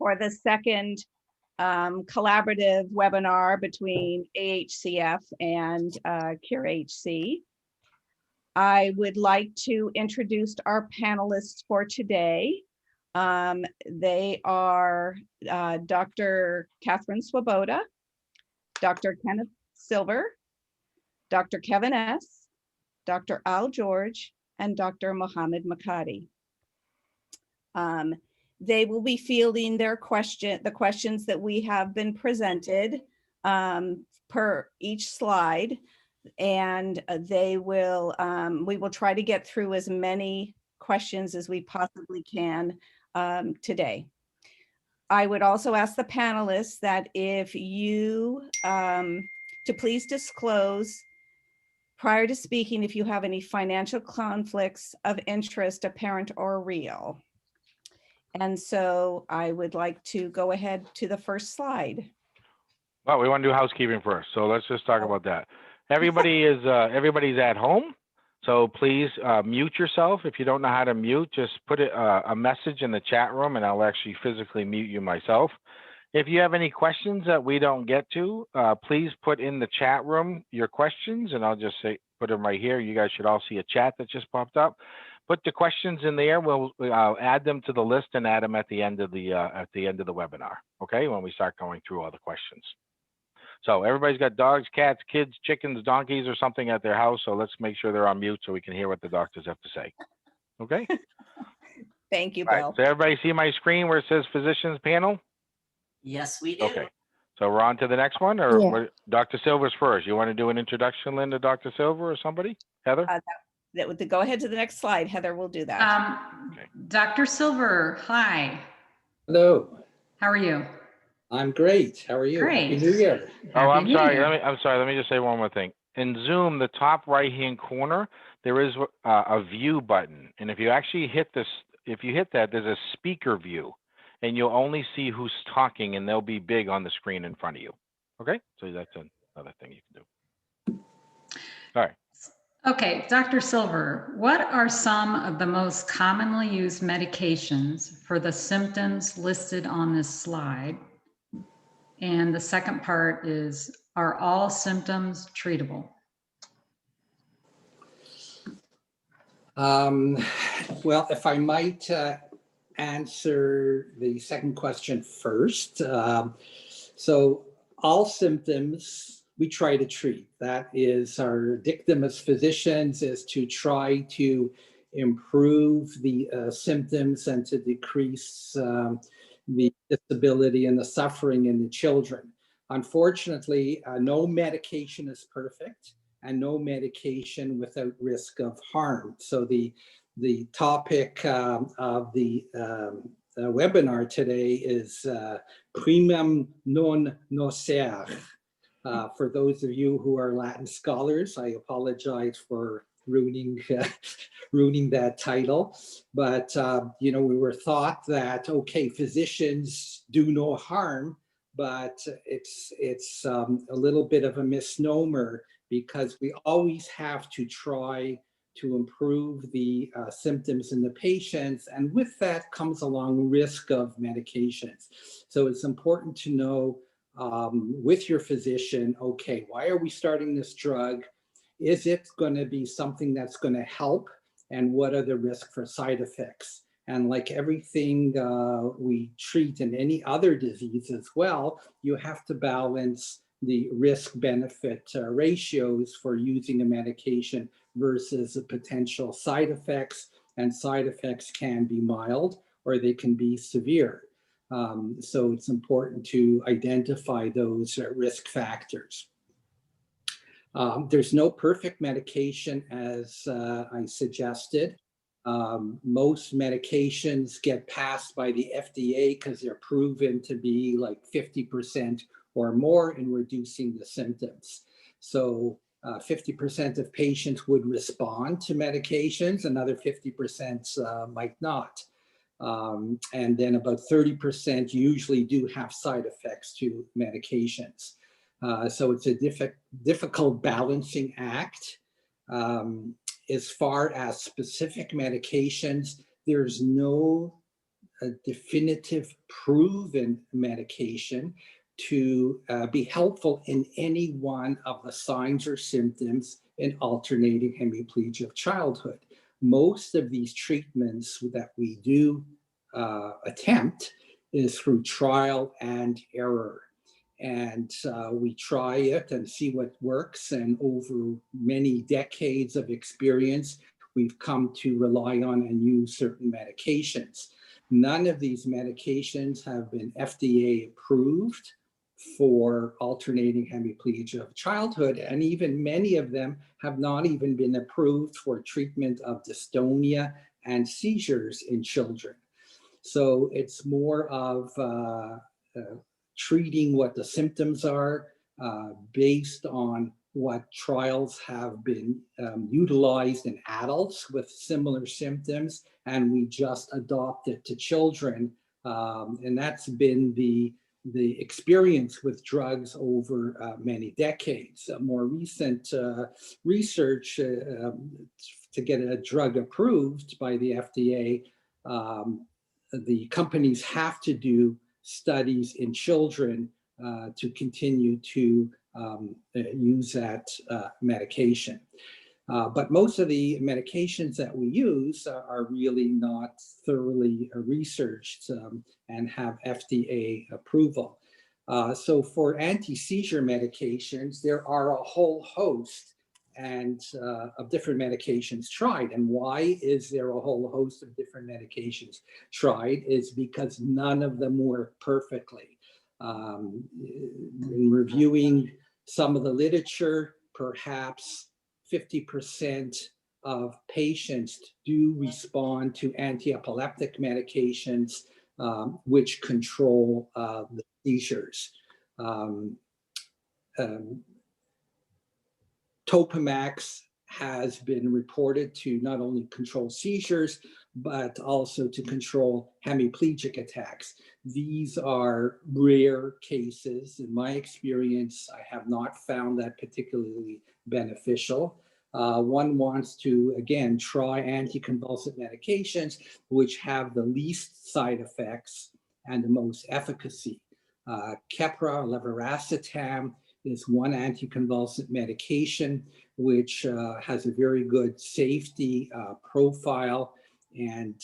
for the second collaborative webinar between AHCF and CureHC. I would like to introduce our panelists for today. They are Dr. Catherine Swoboda, Dr. Kenneth Silver, Dr. Kevin S., Dr. Al George, and Dr. Mohammed Makati. They will be fielding the questions that we have been presented per each slide, and we will try to get through as many questions as we possibly can today. I would also ask the panelists that if you, to please disclose prior to speaking if you have any financial conflicts of interest, apparent or real. And so I would like to go ahead to the first slide. Well, we want to do housekeeping first, so let's just talk about that. Everybody's at home, so please mute yourself. If you don't know how to mute, just put a message in the chat room, and I'll actually physically mute you myself. If you have any questions that we don't get to, please put in the chat room your questions, and I'll just put them right here. You guys should all see a chat that just popped up. Put the questions in there. We'll add them to the list and add them at the end of the webinar. Okay, when we start going through all the questions. So everybody's got dogs, cats, kids, chickens, donkeys, or something at their house. So let's make sure they're on mute so we can hear what the doctors have to say. Okay. Thank you, Bill. Right, so everybody see my screen where it says physicians panel? Yes, we do. Okay. So we're on to the next one, or Dr. Silver's first. You want to do an introduction, Linda, Dr. Silver, or somebody? Heather? Go ahead to the next slide. Heather will do that. Okay. Dr. Silver, hi. Hello. How are you? I'm great. How are you? Great. Happy New Year. Oh, I'm Happy New sorry. Year. I'm sorry. Let me just say one more thing. In Zoom, the top right-hand corner, there is a view button, and if you actually hit this, if you hit that, there's a speaker view, and you'll only see who's talking, and they'll be big on the screen in front of you. Okay, so that's another thing you can do. All right. Okay, Dr. Silver, what are some of the most commonly used medications for the symptoms listed on this slide? And the second part is, are all symptoms treatable? Well, if I might answer the second question first. So all symptoms we try to treat. That is our dictum as physicians, is to try to improve the symptoms and to decrease the disability and the suffering in the children. Unfortunately, no medication is perfect, and no medication without risk of harm. So the topic of the webinar today is primum non nocere. For those of you who are Latin scholars, I apologize for ruining that title. But you know, we were taught that, okay, physicians do no harm, but it's a little bit of a misnomer, because we always have to try to improve the symptoms in the patients, and with that comes along risk of medications. So it's important to know with your physician, okay, why are we starting this drug? Is it going to be something that's going to help? And what are the risks for side effects? And like everything we treat in any other disease as well, you have to balance the risk-benefit ratios for using a medication versus the potential side effects. And side effects can be mild or they can be severe. So it's important to identify those risk factors. There's no perfect medication, as I suggested. Most medications get passed by the FDA because they're proven to be like 50% or more in reducing the symptoms. So 50% of patients would respond to medications, another 50% might not. And then about 30% usually do have side effects to medications. So it's a difficult balancing act. As far as specific medications, there's no a definitive proven medication to be helpful in any one of the signs or symptoms in alternating hemiplegia of childhood. Most of these treatments that we do attempt is through trial and error. And we try it and see what works. And over many decades of experience, we've come to rely on and use certain medications. None of these medications have been FDA approved for alternating hemiplegia of childhood, and even many of them have not even been approved for treatment of dystonia and seizures in children. So it's more of treating what the symptoms are based on what trials have been utilized in adults with similar symptoms, and we just adopt it to children. And that's been the experience with drugs over many decades. More recent research to get a drug approved by the FDA, the companies have to do studies in children to continue to use that medication. But most of the medications that we use are really not thoroughly researched and have FDA approval. So for anti-seizure medications, there are a whole host of different medications tried. And why is there a whole host of different medications tried? Is because none of them work perfectly. In reviewing some of the literature, perhaps 50% of patients do respond to anti-epileptic medications, which control the seizures. Topamax has been reported to not only control seizures, but also to control hemiplegic attacks. These are rare cases. In my experience, I have not found that particularly beneficial. One wants to, again, try anticonvulsant medications, which have the least side effects and the most efficacy. Keppra, Leveracetam, is one anticonvulsant medication which has a very good safety profile and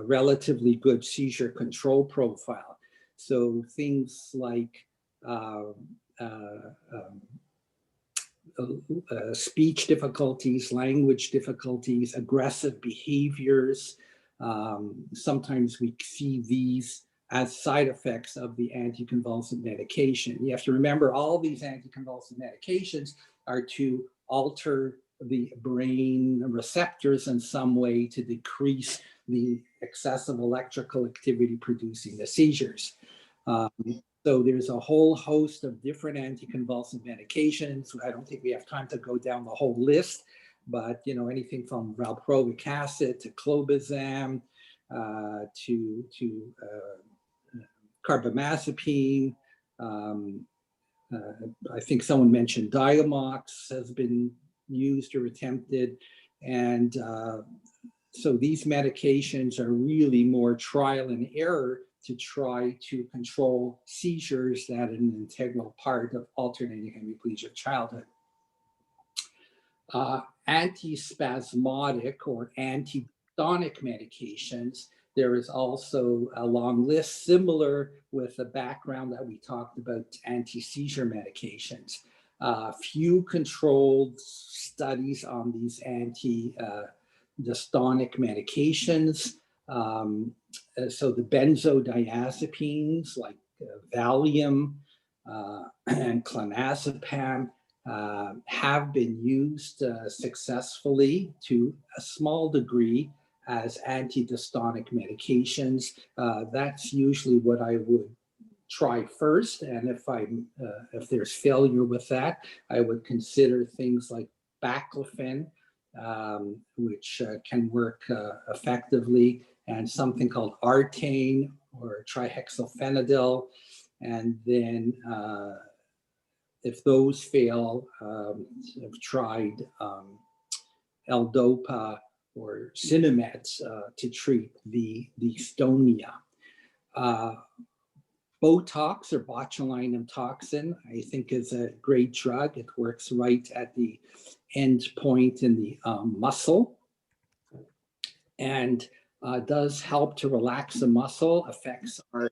relatively good seizure control profile. So things like speech difficulties, language difficulties, aggressive behaviors, sometimes we see these as side effects of the anticonvulsant medication. You have to remember all these anticonvulsant medications are to alter the brain receptors in some way to decrease the excessive electrical activity producing the seizures. So there's a whole host of different anticonvulsant medications. I don't think we have time to go down the whole list, but anything from valproic acid to clobazam to carbamazepine. I think someone mentioned Diamox has been used or attempted. And so these medications are really more trial and error to try to control seizures that are an integral part of alternating hemiplegia of childhood. Antispasmodic or anti-Dystonic medications, there is also a long list similar with the background that we talked about anti-seizure medications. Few controlled studies on these anti-dystonic medications. So the benzodiazepines like Valium and clonazepam have been used successfully to a small degree as anti-dystonic medications. That's usually what I would try first, and if there's failure with that, I would consider things like baclofen, which can work effectively, and something called Artane or trihexylphenadil, and then if those fail, I've tried L-Dopa or Sinemet to treat the dystonia. Botox or botulinum toxin, I think, is a great drug. It works right at the end point in the muscle and does help to relax the muscle. Effects are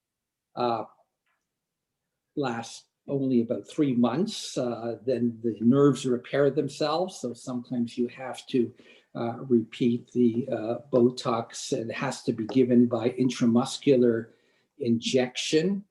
last only about 3 months. Then the nerves repair themselves. So sometimes you have to repeat the Botox. It has to be given by intramuscular injection.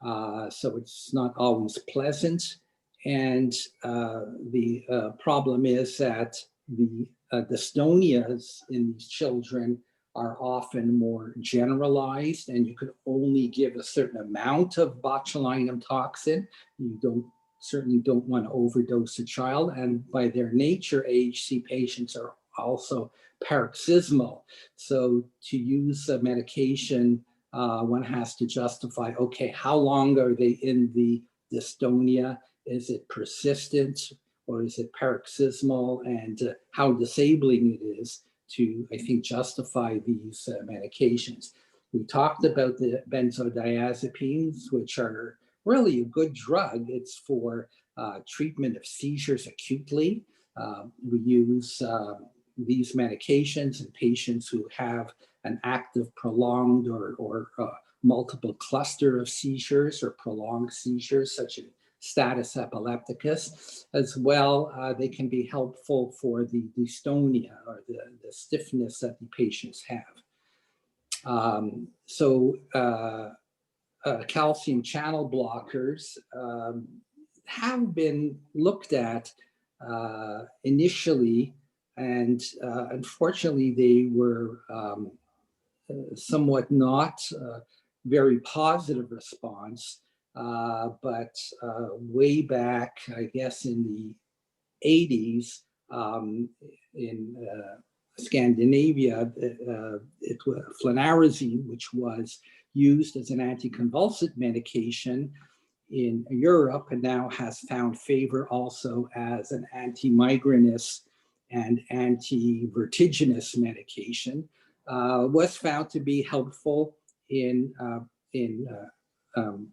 So it's not always pleasant. And the problem is that the dystonias in these children are often more generalized, and you can only give a certain amount of botulinum toxin. You certainly don't want to overdose a child. And by their nature, AHC patients are also paroxysmal. So to use a medication, one has to justify, okay, how long are they in the dystonia? Is it persistent or is it paroxysmal? And how disabling it is to, I think, justify these medications. We talked about the benzodiazepines, which are really a good drug. It's for treatment of seizures acutely. We use these medications in patients who have an active, prolonged, or multiple cluster of seizures or prolonged seizures, such as status epilepticus. As well, they can be helpful for the dystonia or the stiffness that the patients have. Calcium channel blockers have been looked at initially, and unfortunately they were somewhat not very positive response. But way back, I guess in the 80s, in Scandinavia, it was Flunarizine, which was used as an anticonvulsant medication in Europe, and now has found favor also as an anti-migrainous and anti-vertiginous medication. Was found to be helpful in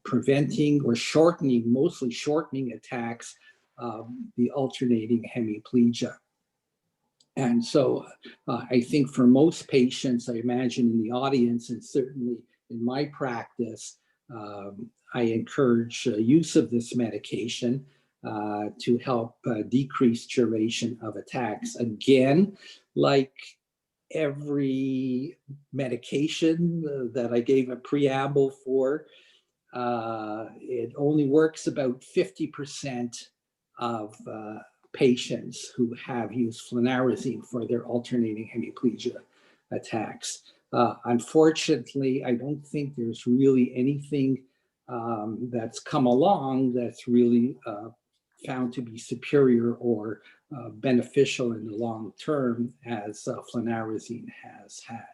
preventing or shortening, mostly shortening attacks of the alternating hemiplegia. And so I think for most patients, I imagine in the audience, and certainly in my practice, I encourage use of this medication to help decrease duration of attacks. Again, like every medication that I gave a preamble for, it only works about 50% of patients who have used Flunarizine for their alternating hemiplegia attacks. Unfortunately, I don't think there's really anything that's come along that's really found to be superior or beneficial in the long term as Flunarizine has had.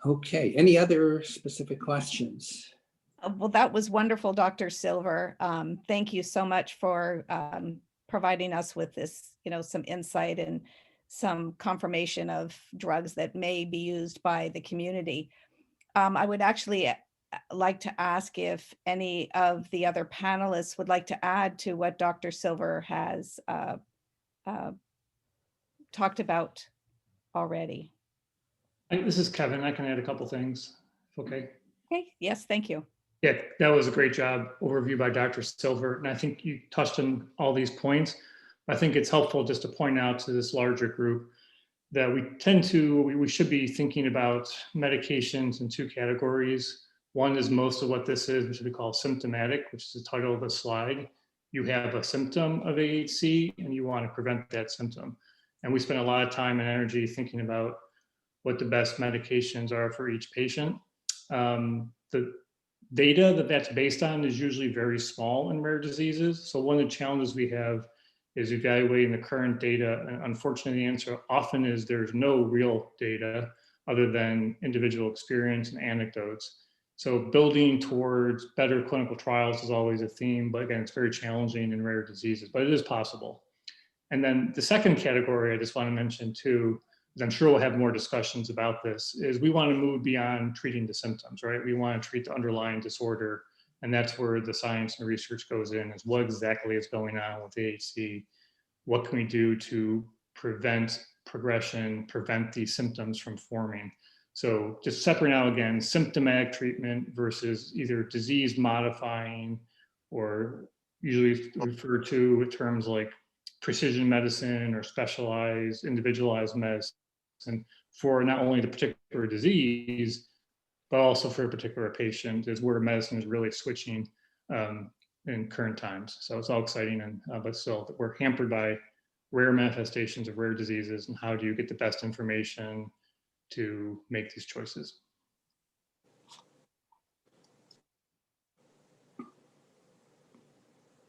Okay, any other specific questions? Well, that was wonderful, Dr. Silver. Thank you so much for providing us with this, some insight and some confirmation of drugs that may be used by the community. I would actually like to ask if any of the other panelists would like to add to what Dr. Silver has talked about already. This is Kevin. I can add a couple things. Okay. Okay. Yes. Thank you. Yeah, that was a great job overview by Dr. Silver. And I think you touched on all these points. I think it's helpful just to point out to this larger group that we should be thinking about medications in two categories. One is most of what this is, which we call symptomatic, which is the title of the slide. You have a symptom of AHC and you want to prevent that symptom. And we spend a lot of time and energy thinking about what the best medications are for each patient. The data that's based on is usually very small in rare diseases. So one of the challenges we have is evaluating the current data. And unfortunately, the answer often is there's no real data other than individual experience and anecdotes. So building towards better clinical trials is always a theme, but again, it's very challenging in rare diseases, but it is possible. And then the second category I just want to mention too, because I'm sure we'll have more discussions about this, is we want to move beyond treating the symptoms, right? We want to treat the underlying disorder. And that's where the science and research goes in, is what exactly is going on with AHC? What can we do to prevent progression, prevent these symptoms from forming? So just separating out again, symptomatic treatment versus either disease modifying, or usually referred to with terms like precision medicine or specialized, individualized medicine for not only the particular disease, but also for a particular patient, is where medicine is really switching in current times. So it's all exciting, and but still we're hampered by rare manifestations of rare diseases, and how do you get the best information to make these choices?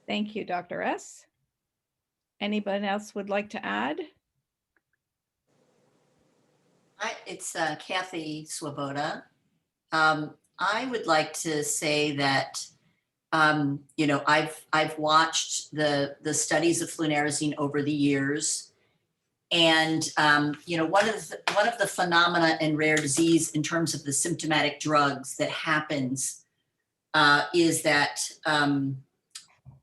Thank you, Dr. S. Anybody else would like to add? It's Kathy Swoboda. I would like to say that you know, I've watched the studies of flunarizine over the years, and you know, one of the phenomena in rare disease in terms of the symptomatic drugs that happens is that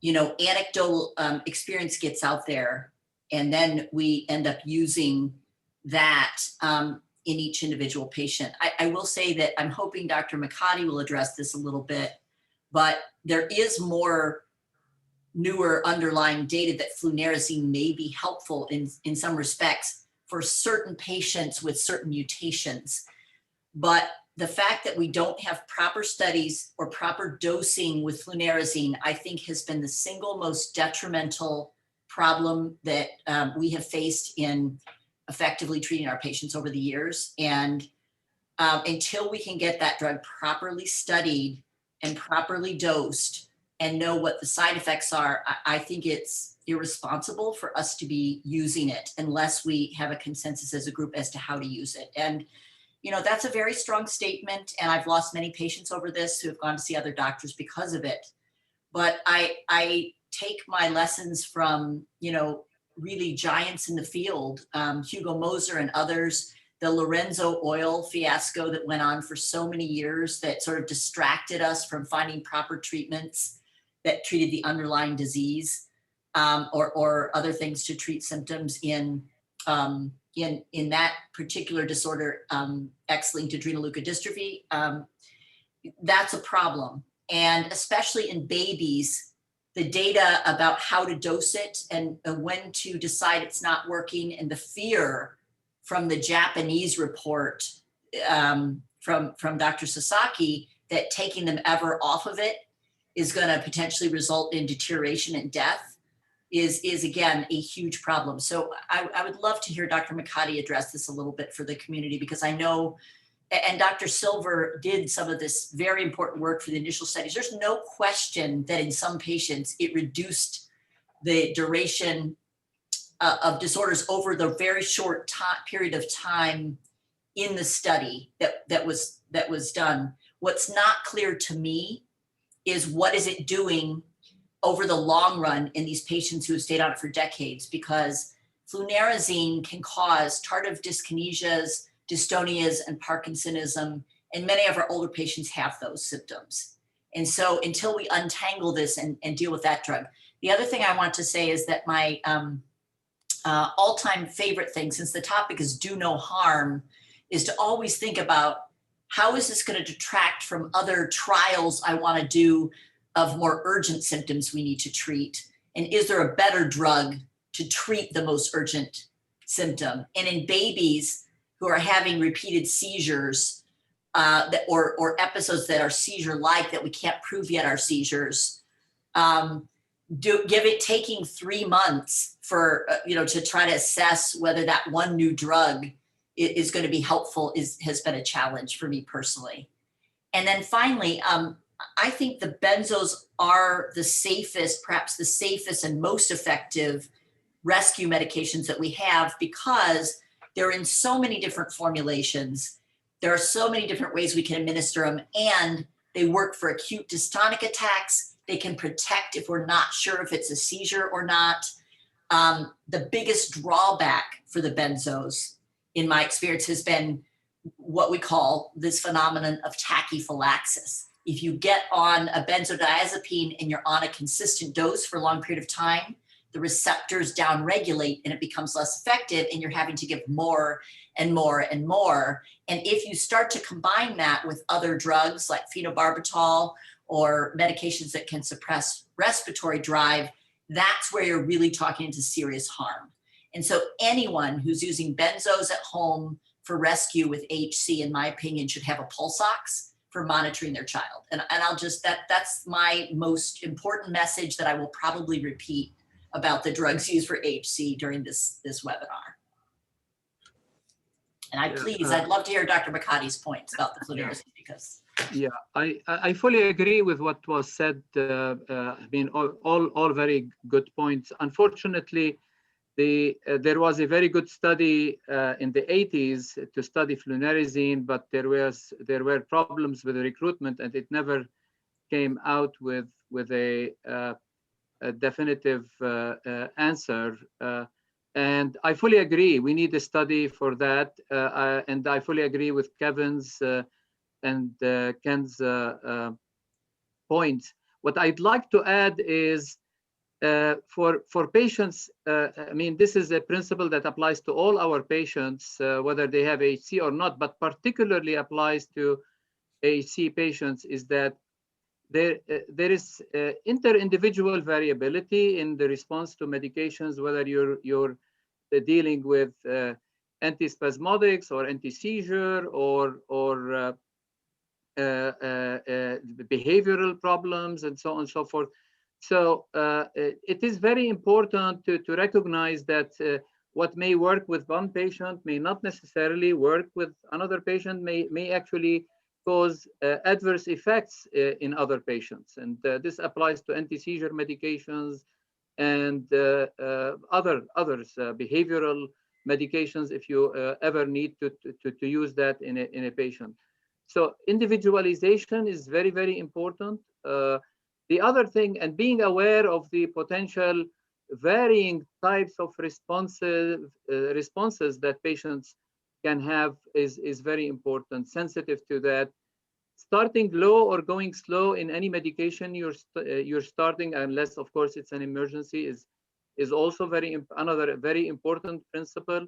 you know, anecdotal experience gets out there, and then we end up using that in each individual patient. I will say that I'm hoping Dr. McCarty will address this a little bit, but there is more newer underlying data that flunarizine may be helpful in some respects for certain patients with certain mutations. But the fact that we don't have proper studies or proper dosing with flunarizine, I think, has been the single most detrimental problem that we have faced in effectively treating our patients over the years. And until we can get that drug properly studied and properly dosed and know what the side effects are, I think it's irresponsible for us to be using it unless we have a consensus as a group as to how to use it. And you know, that's a very strong statement, and I've lost many patients over this who have gone to see other doctors because of it. But I take my lessons from, you know, really giants in the field, Hugo Moser and others, the Lorenzo oil fiasco that went on for so many years that sort of distracted us from finding proper treatments that treated the underlying disease, or other things to treat symptoms in that particular disorder, X-linked adrenal leukodystrophy. That's a problem. And especially in babies, the data about how to dose it and when to decide it's not working, and the fear from the Japanese report from Dr. Sasaki that taking them ever off of it is going to potentially result in deterioration and death is again a huge problem. So I would love to hear Dr. McCarty address this a little bit for the community, because I know, and Dr. Silver did some of this very important work for the initial studies. There's no question that in some patients it reduced the duration of disorders over the very short period of time in the study that was done. What's not clear to me is what is it doing over the long run in these patients who have stayed on it for decades, because flunarizine can cause tardive dyskinesias, dystonias, and Parkinsonism, and many of our older patients have those symptoms. And so until we untangle this and deal with that drug. The other thing I want to say is that my all-time favorite thing, since the topic is do no harm, is to always think about how is this going to detract from other trials I want to do of more urgent symptoms we need to treat? And is there a better drug to treat the most urgent symptom? And in babies who are having repeated seizures or episodes that are seizure-like that we can't prove yet are seizures, taking 3 months for, to try to assess whether that one new drug is going to be helpful has been a challenge for me personally. And then finally, I think the benzos are the safest, perhaps the safest and most effective rescue medications that we have, because they're in so many different formulations. There are so many different ways we can administer them, and they work for acute dystonic attacks. They can protect if we're not sure if it's a seizure or not. The biggest drawback for the benzos, in my experience, has been what we call this phenomenon of tachyphylaxis. If you get on a benzodiazepine and you're on a consistent dose for a long period of time, the receptors downregulate and it becomes less effective, and you're having to give more and more and more. And if you start to combine that with other drugs like phenobarbital or medications that can suppress respiratory drive, that's where you're really talking into serious harm. And so anyone who's using benzos at home for rescue with AHC, in my opinion, should have a pulse ox for monitoring their child. And I'll just, that's my most important message that I will probably repeat about the drugs used for AHC during this webinar. And I'd love to hear Dr. McCarty's points about the Flunarizine, because. Yeah, I fully agree with what was said. I mean, all very good points. Unfortunately, there was a very good study in the 80s to study Flunarizine, but there were problems with the recruitment, and it never came out with a definitive answer. And I fully agree. We need a study for that, and I fully agree with Kevin's and Ken's points. What I'd like to add is, for patients, I mean, this is a principle that applies to all our patients, whether they have AHC or not, but particularly applies to AHC patients, is that there is inter-individual variability in the response to medications, whether you're dealing with antispasmodics or anti-seizure or behavioral problems and so on and so forth. So it is very important to recognize that what may work with one patient may not necessarily work with another patient, may actually cause adverse effects in other patients. And this applies to anti-seizure medications and others, behavioral medications, if you ever need to use that in a patient. So individualization is very, very important. The other thing, and being aware of the potential varying types of responses that patients can have is very important, sensitive to that. Starting low or going slow in any medication you're starting, unless of course it's an emergency, is also another very important principle.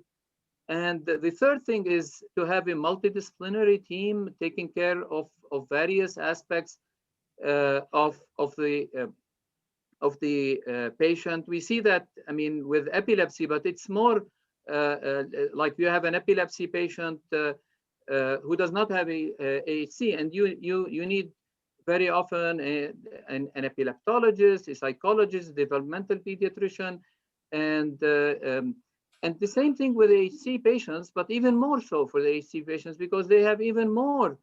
And the third thing is to have a multidisciplinary team taking care of various aspects of the patient. We see that, I mean, with epilepsy, but it's more like you have an epilepsy patient who does not have a AHC, and you need very often an epileptologist, a psychologist, developmental pediatrician, and the same thing with AHC patients, but even more so for the AHC patients, because they have even more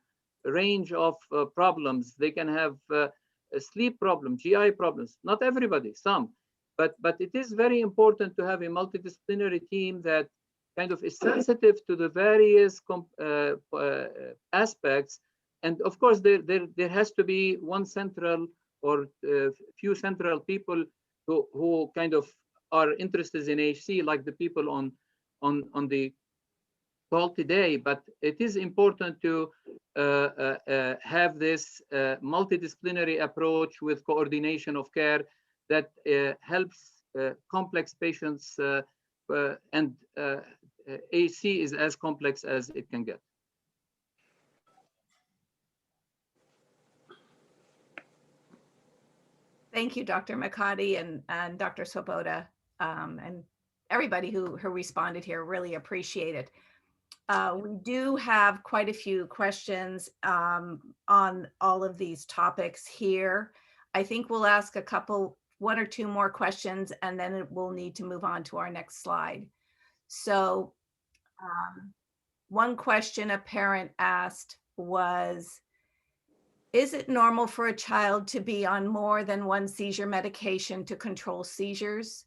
range of problems. They can have a sleep problem, GI problems. Not everybody, some, but it is very important to have a multidisciplinary team that kind of is sensitive to the various aspects. And of course, there has to be one central or few central people who kind of are interested in AHC, like the people on the call today. But it is important to have this multidisciplinary approach with coordination of care that helps complex patients, and AHC is as complex as it can get. Thank you, Dr. McCarty and Dr. Swoboda, and everybody who responded here. Really appreciate it. We do have quite a few questions on all of these topics here. I think we'll ask one or two more questions, and then we'll need to move on to our next slide. So one question a parent asked was, is it normal for a child to be on more than one seizure medication to control seizures?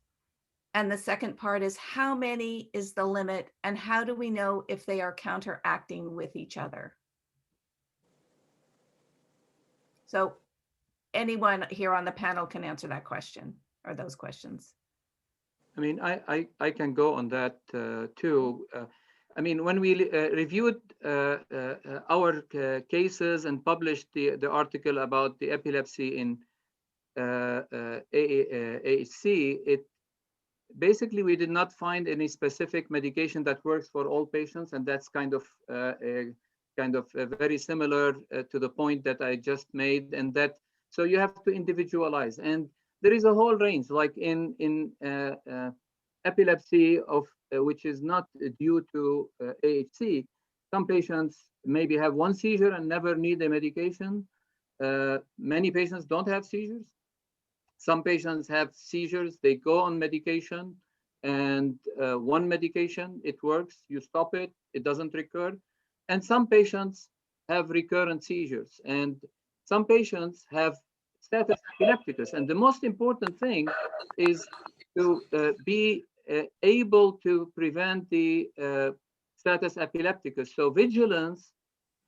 And the second part is, how many is the limit, and how do we know if they are counteracting with each other? So anyone here on the panel can answer that question or those questions. I mean, I can go on that too. I mean, when we reviewed our cases and published the article about the epilepsy in AHC, it basically we did not find any specific medication that works for all patients, and that's kind of very similar to the point that I just made, and that so you have to individualize, and there is a whole range, like in epilepsy of which is not due to AHC. Some patients maybe have one seizure and never need a medication. Many patients don't have seizures. Some patients have seizures, they go on medication, and one medication, it works, you stop it, it doesn't recur. And some patients have recurrent seizures, and some patients have status epilepticus. And the most important thing is to be able to prevent the status epilepticus. So vigilance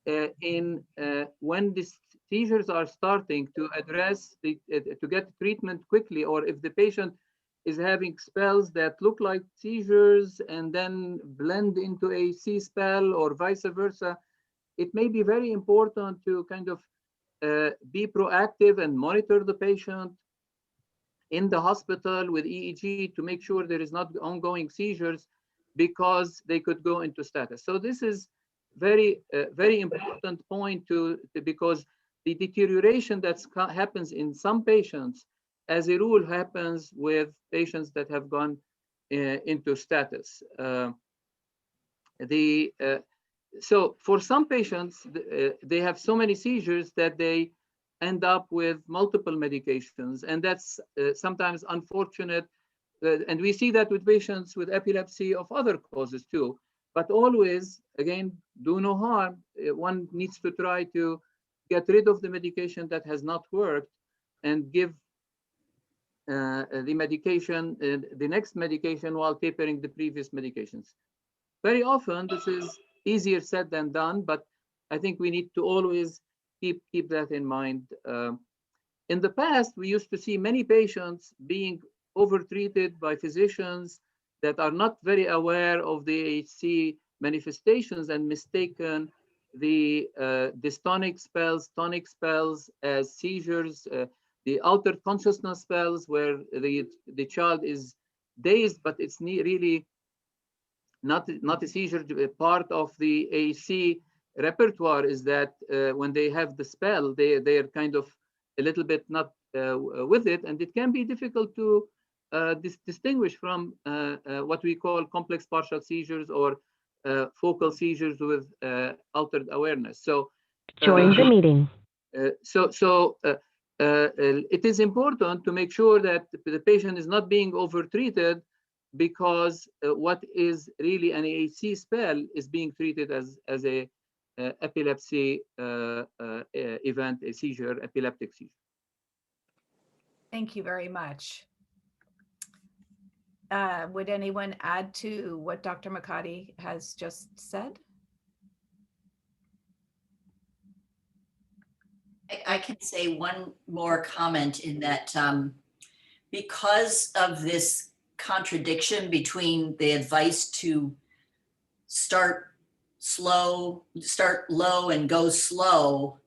when the seizures are starting, to address to get treatment quickly, or if the patient is having spells that look like seizures and then blend into a C spell or vice versa, it may be very important to kind of be proactive and monitor the patient in the hospital with EEG to make sure there is not ongoing seizures, because they could go into status. So this is very important point because the deterioration that happens in some patients, as a rule, happens with patients that have gone into status. So for some patients, they have so many seizures that they end up with multiple medications, and that's sometimes unfortunate. And we see that with patients with epilepsy of other causes too. But always, again, do no harm. One needs to try to get rid of the medication that has not worked and give the medication, the next medication, while tapering the previous medications. Very often, this is easier said than done, but I think we need to always keep that in mind. In the past, we used to see many patients being overtreated by physicians that are not very aware of the AHC manifestations and mistaken the dystonic spells, tonic spells as seizures, the altered consciousness spells where the child is dazed, but it's really not a seizure. Part of the AHC repertoire is that when they have the spell, they're kind of a little bit not with it, and it can be difficult to distinguish from what we call complex partial seizures or focal seizures with altered awareness. So join the meeting. It is important to make sure that the patient is not being overtreated, because what is really an AHC spell is being treated as a epilepsy event, a seizure, epileptic seizure. Thank you very much. Would anyone add to what Dr. Makati has just said? I can say one more comment in that because of this contradiction between the advice to start low and go slow,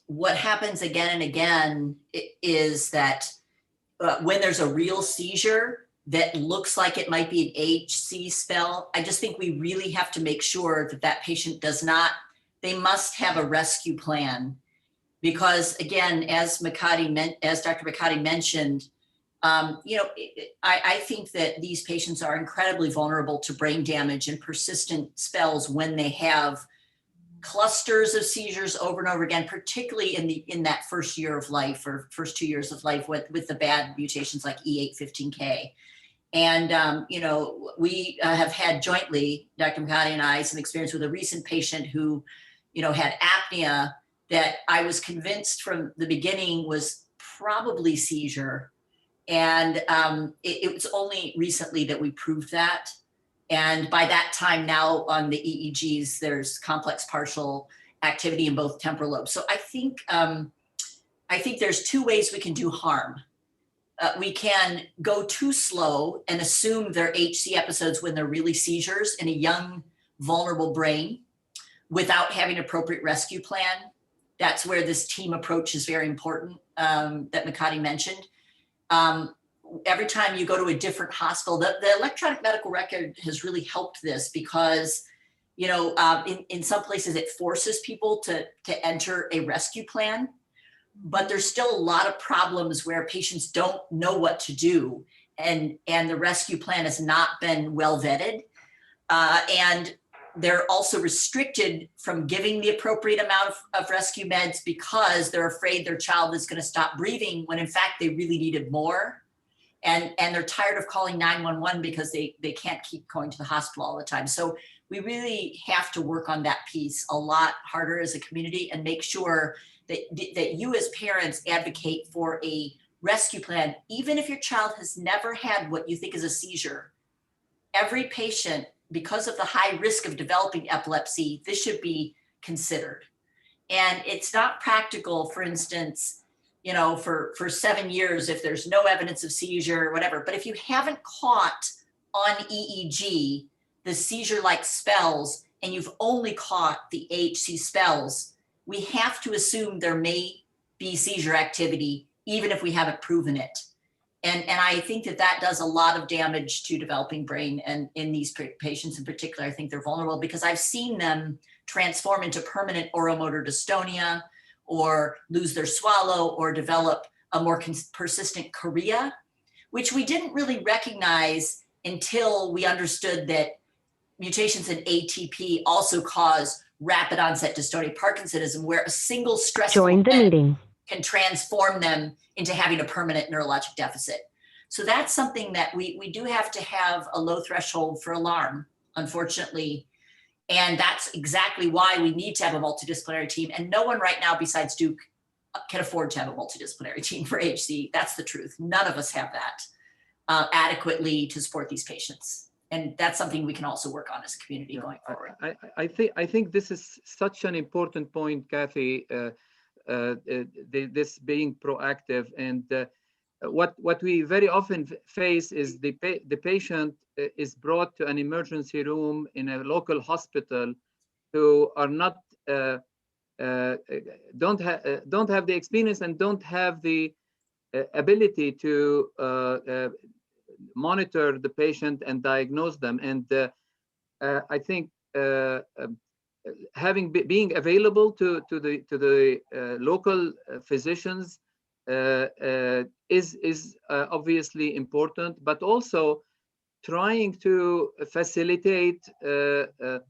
what happens again and again is that when there's a real seizure that looks like it might be an AHC spell, I just think we really have to make sure that that patient does not, they must have a rescue plan. Because again, as Dr. Makati mentioned, I think that these patients are incredibly vulnerable to brain damage and persistent spells when they have clusters of seizures over and over again, particularly in that first year of life or first 2 years of life with the bad mutations like E815K. And, we have had jointly, Dr. Makati and I, some experience with a recent patient who, had apnea that I was convinced from the beginning was probably seizure. And it was only recently that we proved that. And by that time now on the EEGs, there's complex partial activity in both temporal lobes. So I think there's two ways we can do harm. we can go too slow and assume they're AHC episodes when they're really seizures in a young, vulnerable brain without having an appropriate rescue plan. That's where this team approach is very important, that Makati mentioned. Every time you go to a different hospital, the electronic medical record has really helped this because, you know, in some places it forces people to enter a rescue plan, but there's still a lot of problems where patients don't know what to do, and the rescue plan has not been well vetted. And they're also restricted from giving the appropriate amount of rescue meds because they're afraid their child is going to stop breathing when in fact they really needed more. And they're tired of calling 911 because they can't keep going to the hospital all the time. So we really have to work on that piece a lot harder as a community and make sure that you as parents advocate for a rescue plan, even if your child has never had what you think is a seizure. Every patient, because of the high risk of developing epilepsy, this should be considered. And it's not practical, for instance, you know, for 7 years, if there's no evidence of seizure or whatever, but if you haven't caught on EEG the seizure-like spells and you've only caught the AHC spells, we have to assume there may be seizure activity, even if we haven't proven it. And I think that does a lot of damage to developing brain, and in these patients in particular, I think they're vulnerable because I've seen them transform into permanent oromotor dystonia or lose their swallow or develop a more persistent chorea, which we didn't really recognize until we understood that mutations in ATP also cause rapid onset dystonia Parkinsonism, where a single stressful event can transform them into having a permanent neurologic deficit. So that's something that we do have to have a low threshold for alarm, unfortunately. And that's exactly why we need to have a multidisciplinary team. And no one right now besides Duke can afford to have a multidisciplinary team for AHC. That's the truth. None of us have that adequately to support these patients. And that's something we can also work on as a community going forward. I think this is such an important point, Kathy, this being proactive. And what we very often face is the patient is brought to an emergency room in a local hospital who are not don't have the experience and don't have the ability to monitor the patient and diagnose them. And I think being available to the local physicians is obviously important, but also trying to facilitate the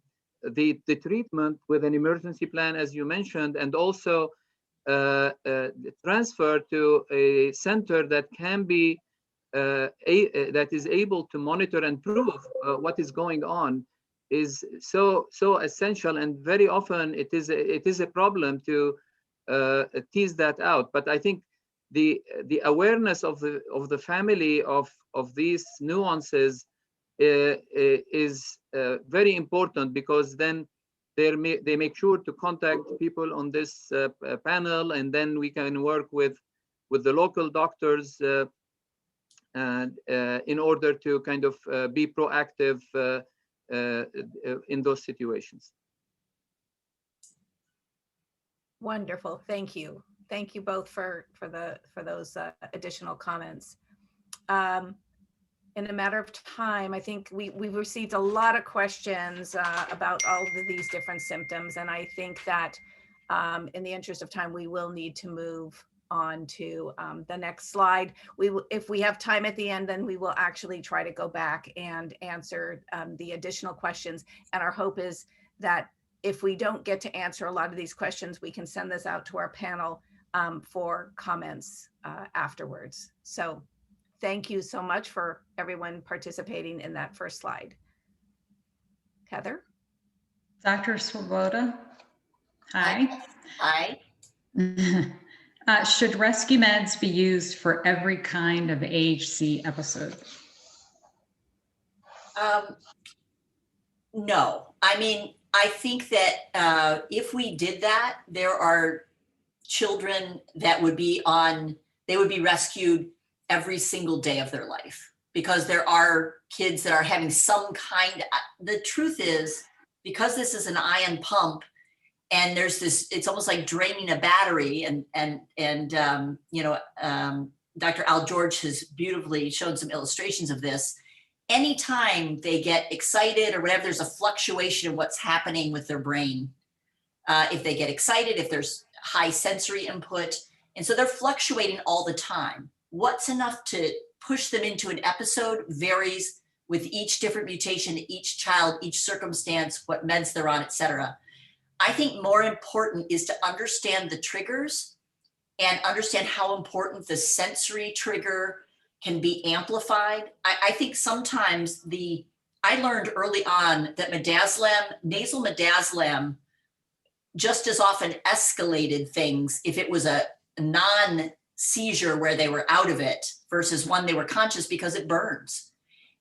treatment with an emergency plan, as you mentioned, and also transfer to a center that can be that is able to monitor and prove what is going on is so essential. And very often it is a problem to tease that out. But I think the awareness of the family of these nuances is very important, because then they make sure to contact people on this panel, and then we can work with the local doctors and in order to kind of be proactive in those situations. Wonderful, thank you. Thank you both for those additional comments. In a matter of time, I think we've received a lot of questions about all of these different symptoms, and I think that in the interest of time, we will need to move on to the next slide. If we have time at the end, then we will actually try to go back and answer the additional questions. And our hope is that if we don't get to answer a lot of these questions, we can send this out to our panel for comments afterwards. So thank you so much for everyone participating in that first slide. Heather? Dr. Swoboda? Hi. Hi. Should rescue meds be used for every kind of AHC episode? No. I mean, I think that if we did that, there are children that would be rescued every single day of their life, because there are kids that are having some kind. The truth is, because this is an ion pump, and there's this, it's almost like draining a battery, and Dr. Al George has beautifully shown some illustrations of this. Anytime they get excited or whatever, there's a fluctuation of what's happening with their brain. If they get excited, if there's high sensory input, and so they're fluctuating all the time. What's enough to push them into an episode varies with each different mutation, each child, each circumstance, what meds they're on, et cetera. I think more important is to understand the triggers and understand how important the sensory trigger can be amplified. I think sometimes I learned early on that midazolam, nasal midazolam, just as often escalated things if it was a non-seizure where they were out of it versus one they were conscious, because it burns.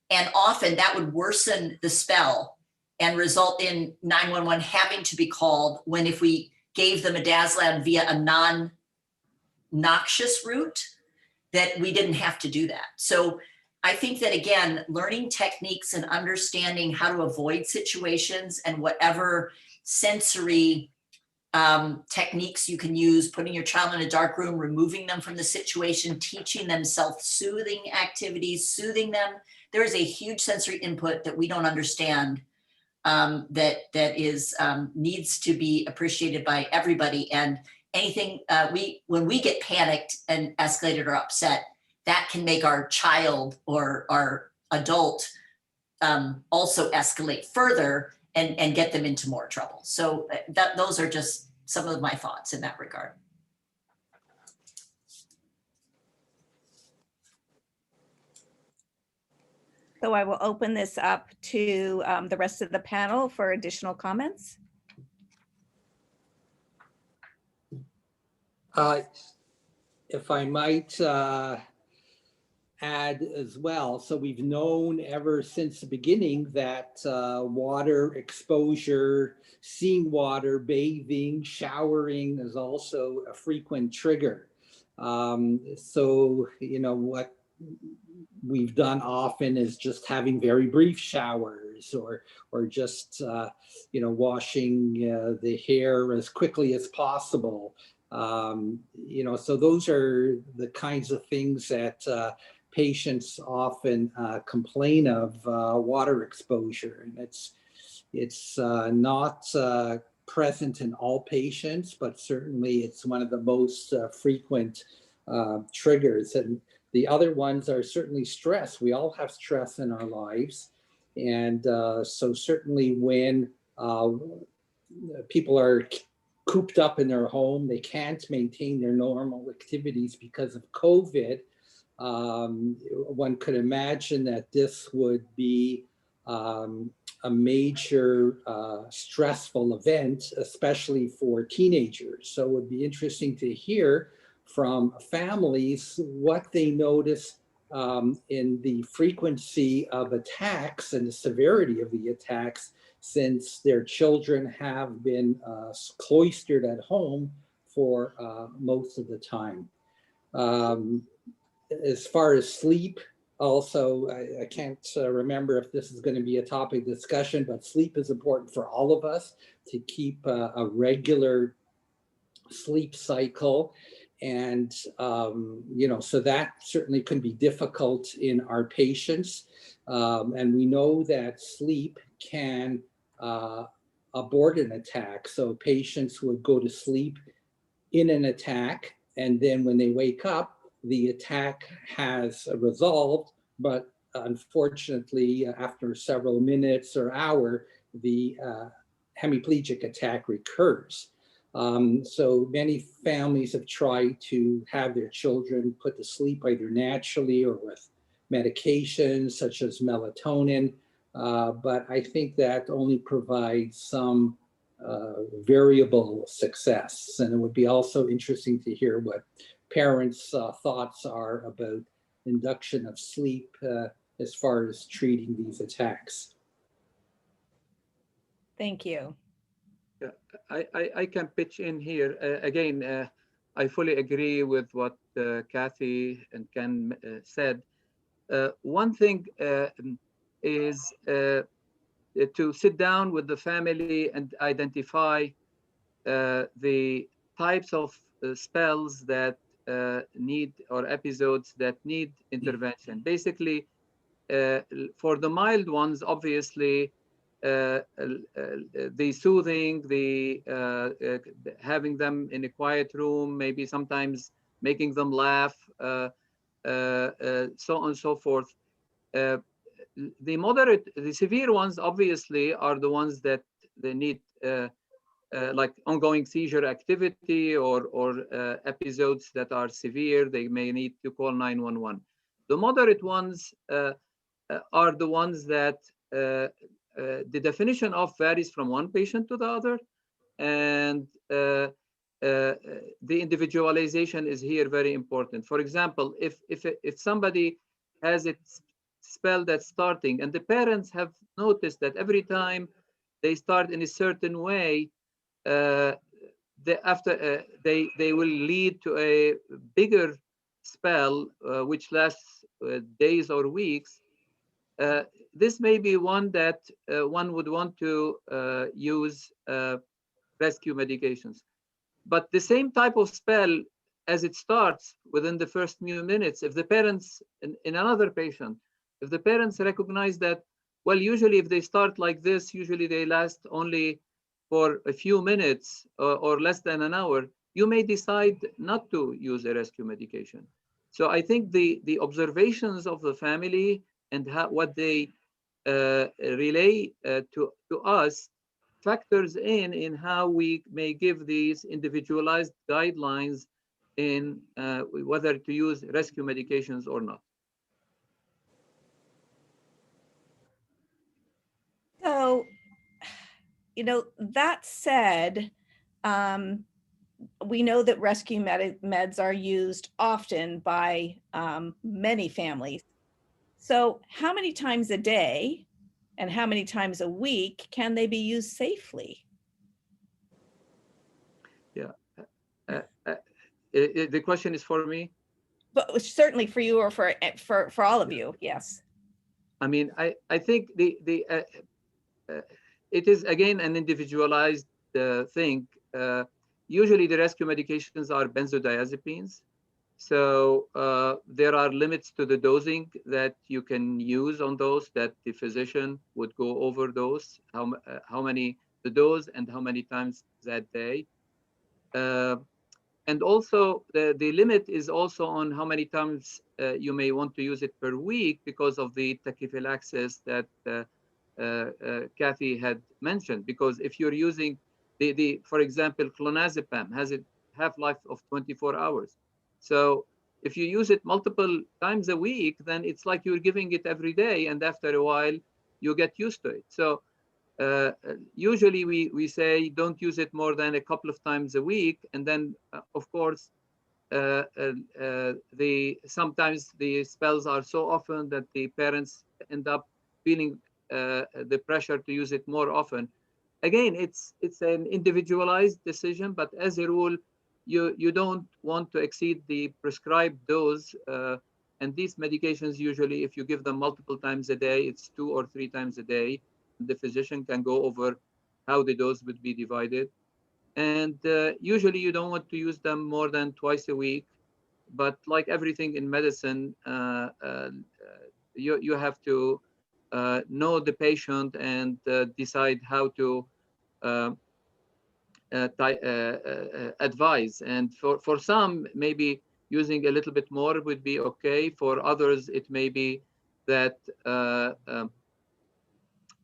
And often that would worsen the spell and result in 911 having to be called, when if we gave the midazolam via a non-noxious route, that we didn't have to do that. So I think that, again, learning techniques and understanding how to avoid situations and whatever sensory techniques you can use, putting your child in a dark room, removing them from the situation, teaching them self-soothing activities, soothing them. There is a huge sensory input that we don't understand, that is needs to be appreciated by everybody. And anything when we get panicked and escalated or upset, that can make our child or our adult also escalate further and get them into more trouble. So those are just some of my thoughts in that regard. So I will open this up to the rest of the panel for additional comments. If I might add as well, so we've known ever since the beginning that water exposure, seeing water, bathing, showering is also a frequent trigger. So, what we've done often is just having very brief showers, or just, washing the hair as quickly as possible. So those are the kinds of things that patients often complain of, water exposure. And it's not present in all patients, but certainly it's one of the most frequent triggers. And the other ones are certainly stress. We all have stress in our lives. And so certainly when people are cooped up in their home, they can't maintain their normal activities because of COVID, one could imagine that this would be a major stressful event, especially for teenagers. So it would be interesting to hear from families what they notice in the frequency of attacks and the severity of the attacks, since their children have been cloistered at home for most of the time. As far as sleep, also, I can't remember if this is going to be a topic discussion, but sleep is important for all of us to keep a regular sleep cycle. And, so that certainly can be difficult in our patients. And we know that sleep can abort an attack. So patients would go to sleep in an attack, and then when they wake up, the attack has resolved, but unfortunately, after several minutes or hour, the hemiplegic attack recurs. So many families have tried to have their children put to sleep either naturally or with medications such as melatonin, but I think that only provides some variable success. And it would be also interesting to hear what parents' thoughts are about induction of sleep as far as treating these attacks. Thank you. Yeah, I can pitch in here. Again, I fully agree with what Kathy and Ken said. One thing is to sit down with the family and identify the types of spells that need, or episodes that need intervention. Basically, for the mild ones, obviously, the soothing, the having them in a quiet room, maybe sometimes making them laugh, so on and so forth. The moderate, the severe ones, obviously, are the ones that they need like ongoing seizure activity or episodes that are severe. They may need to call 911. The moderate ones are the ones that the definition of varies from one patient to the other, and the individualization is here very important. For example, if somebody has a spell that's starting, and the parents have noticed that every time they start in a certain way, they will lead to a bigger spell, which lasts days or weeks. This may be one that one would want to use rescue medications. But the same type of spell, as it starts within the first few minutes, if the parents, in another patient, if the parents recognize that, well, usually if they start like this, usually they last only for a few minutes or less than an hour, you may decide not to use a rescue medication. So I think the observations of the family and what they relay to us factors in how we may give these individualized guidelines in whether to use rescue medications or not. So, that said, we know that rescue meds are used often by many families. So how many times a day and how many times a week can they be used safely? Yeah. The question is for me? But certainly for you, or for all of you, yes. I mean, I think it is, again, an individualized thing. Usually the rescue medications are benzodiazepines. So there are limits to the dosing that you can use on those, that the physician would go over those, how many the dose and how many times that day. And also the limit is also on how many times you may want to use it per week, because of the tachyphylaxis that Kathy had mentioned. Because if you're using for example, clonazepam has a half-life of 24 hours. So if you use it multiple times a week, then it's like you're giving it every day, and after a while you get used to it. So usually we say don't use it more than a couple of times a week, and then of course sometimes the spells are so often that the parents end up feeling the pressure to use it more often. Again, it's an individualized decision, but as a rule, you don't want to exceed the prescribed dose. And these medications, usually, if you give them multiple times a day, it's 2 or 3 times a day. The physician can go over how the dose would be divided. And usually, you don't want to use them more than twice a week. But like everything in medicine, you have to know the patient and decide how to advise. And for some, maybe using a little bit more would be okay. For others, it may be that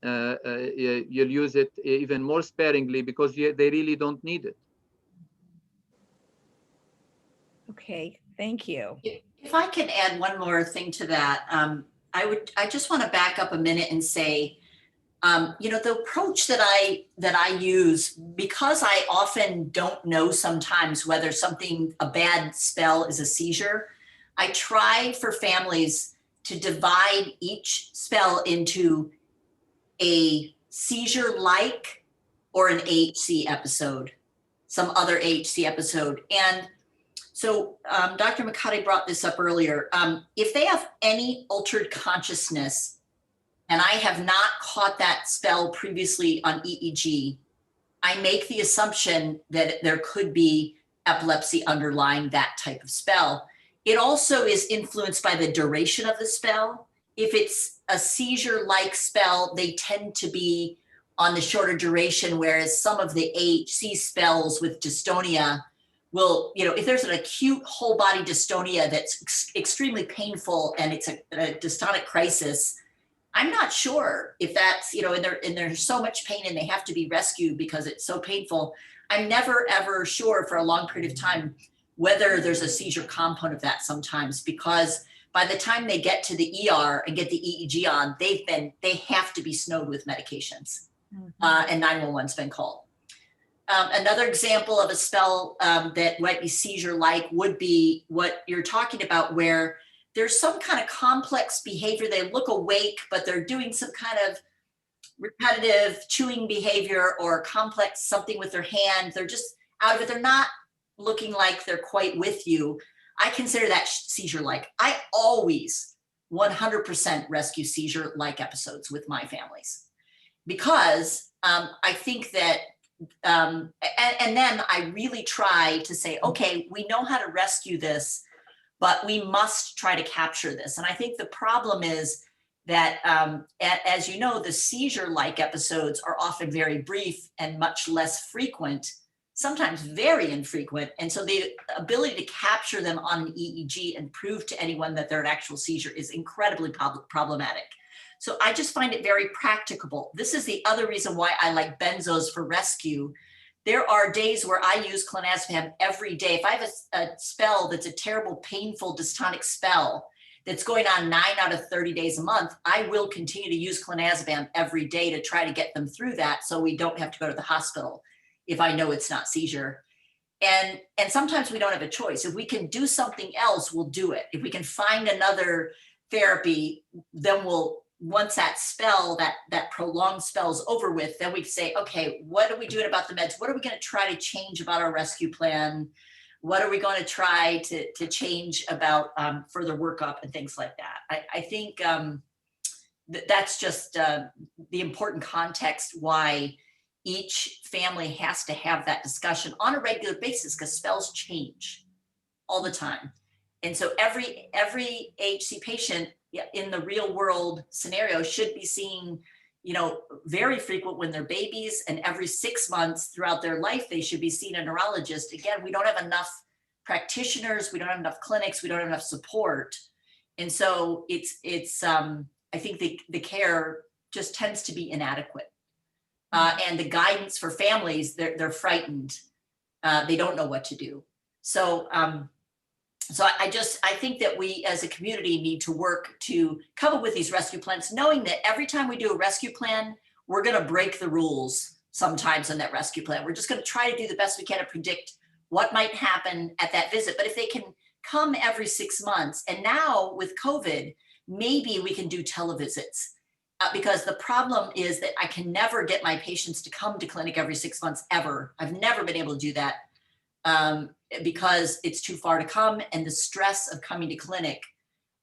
you'll use it even more sparingly because they really don't need it. Okay, thank you. If I could add one more thing to that, I just want to back up a minute and say, the approach that I use, because I often don't know sometimes whether a bad spell is a seizure, I try for families to divide each spell into a seizure-like or an AHC episode, some other AHC episode. And So Dr. Makati brought this up earlier. If they have any altered consciousness, and I have not caught that spell previously on EEG, I make the assumption that there could be epilepsy underlying that type of spell. It also is influenced by the duration of the spell. If it's a seizure-like spell, they tend to be on the shorter duration, whereas some of the AHC spells with dystonia will, if there's an acute whole body dystonia that's extremely painful and it's a dystonic crisis, I'm not sure if that's, and there's so much pain and they have to be rescued because it's so painful. I'm never, ever sure for a long period of time whether there's a seizure component of that sometimes, because by the time they get to the ER and get the EEG on, they have to be snowed with medications, and 911's been called. Another example of a spell that might be seizure-like would be what you're talking about, where there's some kind of complex behavior. They look awake, but they're doing some kind of repetitive chewing behavior or complex something with their hand. They're just out of it. They're not looking like they're quite with you. I consider that seizure-like. I always 100% rescue seizure-like episodes with my families, because I think that, and then I really try to say, okay, we know how to rescue this, but we must try to capture this. And I think the problem is that, as you know, the seizure-like episodes are often very brief and much less frequent, sometimes very infrequent. And so the ability to capture them on an EEG and prove to anyone that they're an actual seizure is incredibly problematic. So I just find it very practicable. This is the other reason why I like benzos for rescue. There are days where I use clonazepam every day. If I have a spell that's a terrible, painful, dystonic spell that's going on 9 out of 30 days a month, I will continue to use clonazepam every day to try to get them through that, so we don't have to go to the hospital if I know it's not seizure. And sometimes we don't have a choice. If we can do something else, we'll do it. If we can find another therapy, then once that spell, that prolonged spell is over with, then we say, okay, what are we doing about the meds? What are we going to try to change about our rescue plan? What are we going to try to change about further workup and things like that? I think that's just the important context why each family has to have that discussion on a regular basis, because spells change all the time. And so every AHC patient in the real world scenario should be seeing, very frequent when they're babies, and every 6 months throughout their life, they should be seeing a neurologist. Again, we don't have enough practitioners, we don't have enough clinics, we don't have enough support. And so it's I think the care just tends to be inadequate. And the guidance for families, they're frightened. They don't know what to do. So I think that we as a community need to work to come up with these rescue plans, knowing that every time we do a rescue plan, we're going to break the rules sometimes in that rescue plan. We're just going to try to do the best we can to predict what might happen at that visit. But if they can come every 6 months, and now with COVID, maybe we can do televisits. Because the problem is that I can never get my patients to come to clinic every 6 months ever. I've never been able to do that because it's too far to come, and the stress of coming to clinic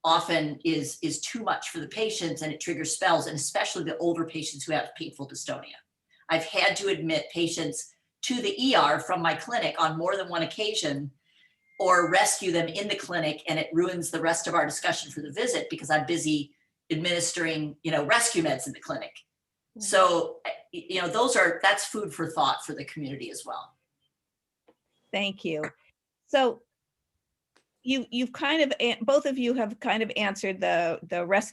often is too much for the patients, and it triggers spells, and especially the older patients who have painful dystonia. I've had to admit patients to the ER from my clinic on more than one occasion, or rescue them in the clinic, and it ruins the rest of our discussion for the visit because I'm busy administering, rescue meds in the clinic. So, that's food for thought for the community as well. Thank you. So you've kind of, both of you have kind of answered the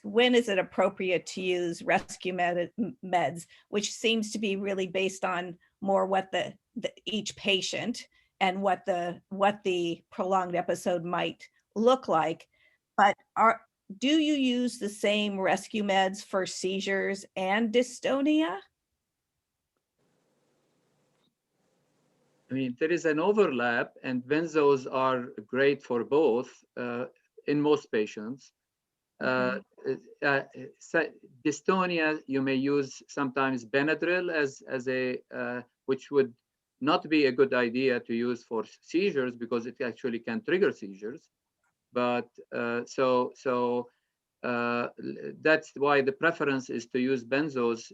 when is it appropriate to use rescue meds, which seems to be really based on more what the each patient and what the prolonged episode might look like. But do you use the same rescue meds for seizures and dystonia? I mean, there is an overlap, and benzos are great for both in most patients. Dystonia, you may use sometimes Benadryl as a which would not be a good idea to use for seizures because it actually can trigger seizures. But that's why the preference is to use benzos,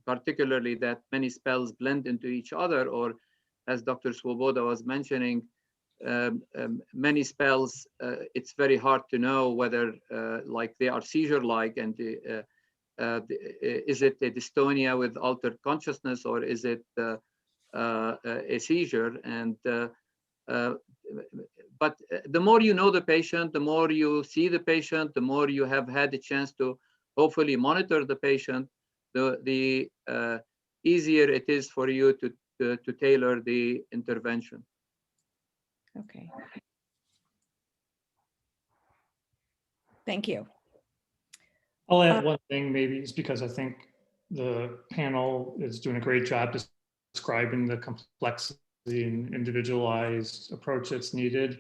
particularly that many spells blend into each other, or as Dr. Swoboda was mentioning, many spells, it's very hard to know whether like they are seizure-like, and is it a dystonia with altered consciousness, or is it a seizure? And but the more you know the patient, the more you see the patient, the more you have had a chance to hopefully monitor the patient, the easier it is for you to tailor the intervention. Okay. Thank you. I'll add one thing, maybe it's because I think the panel is doing a great job describing the complexity and individualized approach that's needed.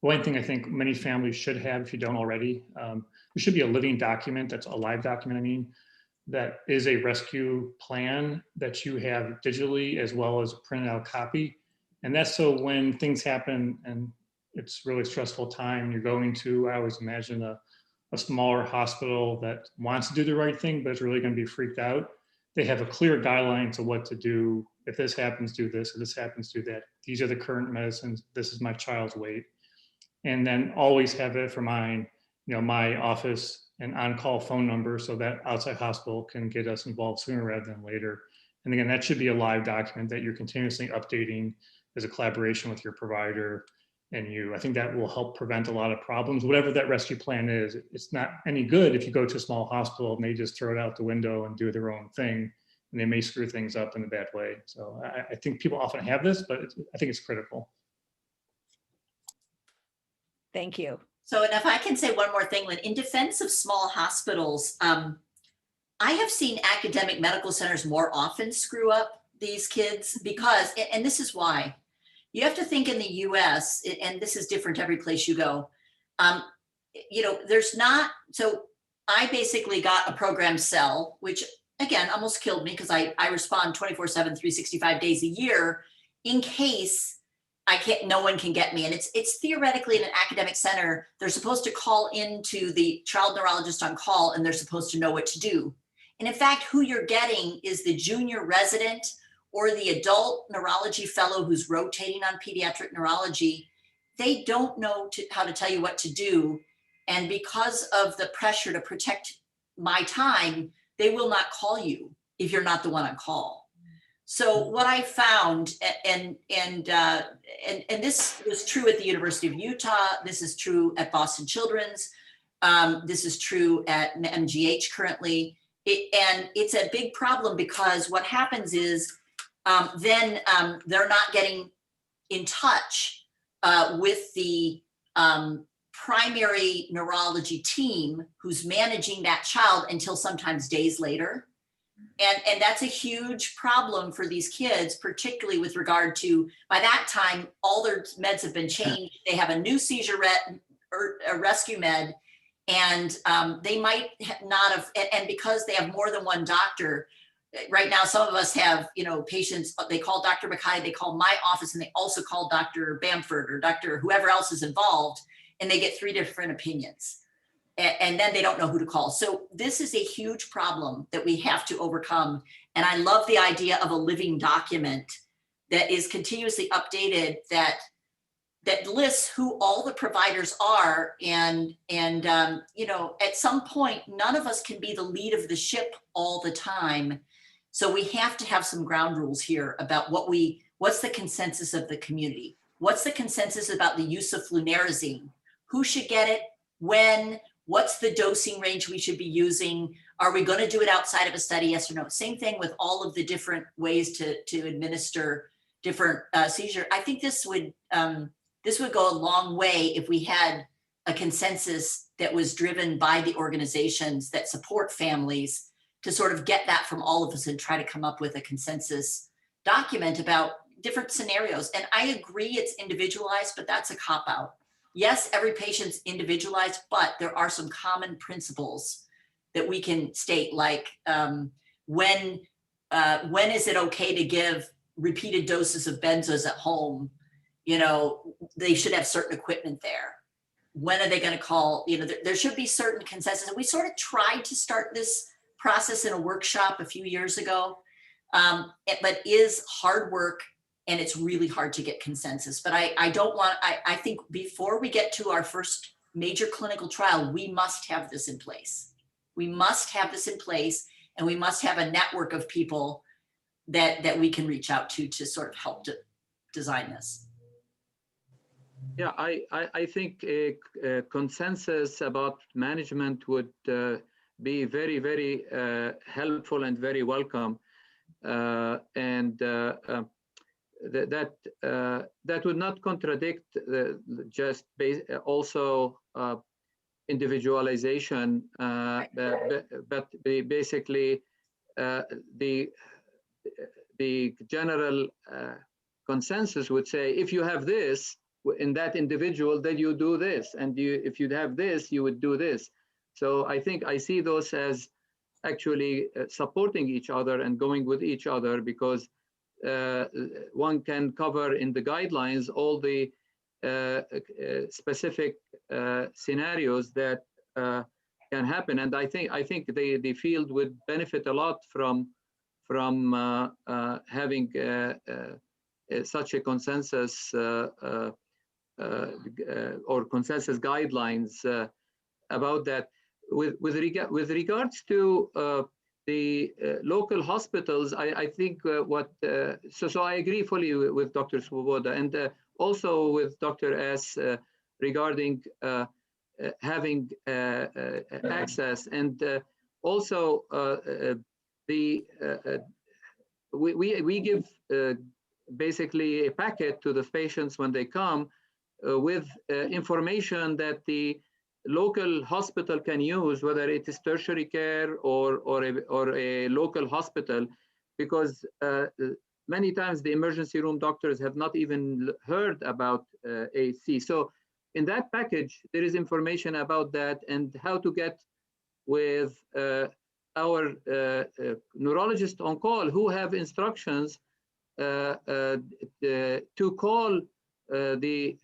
One thing I think many families should have, if you don't already, there should be a living document, that's a live document, I mean, that is a rescue plan that you have digitally as well as a printed out copy. And that's so when things happen and it's really stressful time, you're going to, I always imagine a smaller hospital that wants to do the right thing, but it's really going to be freaked out. They have a clear guideline to what to do. If this happens, do this. If this happens, do that. These are the current medicines. This is my child's weight. And then always have it for mine, my office and on-call phone number so that outside hospital can get us involved sooner rather than later. And again, that should be a live document that you're continuously updating as a collaboration with your provider and you. I think that will help prevent a lot of problems. Whatever that rescue plan is, it's not any good if you go to a small hospital and they just throw it out the window and do their own thing, and they may screw things up in a bad way. So I think people often have this, but I think it's critical. Thank you. So, and if I can say one more thing, Lynn, in defense of small hospitals, I have seen academic medical centers more often screw up these kids because, and this is why, you have to think in the US, and this is different every place you go, there's not, so I basically got a program cell, which again, almost killed me because I respond 24/7, 365 days a year in case no one can get me. And it's theoretically in an academic center, they're supposed to call into the child neurologist on call and they're supposed to know what to do. And in fact, who you're getting is the junior resident or the adult neurology fellow who's rotating on pediatric neurology. They don't know how to tell you what to do. And because of the pressure to protect my time, they will not call you if you're not the one on call. So what I found, and this was true at the University of Utah, this is true at Boston Children's, this is true at MGH currently, and it's a big problem because what happens is then they're not getting in touch with the primary neurology team who's managing that child until sometimes days later. And that's a huge problem for these kids, particularly with regard to, by that time, all their meds have been changed. They have a new seizure or a rescue med, and they might not have, and because they have more than one doctor, right now, some of us have, patients, they call Dr. Mackay, they call my office, and they also call Dr. Bamford or Dr. whoever else is involved, and they get 3 different opinions. And then they don't know who to call. So this is a huge problem that we have to overcome. And I love the idea of a living document that is continuously updated that lists who all the providers are. And at some point, none of us can be the lead of the ship all the time. So we have to have some ground rules here about what's the consensus of the community? What's the consensus about the use of flunarizine? Who should get it? When? What's the dosing range we should be using? Are we going to do it outside of a study? Yes or no? Same thing with all of the different ways to administer different seizure. I think this would go a long way if we had a consensus that was driven by the organizations that support families to sort of get that from all of us and try to come up with a consensus document about different scenarios. And I agree it's individualized, but that's a cop-out. Yes, every patient's individualized, but there are some common principles that we can state, like when is it okay to give repeated doses of benzos at home, you know, they should have certain equipment there. When are they going to call? You know, there should be certain consensus. And we sort of tried to start this process in a workshop a few years ago, but is hard work, and it's really hard to get consensus. But I think before we get to our first major clinical trial, we must have this in place. We must have this in place, and we must have a network of people that we can reach out to sort of help to design this. Yeah, I think a consensus about management would be very, very helpful and very welcome. That would not contradict also individualization, but basically the general consensus would say, if you have this in that individual, then you do this, and if you have this, you would do this. So I think I see those as actually supporting each other and going with each other, because one can cover in the guidelines all the specific scenarios that can happen. And I think the field would benefit a lot from having such a consensus or consensus guidelines about that. With regards to the local hospitals, I think so I agree fully with Dr. Swoboda, and also with Dr. S regarding having access, and also we give basically a packet to the patients when they come with information that the local hospital can use, whether it is tertiary care or a local hospital, because many times the emergency room doctors have not even heard about AHC. So in that package, there is information about that and how to get with our neurologist on call, who have instructions to call the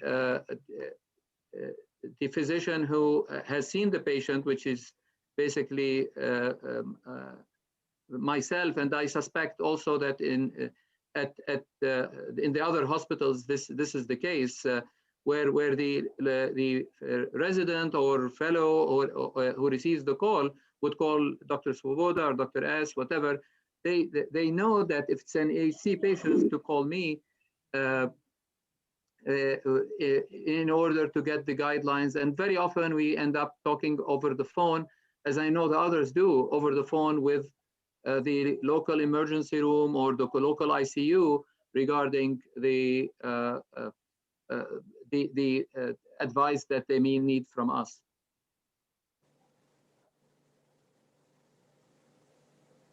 physician who has seen the patient, which is basically myself, and I suspect also that in the other hospitals this is the case, where the resident or fellow or who receives the call would call Dr. Swoboda or Dr. S, whatever. They know that if it's an AHC patient, to call me in order to get the guidelines. And very often we end up talking over the phone, as I know the others do, over the phone with the local emergency room or the local ICU regarding the advice that they may need from us.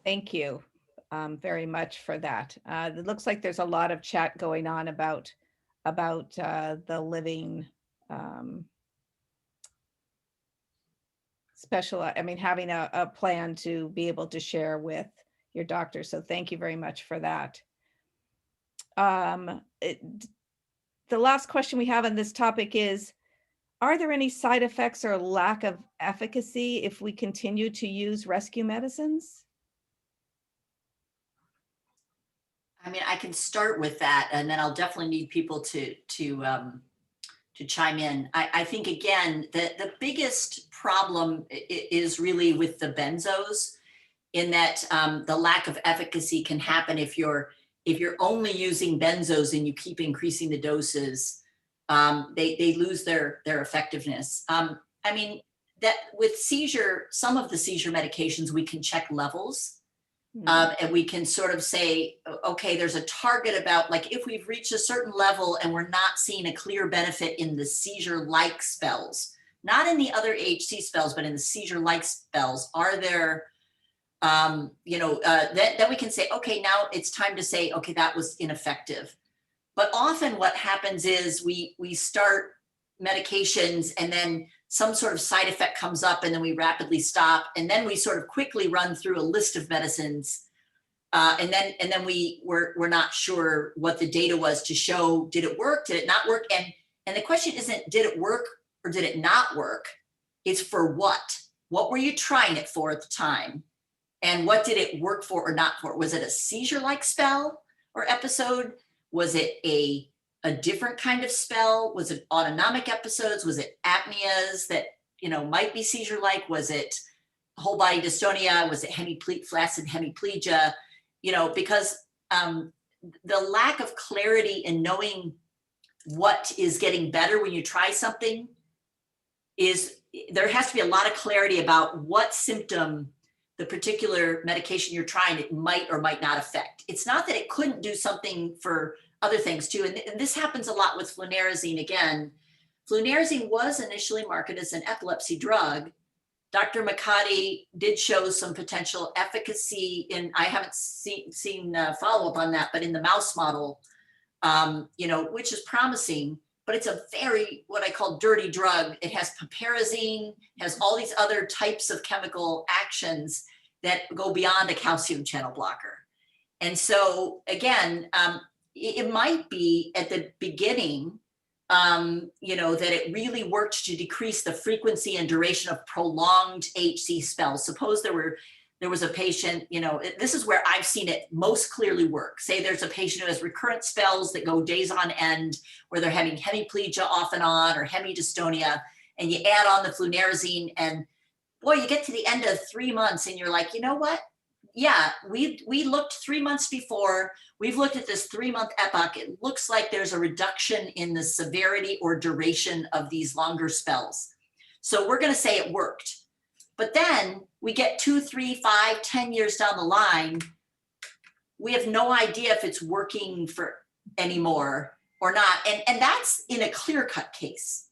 Thank you very much for that. It looks like there's a lot of chat going on about the living having a plan to be able to share with your doctor. So thank you very much for that. The last question we have on this topic is, are there any side effects or lack of efficacy if we continue to use rescue medicines? I mean, I can start with that, and then I'll definitely need people to chime in. I think, again, the biggest problem is really with the benzos, in that the lack of efficacy can happen if you're only using benzos and you keep increasing the doses. They lose their effectiveness. I mean, that with seizure, some of the seizure medications, we can check levels. And we can sort of say, okay, there's a target about, like, if we've reached a certain level and we're not seeing a clear benefit in the seizure-like spells, not in the other AHC spells, but in the seizure-like spells, are there, then we can say, okay, now it's time to say, okay, that was ineffective. But often what happens is we start medications and then some sort of side effect comes up and then we rapidly stop. And then we sort of quickly run through a list of medicines And then we're not sure what the data was to show, did it work, did it not work? And the question isn't, did it work or did it not work? It's for what? What were you trying it for at the time? And what did it work for or not for? Was it a seizure-like spell or episode? Was it a different kind of spell? Was it autonomic episodes? Was it apneas that, might be seizure-like? Was it whole body dystonia? Was it flaccid hemiplegia? Because the lack of clarity in knowing what is getting better when you try something there has to be a lot of clarity about what symptom the particular medication you're trying it might or might not affect. It's not that it couldn't do something for other things too. And this happens a lot with flunarizine again. Flunarizine was initially marketed as an epilepsy drug. Dr. McCarty did show some potential efficacy I haven't seen follow-up on that, but in the mouse model, which is promising, but it's a very, what I call dirty drug. It has piperazine, has all these other types of chemical actions that go beyond a calcium channel blocker. And so again, it might be at the beginning, that it really worked to decrease the frequency and duration of prolonged AHC spells. Suppose there was a patient, this is where I've seen it most clearly work. Say there's a patient who has recurrent spells that go days on end, where they're having hemiplegia off and on or hemidystonia, and you add on the flunarizine, and boy, you get to the end of 3 months and you're like, you know what? Yeah, we looked 3 months before, we've looked at this 3-month epoch. It looks like there's a reduction in the severity or duration of these longer spells. So we're gonna say it worked. But then we get 2, 3, 5, 10 years down the line, we have no idea if it's working for anymore or not. And that's in a clear-cut case,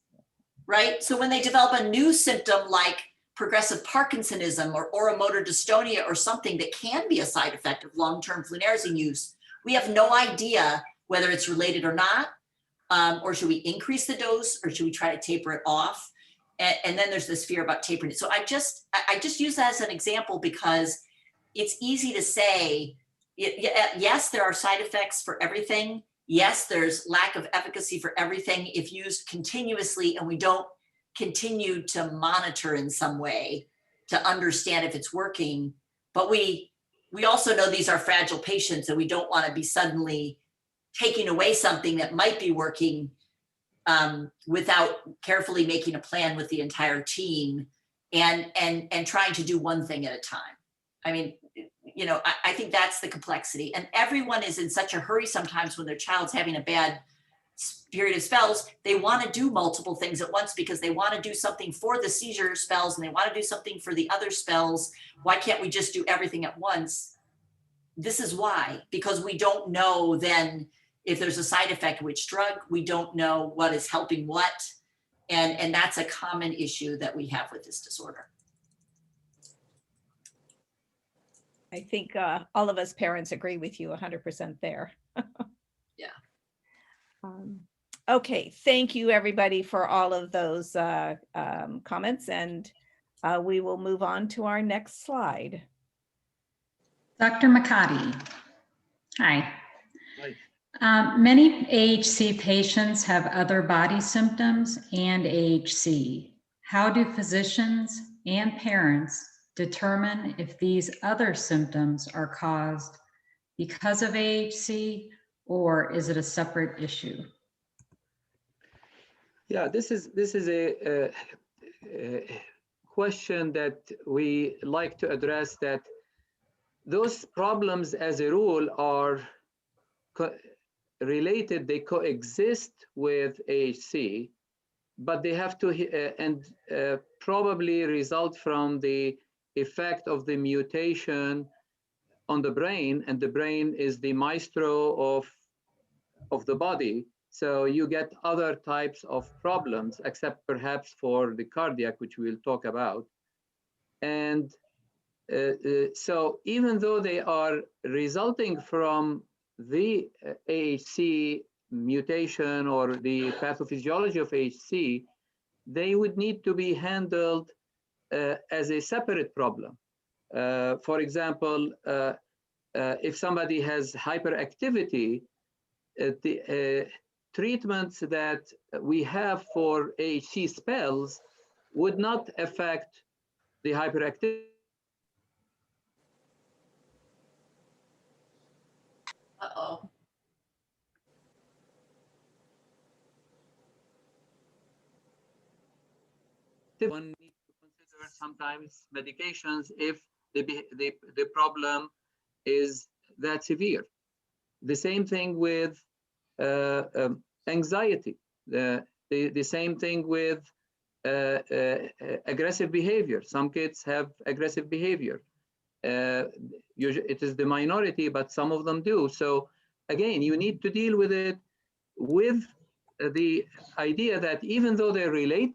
right? So when they develop a new symptom like progressive Parkinsonism or oromotor dystonia or something that can be a side effect of long-term flunarizine use, we have no idea whether it's related or not, or should we increase the dose or should we try to taper it off? And then there's this fear about tapering it. So I just use that as an example because it's easy to say, yes, there are side effects for everything. Yes, there's lack of efficacy for everything if used continuously and we don't continue to monitor in some way to understand if it's working. But we also know these are fragile patients and we don't want to be suddenly taking away something that might be working without carefully making a plan with the entire team and trying to do one thing at a time. I mean, I think that's the complexity. And everyone is in such a hurry sometimes when their child's having a bad period of spells. They want to do multiple things at once because they want to do something for the seizure spells and they want to do something for the other spells. Why can't we just do everything at once? This is why, because we don't know then if there's a side effect of which drug, we don't know what is helping what. And that's a common issue that we have with this disorder. I think all of us parents agree with you 100% there. Yeah. Okay, thank you everybody for all of those comments, and we will move on to our next slide. Dr. McCarty. Hi. Hi. Many AHC patients have other body symptoms and AHC. How do physicians and parents determine if these other symptoms are caused because of AHC, or is it a separate issue? Yeah, this is a question that we like to address, that those problems as a rule are related, they coexist with AHC, but they have to probably result from the effect of the mutation on the brain, and the brain is the maestro of the body. So you get other types of problems, except perhaps for the cardiac, which we'll talk about. And so even though they are resulting from the AHC mutation or the pathophysiology of AHC, they would need to be handled as a separate problem. For example, if somebody has hyperactivity, the treatments that we have for AHC spells would not affect the hyperactivity. Uh-oh. One needs to consider sometimes medications if the problem is that severe. The same thing with anxiety. The same thing with aggressive behavior. Some kids have aggressive behavior. Usually it is the minority, but some of them do. So again, you need to deal with it with the idea that even though they relate,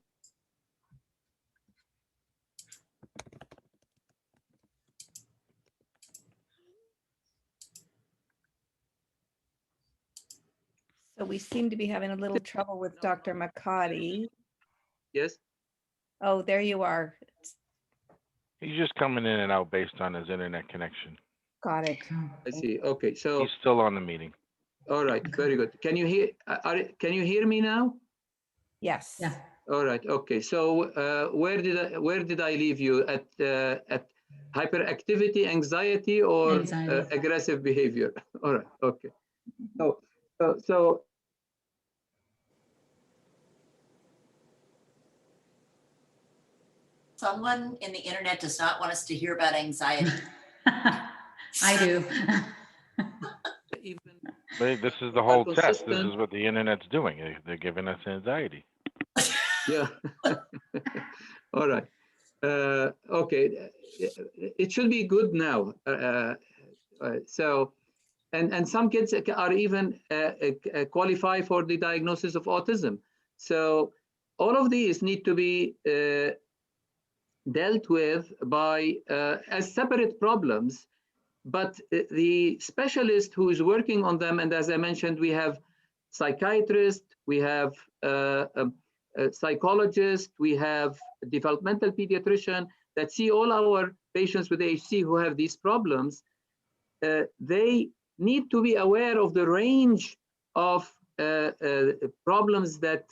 So we seem to be having a little trouble with Dr. McCarty. yes. Oh, there you are. He's just coming in and out based on his internet connection. Got it. I see. Okay, so He's still on the meeting. all right, very good. Can you hear? Can you hear me now? Yes. Yeah. All right. Okay. So where did I leave you at hyperactivity, anxiety, or Anxiety. aggressive behavior? All right. Okay. So Someone in the internet does not want us to hear about anxiety. I do. even But this is the whole test. This consistent. is what the internet's doing. They're giving us anxiety. Yeah. All right. Okay. It should be good now. So, and some kids are even qualify for the diagnosis of autism. So all of these need to be dealt with by as separate problems, but the specialist who is working on them, and as I mentioned, we have psychiatrists, we have psychologists, we have developmental pediatrician that see all our patients with AHC who have these problems. They need to be aware of the range of problems that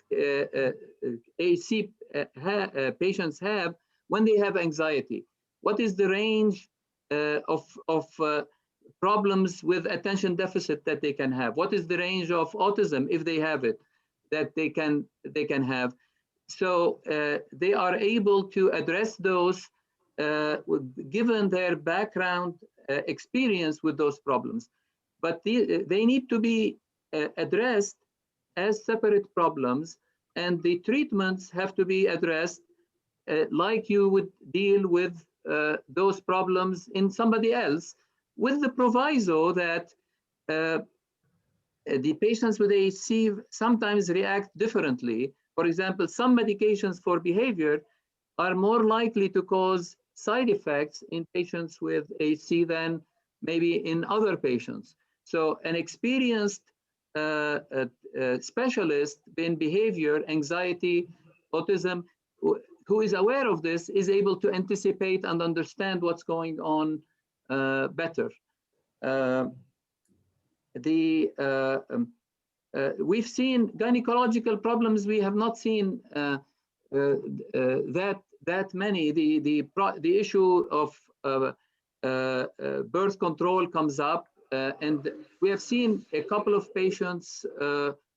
AHC patients have when they have anxiety. What is the range of problems with attention deficit that they can have? What is the range of autism, if they have it, that they can have? So they are able to address those given their background experience with those problems. But they need to be addressed as separate problems, and the treatments have to be addressed like you would deal with those problems in somebody else, with the proviso that the patients with AHC sometimes react differently. For example, some medications for behavior are more likely to cause side effects in patients with AHC than maybe in other patients. So an experienced specialist in behavior, anxiety, autism, who is aware of this, is able to anticipate and understand what's going on better. We've seen gynecological problems. We have not seen that many. The issue of birth control comes up, and we have seen a couple of patients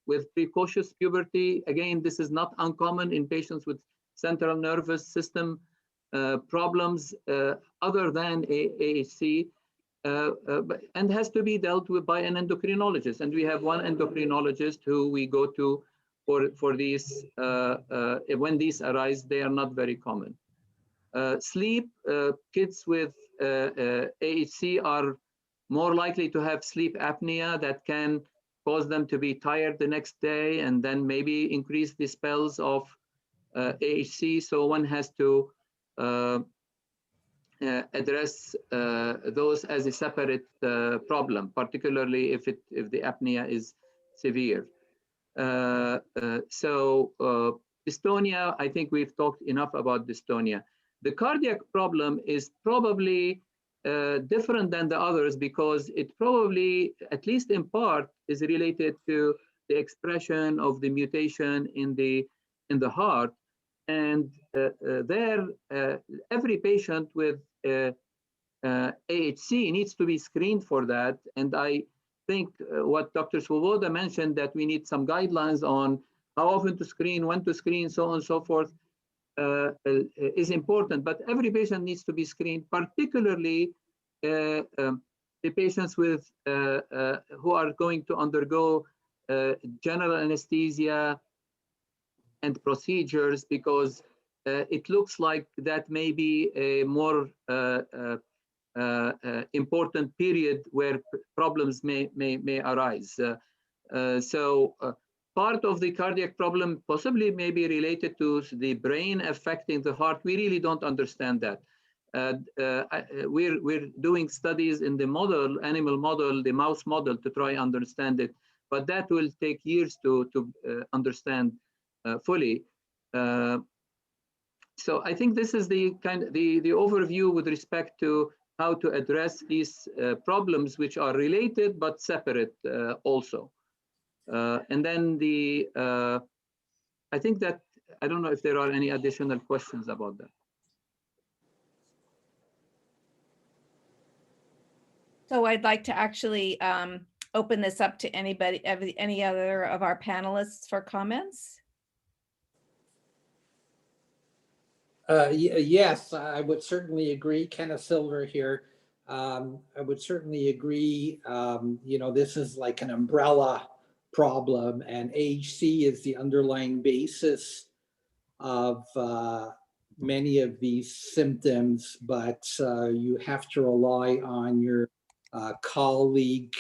with precocious puberty. Again, this is not uncommon in patients with central nervous system problems other than AHC, and has to be dealt with by an endocrinologist. And we have one endocrinologist who we go to for these, when these arise. They are not very common. Sleep, kids with AHC are more likely to have sleep apnea that can cause them to be tired the next day, and then maybe increase the spells of AHC. So one has to address those as a separate problem, particularly if the apnea is severe. Dystonia, I think we've talked enough about dystonia. The cardiac problem is probably different than the others because it probably, at least in part, is related to the expression of the mutation in the heart. And every patient with AHC needs to be screened for that. And I think what Dr. Swoboda mentioned, that we need some guidelines on how often to screen, when to screen, so on and so forth, is important. But every patient needs to be screened, particularly the patients with who are going to undergo general anesthesia and procedures, because it looks like that may be a more important period where problems may arise. Part of the cardiac problem possibly may be related to the brain affecting the heart. We really don't understand that. We're doing studies in the model, animal model, the mouse model, to try and understand it, but that will take years to understand fully. So I think this is the overview with respect to how to address these problems, which are related but separate also. And then I think that, I don't know if there are any additional questions about that. So I'd like to actually open this up to anybody, any other of our panelists for comments. Yes, I would certainly agree. Kenneth Silver here. I would certainly agree. This is like an umbrella problem, and AHC is the underlying basis of many of these symptoms, but you have to rely on your colleague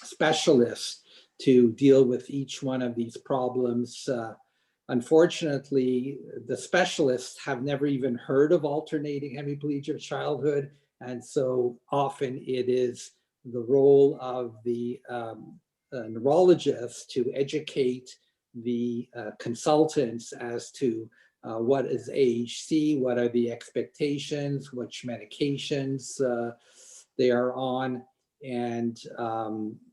specialists to deal with each one of these problems. Unfortunately, the specialists have never even heard of alternating hemiplegia of childhood, and so often it is the role of the neurologist to educate the consultants as to what is AHC, what are the expectations, which medications they are on. And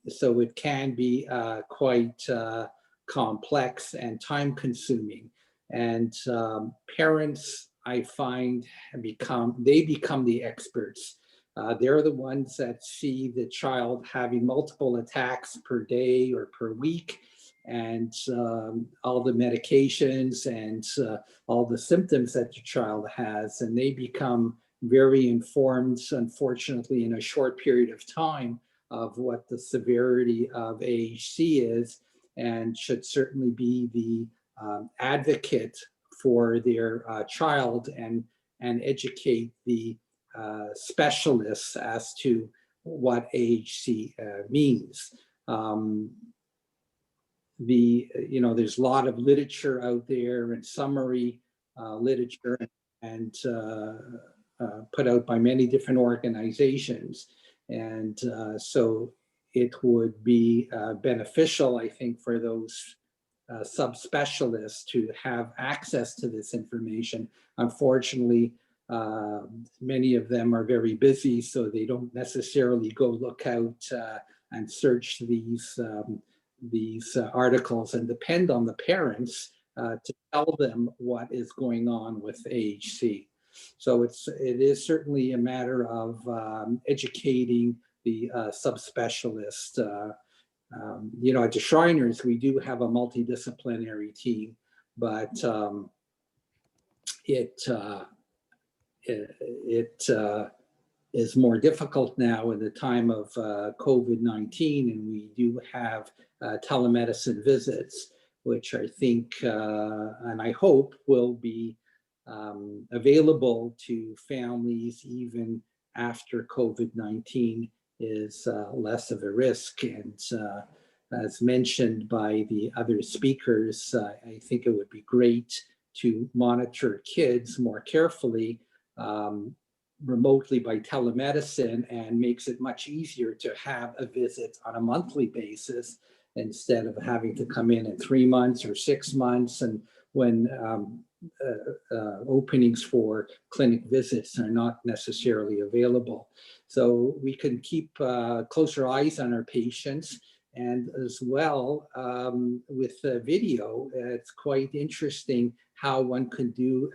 so it can be quite complex and time consuming. And parents, I find, become the experts. They're the ones that see the child having multiple attacks per day or per week, and all the medications and all the symptoms that the child has, and they become very informed, unfortunately, in a short period of time of what the severity of AHC is, and should certainly be the advocate for their child and educate the specialists as to what AHC means. There's a lot of literature out there and summary literature and put out by many different organizations. And so it would be beneficial, I think, for those subspecialists to have access to this information. Unfortunately, many of them are very busy, so they don't necessarily go look out and search these articles and depend on the parents to tell them what is going on with AHC. So it is certainly a matter of educating the subspecialist. At the Shriners, we do have a multidisciplinary team, but it is more difficult now in the time of COVID-19, and we do have telemedicine visits, which I think and I hope will be available to families even after COVID-19 is less of a risk. And as mentioned by the other speakers, I think it would be great to monitor kids more carefully remotely by telemedicine, and makes it much easier to have a visit on a monthly basis instead of having to come in 3 months or 6 months, and when openings for clinic visits are not necessarily available. So we can keep closer eyes on our patients. And as well, with video, it's quite interesting how one can do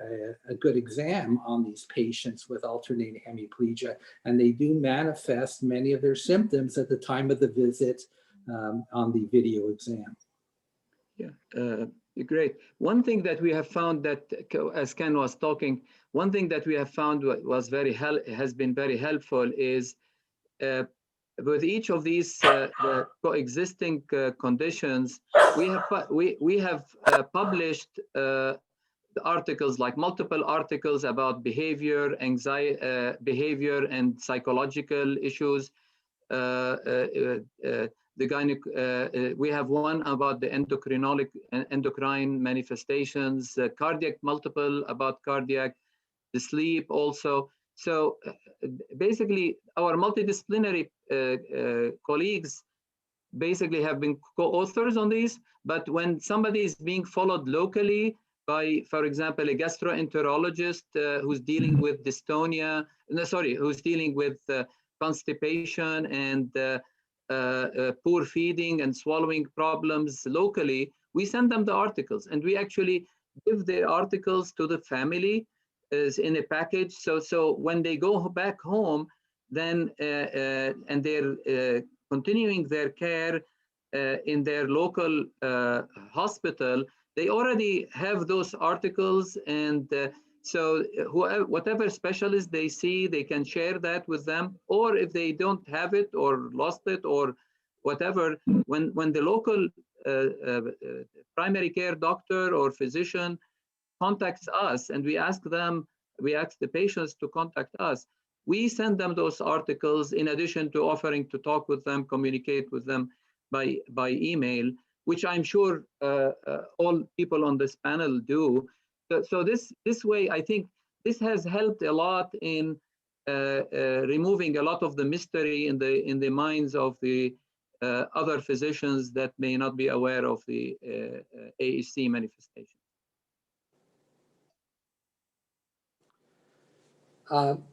a good exam on these patients with alternating hemiplegia. And they do manifest many of their symptoms at the time of the visit on the video exam. Yeah, great. One thing that we have found that, as Ken was talking, one thing that we have found was has been very helpful is with each of these the coexisting conditions, we have published articles, like multiple articles about behavior, anxiety, behavior and psychological issues. We have one about the endocrine manifestations, cardiac, multiple about cardiac, the sleep also. So basically, our multidisciplinary colleagues basically have been co-authors on these, but when somebody is being followed locally by, for example, a gastroenterologist who's dealing with dystonia, who's dealing with constipation and poor feeding and swallowing problems locally, we send them the articles, and we actually give the articles to the family as in a package. So when they go back home, then and they're continuing their care in their local hospital, they already have those articles, and so whatever specialist they see, they can share that with them. Or if they don't have it or lost it or whatever, when the local primary care doctor or physician contacts us and we ask the patients to contact us, we send them those articles in addition to offering to talk with them, communicate with them by email, which I'm sure all people on this panel do. So this way, I think this has helped a lot in removing a lot of the mystery in the minds of the other physicians that may not be aware of the AHC manifestation.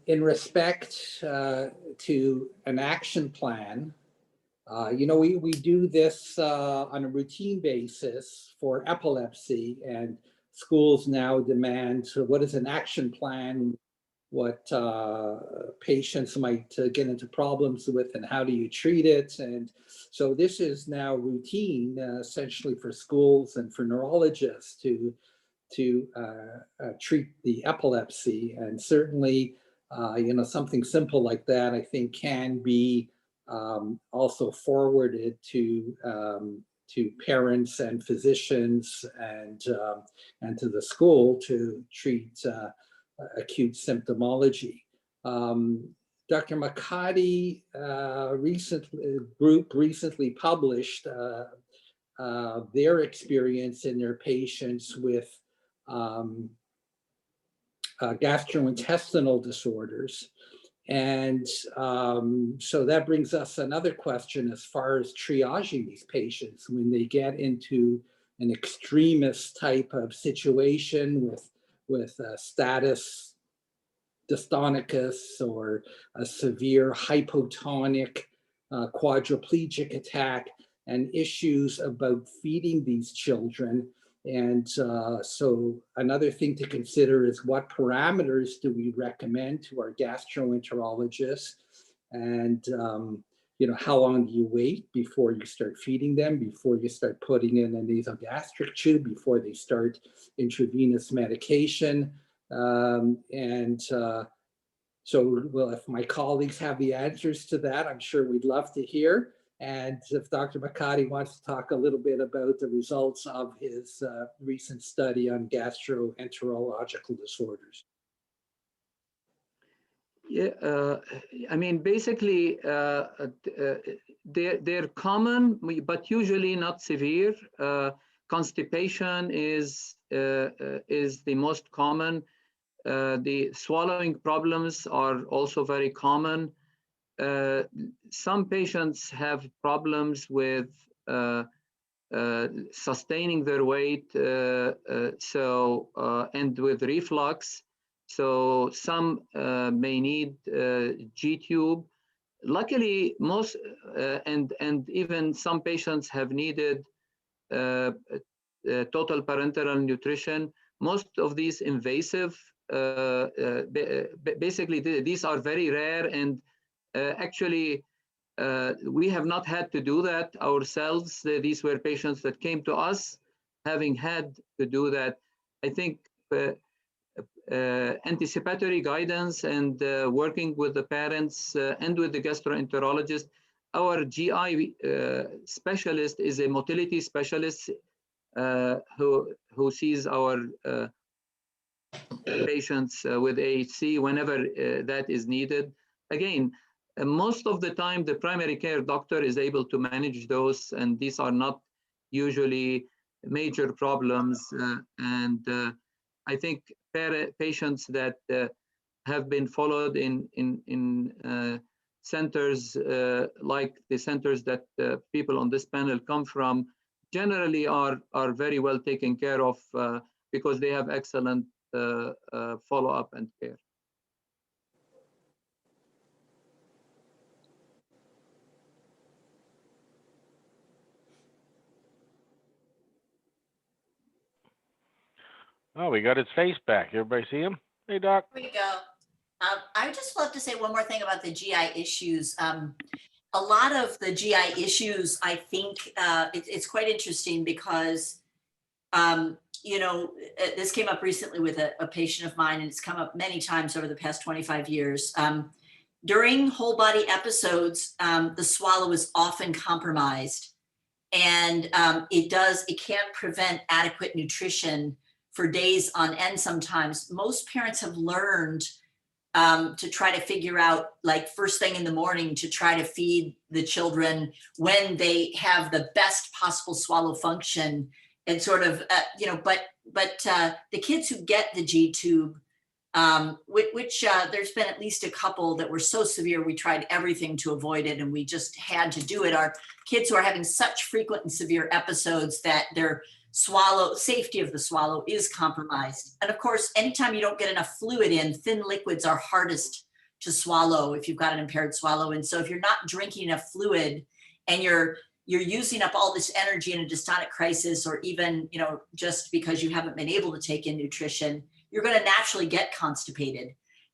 In respect to an action plan, we do this on a routine basis for epilepsy, and schools now demand what is an action plan, what patients might get into problems with, and how do you treat it. And so this is now routine essentially for schools and for neurologists to treat the epilepsy. And certainly, something simple like that, I think, can be also forwarded to parents and physicians and to the school to treat acute symptomology. Dr. Makati recently published their experience in their patients with gastrointestinal disorders. And so that brings us another question as far as triaging these patients when they get into an extremist type of situation with status dystonicus or a severe hypotonic quadriplegic attack, and issues about feeding these children. And so another thing to consider is what parameters do we recommend to our gastroenterologists, and how long do you wait before you start feeding them, before you start putting in a nasogastric tube, before they start intravenous medication. So if my colleagues have the answers to that, I'm sure we'd love to hear. And if Dr. Makati wants to talk a little bit about the results of his recent study on gastroenterological disorders. Yeah, I mean, basically, they're common, but usually not severe. Constipation is the most common. The swallowing problems are also very common. Some patients have problems with sustaining their weight, and with reflux. So some may need G-tube. Luckily, most and even some patients have needed total parenteral nutrition. Most of these invasive, basically these are very rare, and actually we have not had to do that ourselves. These were patients that came to us having had to do that. I think anticipatory guidance and working with the parents and with the gastroenterologist. Our GI specialist is a motility specialist who sees our patients with AHC whenever that is needed. Again, most of the time, the primary care doctor is able to manage those, and these are not usually major problems. I think patients that have been followed in centers like the centers that people on this panel come from generally are very well taken care of because they have excellent follow-up and care. Oh, we got his face back. Everybody see him? Hey, Doc. Here we go. I would just love to say one more thing about the GI issues. A lot of the GI issues, I think it's quite interesting because, you know, this came up recently with a patient of mine, and it's come up many times over the past 25 years. During whole body episodes, the swallow is often compromised, and it can't prevent adequate nutrition for days on end sometimes. Most parents have learned to try to figure out, like first thing in the morning, to try to feed the children when they have the best possible swallow function, and sort of, you know, but the kids who get the G-tube, which there's been at least a couple that were so severe, we tried everything to avoid it, and we just had to do it. Our kids who are having such frequent and severe episodes that their safety of the swallow is compromised. And of course, anytime you don't get enough fluid in, thin liquids are hardest to swallow if you've got an impaired swallow. And so if you're not drinking enough fluid and you're using up all this energy in a dystonic crisis, or even, you know, just because you haven't been able to take in nutrition, you're going to naturally get constipated.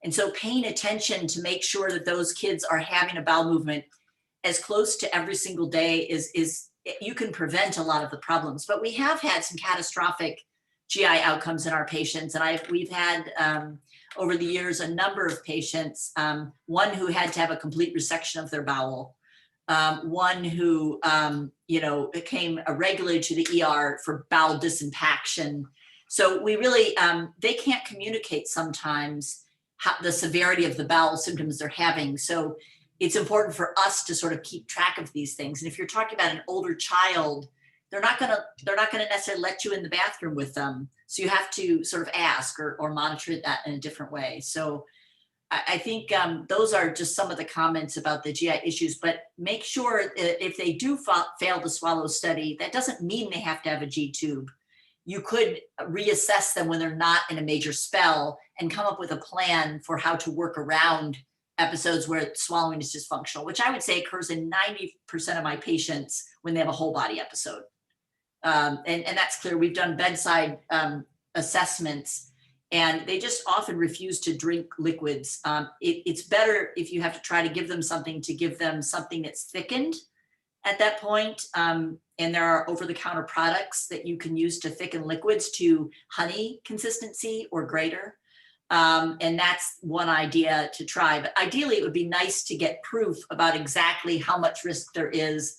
And so paying attention to make sure that those kids are having a bowel movement as close to every single day is you can prevent a lot of the problems. But we have had some catastrophic GI outcomes in our patients. And we've had over the years a number of patients, one who had to have a complete resection of their bowel, one who you know, came regularly to the ER for bowel disimpaction. So we really, they can't communicate sometimes the severity of the bowel symptoms they're having. So it's important for us to sort of keep track of these things. And if you're talking about an older child, they're not gonna necessarily let you in the bathroom with them. So you have to sort of ask or monitor that in a different way. So I think those are just some of the comments about the GI issues, but make sure that if they do fail the swallow study, that doesn't mean they have to have a G-tube. You could reassess them when they're not in a major spell and come up with a plan for how to work around episodes where swallowing is dysfunctional, which I would say occurs in 90% of my patients when they have a whole body episode. And that's clear. We've done bedside assessments, and they just often refuse to drink liquids. It's better if you have to try to give them something that's thickened at that point. And there are over-the-counter products that you can use to thicken liquids to honey consistency or greater. And that's one idea to try. But ideally, it would be nice to get proof about exactly how much risk there is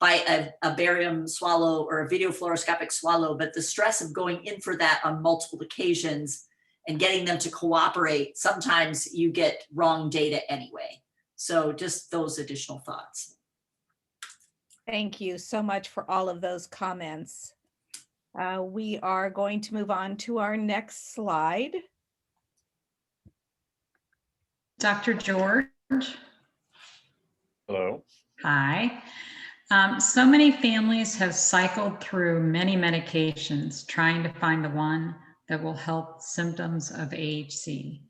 by a barium swallow or a video fluoroscopic swallow. But the stress of going in for that on multiple occasions and getting them to cooperate, sometimes you get wrong data anyway. So just those additional thoughts. Thank you so much for all of those comments. We are going to move on to our next slide. Dr. George. Hello. Hi. So many families have cycled through many medications trying to find the one that will help symptoms of AHC.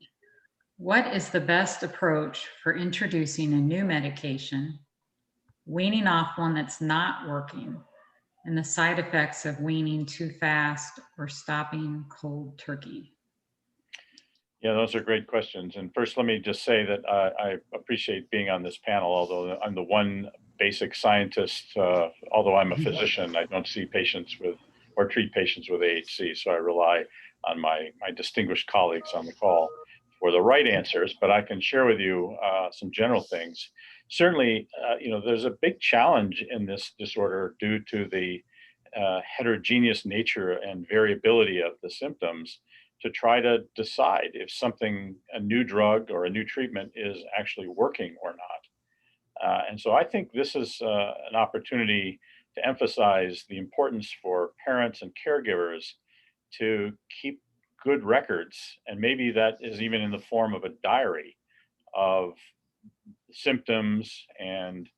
What is the best approach for introducing a new medication, weaning off one that's not working, and the side effects of weaning too fast or stopping cold turkey? Yeah, those are great questions. And first, let me just say that I appreciate being on this panel, although I'm the one basic scientist, although I'm a physician, I don't see patients with or treat patients with AHC. So I rely on my distinguished colleagues on the call for the right answers, but I can share with you some general things. Certainly, there's a big challenge in this disorder due to the heterogeneous nature and variability of the symptoms to try to decide if a new drug or a new treatment is actually working or not. And so I think this is an opportunity to emphasize the importance for parents and caregivers to keep good records, and maybe that is even in the form of a diary of symptoms and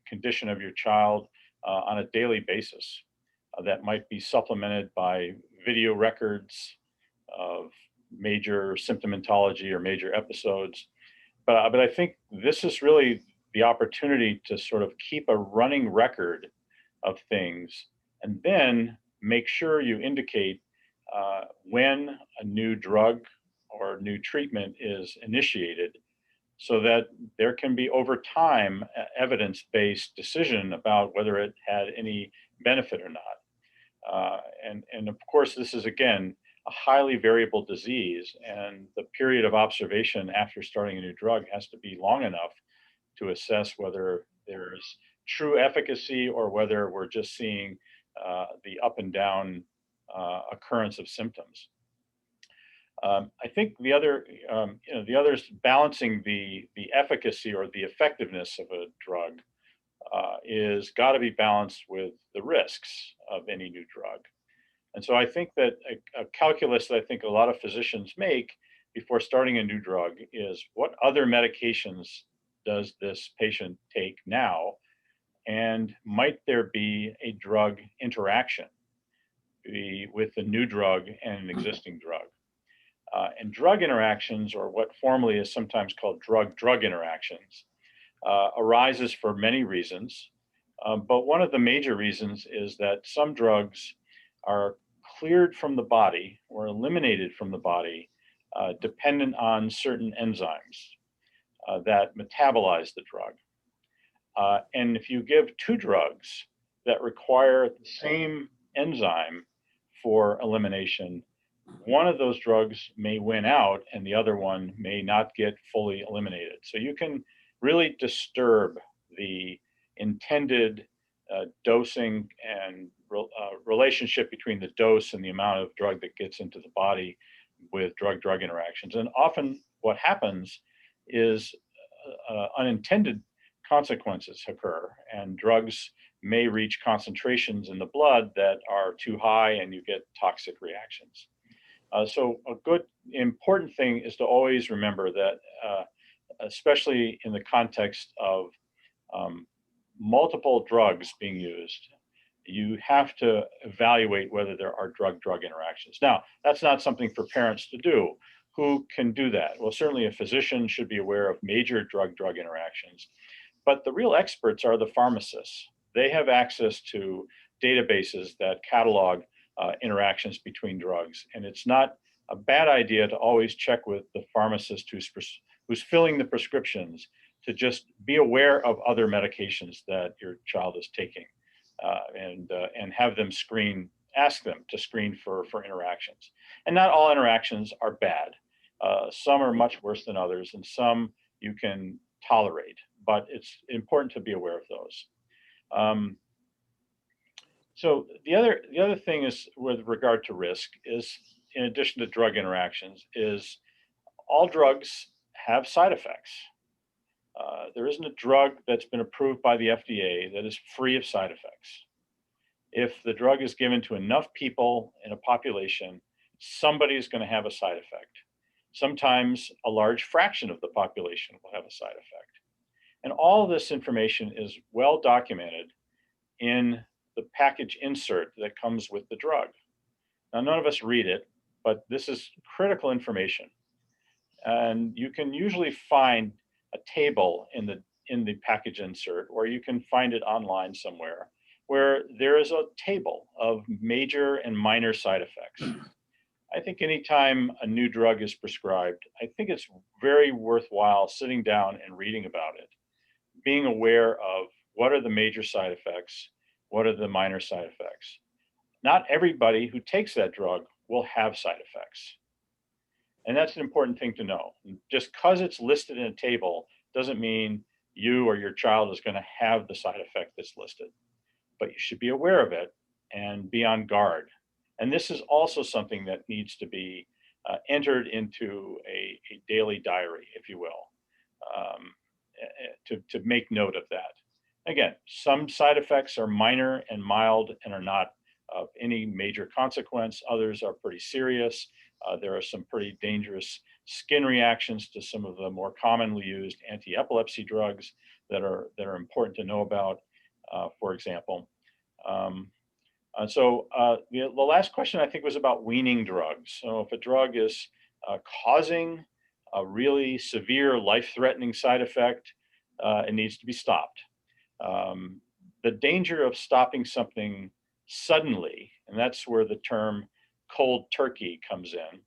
condition of your child on a daily basis. That might be supplemented by video records of major symptomatology or major episodes. But I think this is really the opportunity to sort of keep a running record of things, and then make sure you indicate when a new drug or new treatment is initiated, so that there can be over time evidence-based decision about whether it had any benefit or not. And of course, this is, again, a highly variable disease, and the period of observation after starting a new drug has to be long enough to assess whether there's true efficacy or whether we're just seeing the up and down occurrence of symptoms. I think the other is balancing the efficacy or the effectiveness of a drug is got to be balanced with the risks of any new drug. And so I think that a calculus that I think a lot of physicians make before starting a new drug is, what other medications does this patient take now? And might there be a drug interaction with the new drug and an existing drug? And drug interactions, or what formally is sometimes called drug-drug interactions, arises for many reasons. But one of the major reasons is that some drugs are cleared from the body or eliminated from the body dependent on certain enzymes that metabolize the drug. And if you give two drugs that require the same enzyme for elimination, one of those drugs may win out and the other one may not get fully eliminated. So you can really disturb the intended dosing and relationship between the dose and the amount of drug that gets into the body with drug-drug interactions. And often what happens is unintended consequences occur, and drugs may reach concentrations in the blood that are too high and you get toxic reactions. So a good important thing is to always remember that, especially in the context of multiple drugs being used, you have to evaluate whether there are drug-drug interactions. Now, that's not something for parents to do. Who can do that? Well, certainly a physician should be aware of major drug-drug interactions, but the real experts are the pharmacists. They have access to databases that catalog interactions between drugs. And it's not a bad idea to always check with the pharmacist who's filling the prescriptions, to just be aware of other medications that your child is taking, and have them ask them to screen for interactions. And not all interactions are bad. Some are much worse than others, and some you can tolerate, but it's important to be aware of those. So the other thing is, with regard to risk, is, in addition to drug interactions, is all drugs have side effects. There isn't a drug that's been approved by the FDA that is free of side effects. If the drug is given to enough people in a population, somebody's going to have a side effect. Sometimes a large fraction of the population will have a side effect. And all this information is well documented in the package insert that comes with the drug. Now, none of us read it, but this is critical information. And you can usually find a table in the package insert, or you can find it online somewhere, where there is a table of major and minor side effects. I think anytime a new drug is prescribed, I think it's very worthwhile sitting down and reading about it, being aware of what are the major side effects, what are the minor side effects. Not everybody who takes that drug will have side effects. And that's an important thing to know. Just because it's listed in a table doesn't mean you or your child is going to have the side effect that's listed. But you should be aware of it and be on guard. And this is also something that needs to be entered into a daily diary, if you will, to make note of that. Again, some side effects are minor and mild and are not of any major consequence. Others are pretty serious. There are some pretty dangerous skin reactions to some of the more commonly used anti-epilepsy drugs that are important to know about, for example. So the last question, I think, was about weaning drugs. So if a drug is causing a really severe life-threatening side effect, it needs to be stopped. The danger of stopping something suddenly, and that's where the term cold turkey comes in.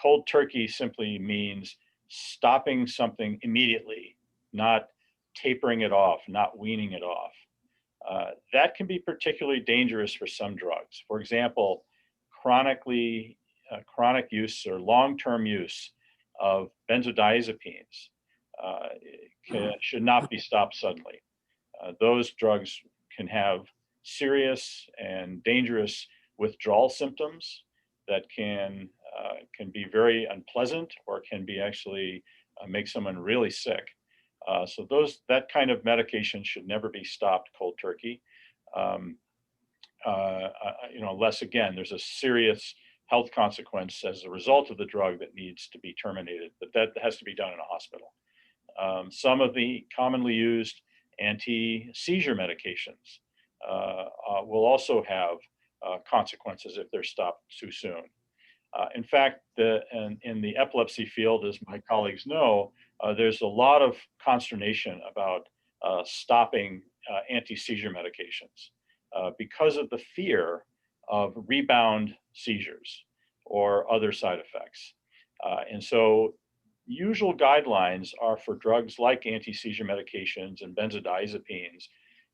Cold turkey simply means stopping something immediately, not tapering it off, not weaning it off. That can be particularly dangerous for some drugs. For example, chronic use or long-term use of benzodiazepines should not be stopped suddenly. Those drugs can have serious and dangerous withdrawal symptoms that can be very unpleasant, or can be actually make someone really sick. So that kind of medication should never be stopped cold turkey, unless, again, there's a serious health consequence as a result of the drug that needs to be terminated, but that has to be done in a hospital. Some of the commonly used anti-seizure medications will also have consequences if they're stopped too soon. In fact, in the epilepsy field, as my colleagues know, there's a lot of consternation about stopping anti-seizure medications because of the fear of rebound seizures or other side effects. And so usual guidelines are for drugs like anti-seizure medications and benzodiazepines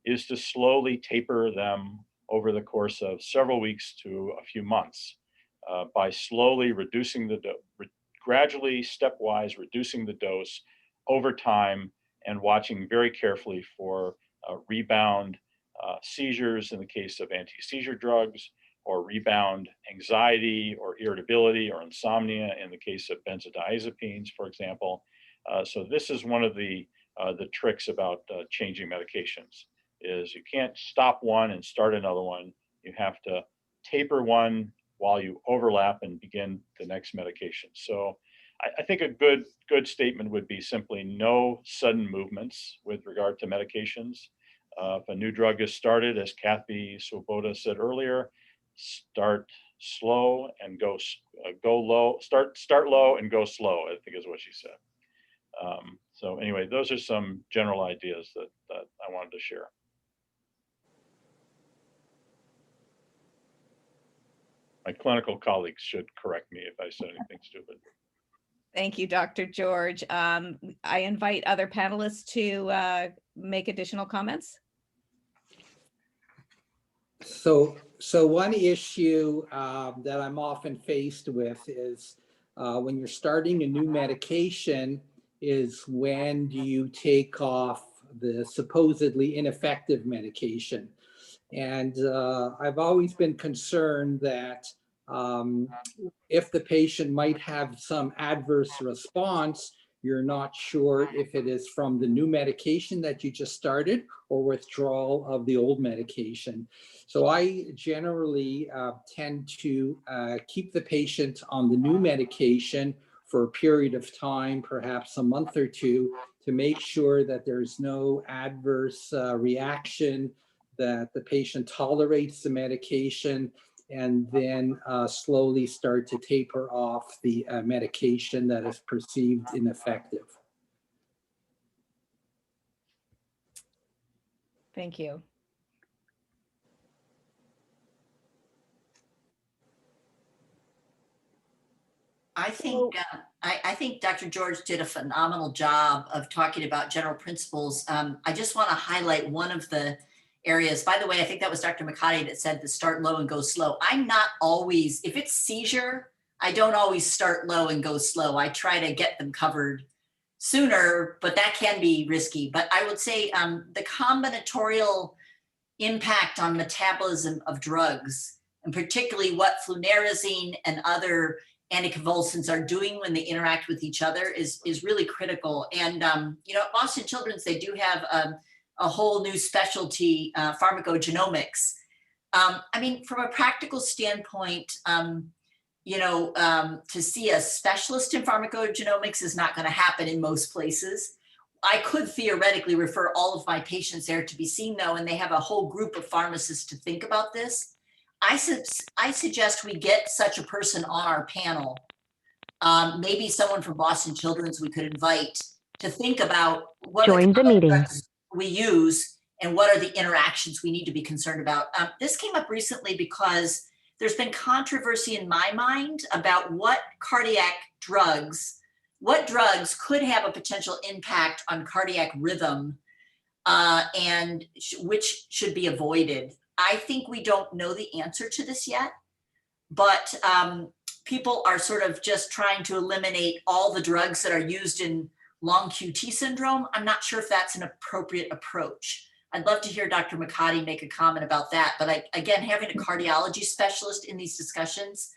is to slowly taper them over the course of several weeks to a few months by slowly reducing the gradually, stepwise reducing the dose over time, and watching very carefully for rebound seizures in the case of anti-seizure drugs, or rebound anxiety or irritability or insomnia in the case of benzodiazepines, for example. So this is one of the tricks about changing medications, is you can't stop one and start another one. You have to taper one while you overlap and begin the next medication. So I think a good statement would be simply no sudden movements with regard to medications. If a new drug is started, as Kathy Swoboda said earlier, start slow and go low. Start low and go slow, I think is what she said. So anyway, those are some general ideas that I wanted to share. My clinical colleagues should correct me if I said anything stupid. Thank you, Dr. George. I invite other panelists to make additional comments. So one issue that I'm often faced with is when you're starting a new medication is, when do you take off the supposedly ineffective medication? And I've always been concerned that if the patient might have some adverse response, you're not sure if it is from the new medication that you just started or withdrawal of the old medication. So I generally tend to keep the patient on the new medication for a period of time, perhaps a month or two, to make sure that there's no adverse reaction, that the patient tolerates the medication, and then slowly start to taper off the medication that is perceived ineffective. Thank you. I think Dr. George did a phenomenal job of talking about general principles. I just want to highlight one of the areas. By the way, I think that was Dr. McCarty that said to start low and go slow. I'm not always, if it's seizure, I don't always start low and go slow. I try to get them covered sooner, but that can be risky. But I would say the combinatorial impact on metabolism of drugs, and particularly what flunarizine and other anticonvulsants are doing when they interact with each other is really critical. And, you know, at Boston Children's, they do have a whole new specialty, pharmacogenomics. I mean, from a practical standpoint, you know, to see a specialist in pharmacogenomics is not going to happen in most places. I could theoretically refer all of my patients there to be seen though, and they have a whole group of pharmacists to think about this. I suggest we get such a person on our panel. Maybe someone from Boston Children's we could invite to think about what drugs we use and what are the interactions we need to be concerned about. This came up recently because there's been controversy in my mind about what drugs could have a potential impact on cardiac rhythm and which should be avoided. I think we don't know the answer to this yet, but people are sort of just trying to eliminate all the drugs that are used in long QT syndrome. I'm not sure if that's an appropriate approach. I'd love to hear Dr. McCarty make a comment about that. But again, having a cardiology specialist in these discussions,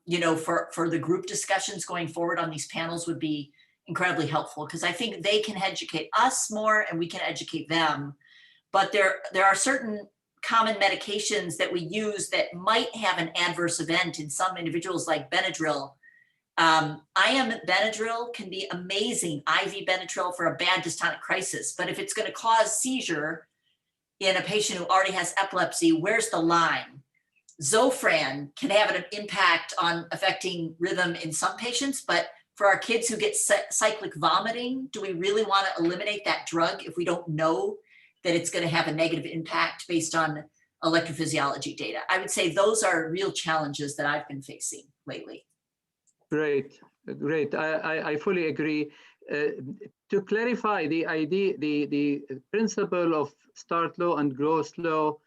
you know, for the group discussions going forward on these panels would be incredibly helpful, because I think they can educate us more and we can educate them. But there are certain common medications that we use that might have an adverse event in some individuals, like Benadryl. IM Benadryl can be amazing, IV Benadryl for a bad dystonic crisis, but if it's going to cause seizure in a patient who already has epilepsy, where's the line? Zofran can have an impact on affecting rhythm in some patients, but for our kids who get cyclic vomiting, do we really want to eliminate that drug if we don't know that it's going to have a negative impact based on electrophysiology data? I would say those are real challenges that I've been facing lately. Great. I fully agree. To clarify the idea, the principle of start low and grow slow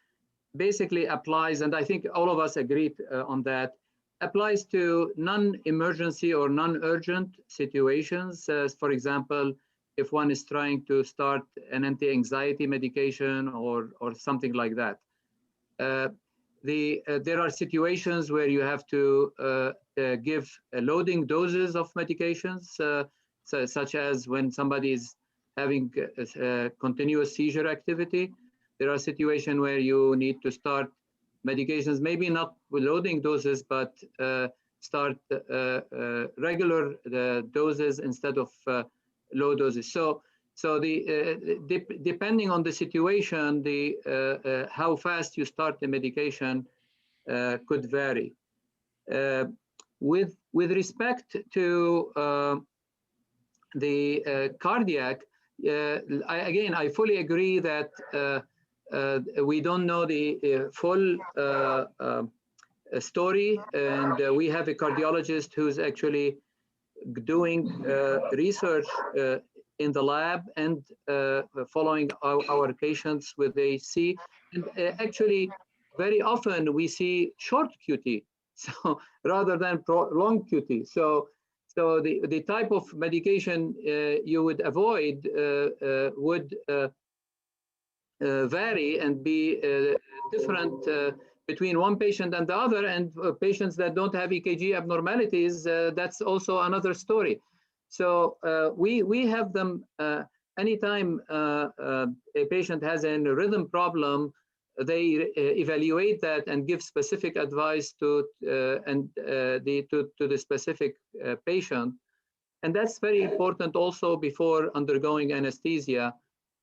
basically applies, and I think all of us agreed on that, applies to non-emergency or non-urgent situations. For example, if one is trying to start an anti-anxiety medication or something like that. There are situations where you have to give loading doses of medications, such as when somebody is having continuous seizure activity. There are situations where you need to start medications, maybe not with loading doses, but start regular doses instead of low doses. So depending on the situation, how fast you start the medication could vary. With respect to the cardiac, I fully agree that we don't know the full story, and we have a cardiologist who's actually doing research in the lab and following our patients with AHC. And actually, very often we see short QT, so rather than long QT. So the type of medication you would avoid would vary and be different between one patient and the other, and patients that don't have EKG abnormalities, that's also another story. So we have them anytime a patient has a rhythm problem, they evaluate that and give specific advice to the specific patient. And that's very important also before undergoing anesthesia,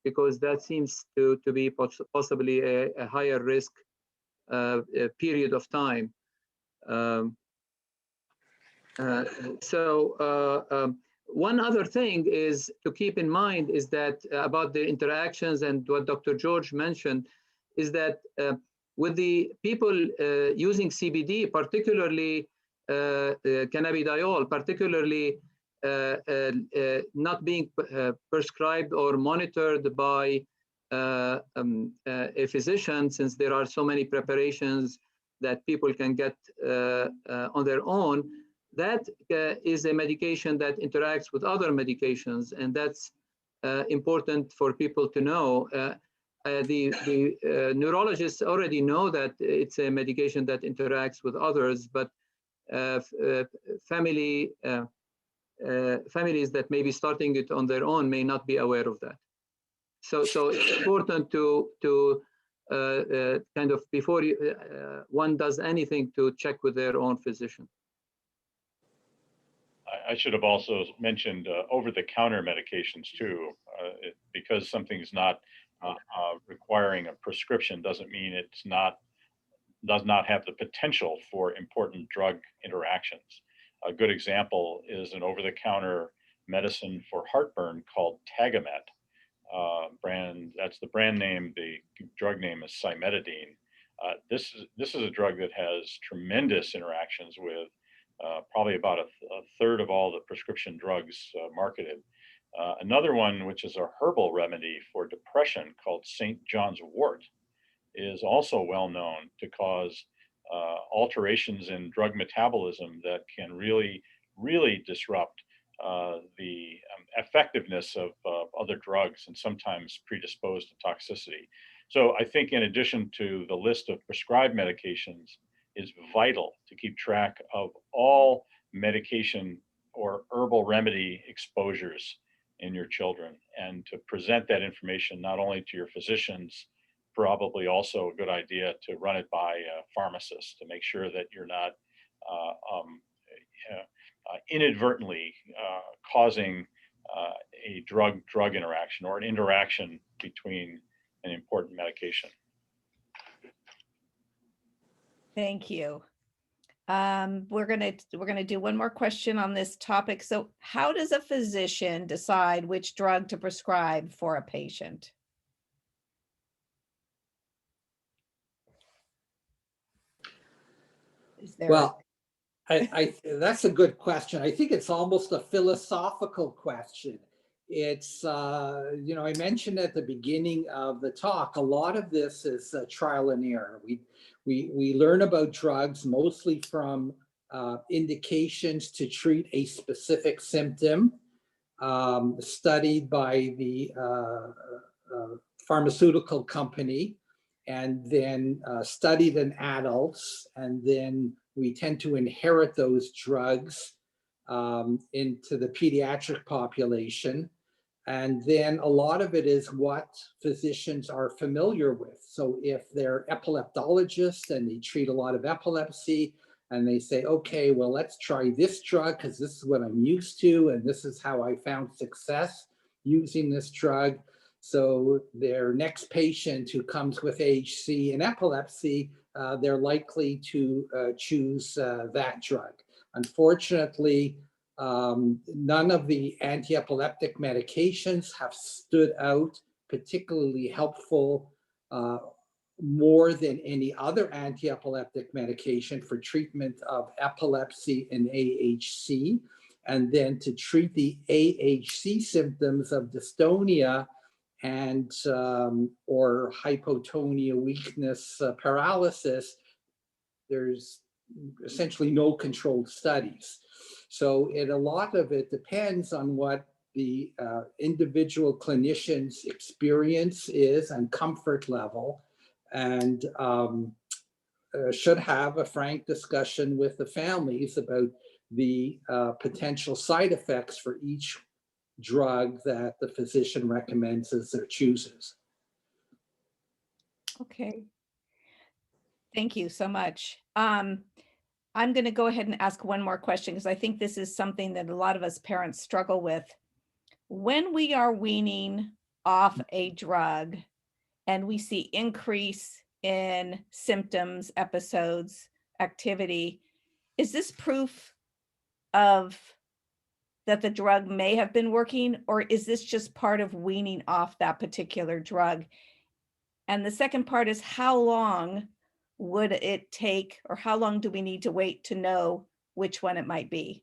because that seems to be possibly a higher risk period of time. One other thing is to keep in mind is that about the interactions, and what Dr. George mentioned is that with the people using CBD, particularly cannabidiol, particularly not being prescribed or monitored by a physician, since there are so many preparations that people can get on their own, that is a medication that interacts with other medications, and that's important for people to know. The neurologists already know that it's a medication that interacts with others, but families that may be starting it on their own may not be aware of that. So it's important to kind of, before one does anything, to check with their own physician. I should have also mentioned over-the-counter medications too, because something's not requiring a prescription doesn't mean it's does not have the potential for important drug interactions. A good example is an over-the-counter medicine for heartburn called Tagamet. That's the brand name. The drug name is cimetidine. This is a drug that has tremendous interactions with probably about a third of all the prescription drugs marketed. Another one, which is a herbal remedy for depression called St. John's wort, is also well known to cause alterations in drug metabolism that can really disrupt the effectiveness of other drugs and sometimes predispose to toxicity. So I think in addition to the list of prescribed medications, it's vital to keep track of all medication or herbal remedy exposures in your children, and to present that information not only to your physicians, probably also a good idea to run it by pharmacists to make sure that you're not inadvertently causing a drug interaction or an interaction between an important medication. Thank you. We're gonna do one more question on this topic. So how does a physician decide which drug to prescribe for a patient? Is there Well, that's a good question. I think it's almost a philosophical question. It's, I mentioned at the beginning of the talk, a lot of this is trial and error. We learn about drugs mostly from indications to treat a specific symptom, studied by the pharmaceutical company, and then studied in adults, and then we tend to inherit those drugs into the pediatric population. And then a lot of it is what physicians are familiar with. So if they're epileptologists and they treat a lot of epilepsy, and they say, okay, well, let's try this drug because this is what I'm used to, and this is how I found success using this drug. So their next patient who comes with AHC and epilepsy, they're likely to choose that drug. Unfortunately, none of the anti-epileptic medications have stood out particularly helpful more than any other anti-epileptic medication for treatment of epilepsy and AHC. And then to treat the AHC symptoms of dystonia and or hypotonia, weakness, paralysis, there's essentially no controlled studies. So a lot of it depends on what the individual clinician's experience is and comfort level, and should have a frank discussion with the families about the potential side effects for each drug that the physician recommends or chooses. Okay. Thank you so much. I'm going to go ahead and ask one more question because I think this is something that a lot of us parents struggle with. When we are weaning off a drug and we see increase in symptoms, episodes, activity, is this proof of that the drug may have been working, or is this just part of weaning off that particular drug? And the second part is, how long would it take, or how long do we need to wait to know which one it might be?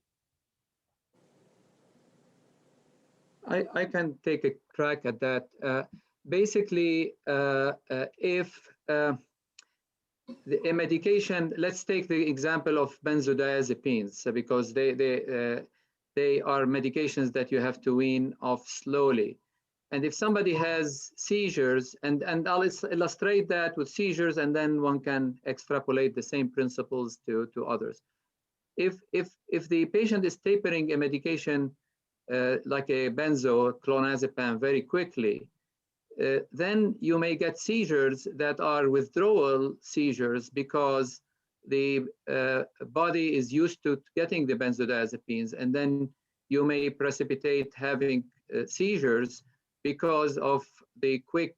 I can take a crack at that. Basically, if a medication, let's take the example of benzodiazepines, because they are medications that you have to wean off slowly. And if somebody has seizures, and I'll illustrate that with seizures, and then one can extrapolate the same principles to others. If the patient is tapering a medication like a benzo, clonazepam, very quickly, then you may get seizures that are withdrawal seizures because the body is used to getting the benzodiazepines, and then you may precipitate having seizures because of the quick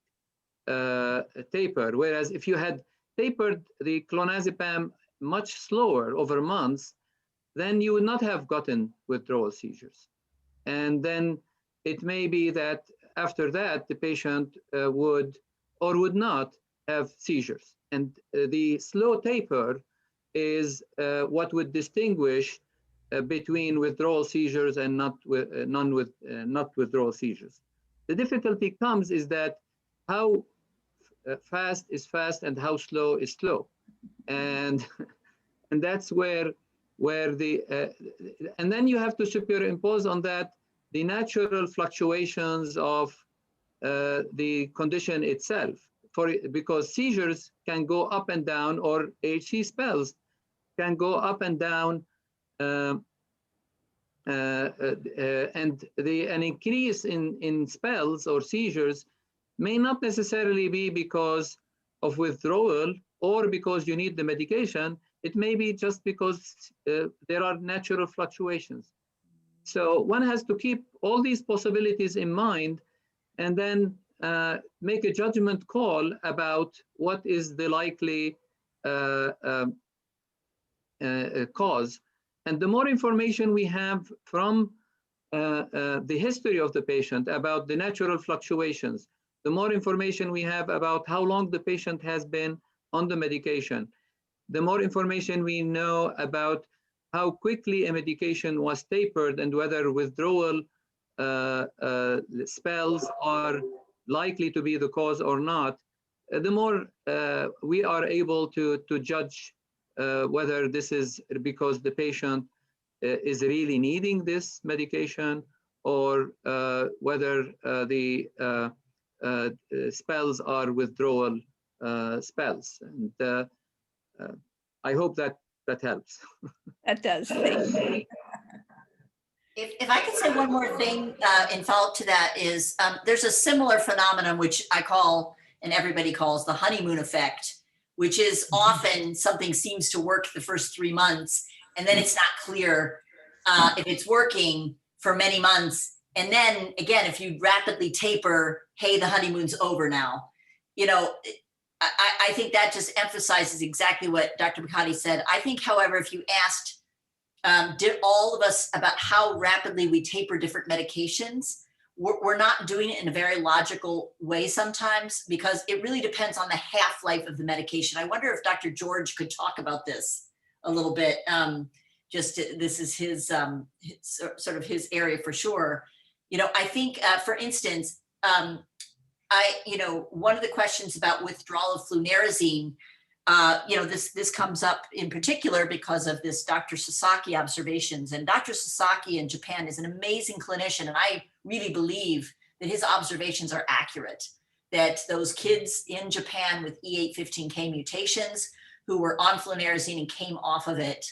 taper. Whereas if you had tapered the clonazepam much slower over months, then you would not have gotten withdrawal seizures. And then it may be that after that, the patient would or would not have seizures. And the slow taper is what would distinguish between withdrawal seizures and not withdrawal seizures. The difficulty comes is that how fast is fast and how slow is slow, and that's where and then you have to superimpose on that the natural fluctuations of the condition itself. Because seizures can go up and down, or AHC spells can go up and down, and an increase in spells or seizures may not necessarily be because of withdrawal or because you need the medication. It may be just because there are natural fluctuations. So one has to keep all these possibilities in mind, and then make a judgment call about what is the likely cause. And the more information we have from the history of the patient about the natural fluctuations, the more information we have about how long the patient has been on the medication, the more information we know about how quickly a medication was tapered and whether withdrawal spells are likely to be the cause or not, the more we are able to judge whether this is because the patient is really needing this medication, or whether the spells are withdrawal spells. And I hope that helps. That does. Thank you. If I could say one more thing in follow-up to that is, there's a similar phenomenon which I call, and everybody calls, the honeymoon effect, which is often something seems to work the first 3 months, and then it's not clear if it's working for many months. And then again, if you rapidly taper, hey, the honeymoon's over now. You know, I think that just emphasizes exactly what Dr. Bacati said. I think, however, if you asked did all of us about how rapidly we taper different medications, we're not doing it in a very logical way sometimes, because it really depends on the half-life of the medication. I wonder if Dr. George could talk about this a little bit. This is his sort of his area for sure. You know, I think, for instance, one of the questions about withdrawal of Flunarizine, this comes up in particular because of this Dr. Sasaki observations. And Dr. Sasaki in Japan is an amazing clinician, and I really believe that his observations are accurate, that those kids in Japan with E815K mutations who were on Flunarizine and came off of it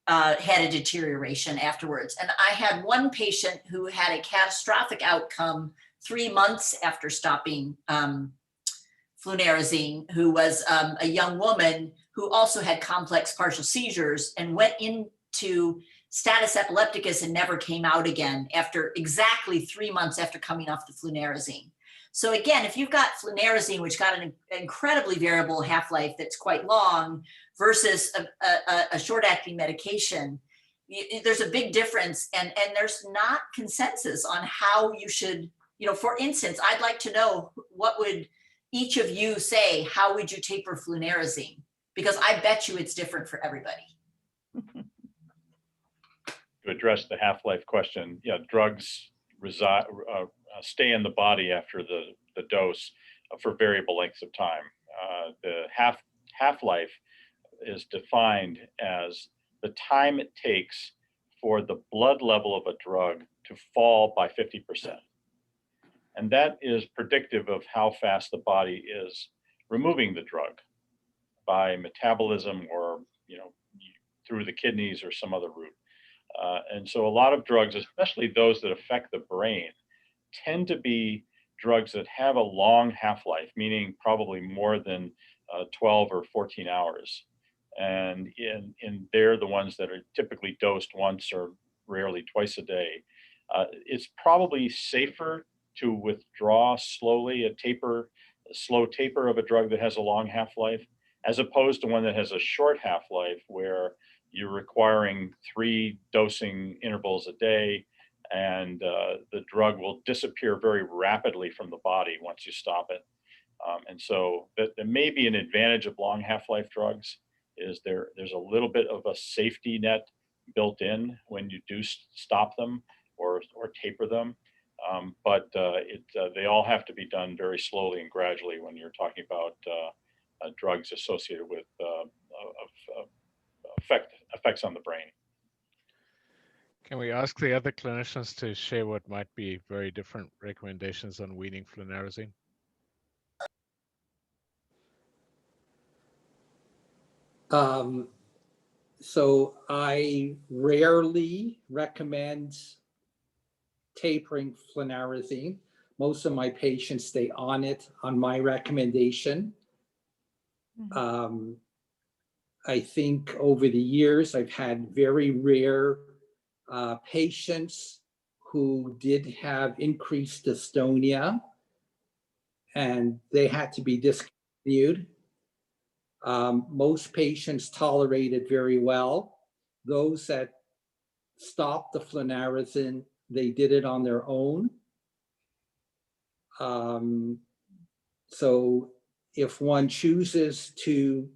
had a deterioration afterwards. And I had one patient who had a catastrophic outcome 3 months after stopping Flunarizine, who was a young woman who also had complex partial seizures and went into status epilepticus and never came out again after exactly 3 months after coming off the flunarizine. So again, if you've got flunarizine, which got an incredibly variable half-life that's quite long, versus a short-acting medication, there's a big difference, and there's not consensus on how you should, for instance, I'd like to know, what would each of you say, how would you taper flunarizine? Because I bet you it's different for everybody. To address the half-life question, yeah, drugs stay in the body after the dose for variable lengths of time. The half-life is defined as the time it takes for the blood level of a drug to fall by 50%. And that is predictive of how fast the body is removing the drug by metabolism or, through the kidneys or some other route. And so a lot of drugs, especially those that affect the brain, tend to be drugs that have a long half-life, meaning probably more than 12 or 14 hours. And they're the ones that are typically dosed once or rarely twice a day. It's probably safer to withdraw slowly, a slow taper of a drug that has a long half-life, as opposed to one that has a short half-life where you're requiring 3 dosing intervals a day, and the drug will disappear very rapidly from the body once you stop it. And so there may be an advantage of long half-life drugs, is there's a little bit of a safety net built in when you do stop them or taper them. But they all have to be done very slowly and gradually when you're talking about drugs associated with effects on the brain. Can we ask the other clinicians to share what might be very different recommendations on weaning flunarizine? So I rarely recommend tapering flunarizine. Most of my patients stay on it on my recommendation. I think over the years, I've had very rare patients who did have increased dystonia, and they had to be discontinued. Most patients tolerated very well. Those that stopped the flunarizine, they did it on their own. So if one chooses to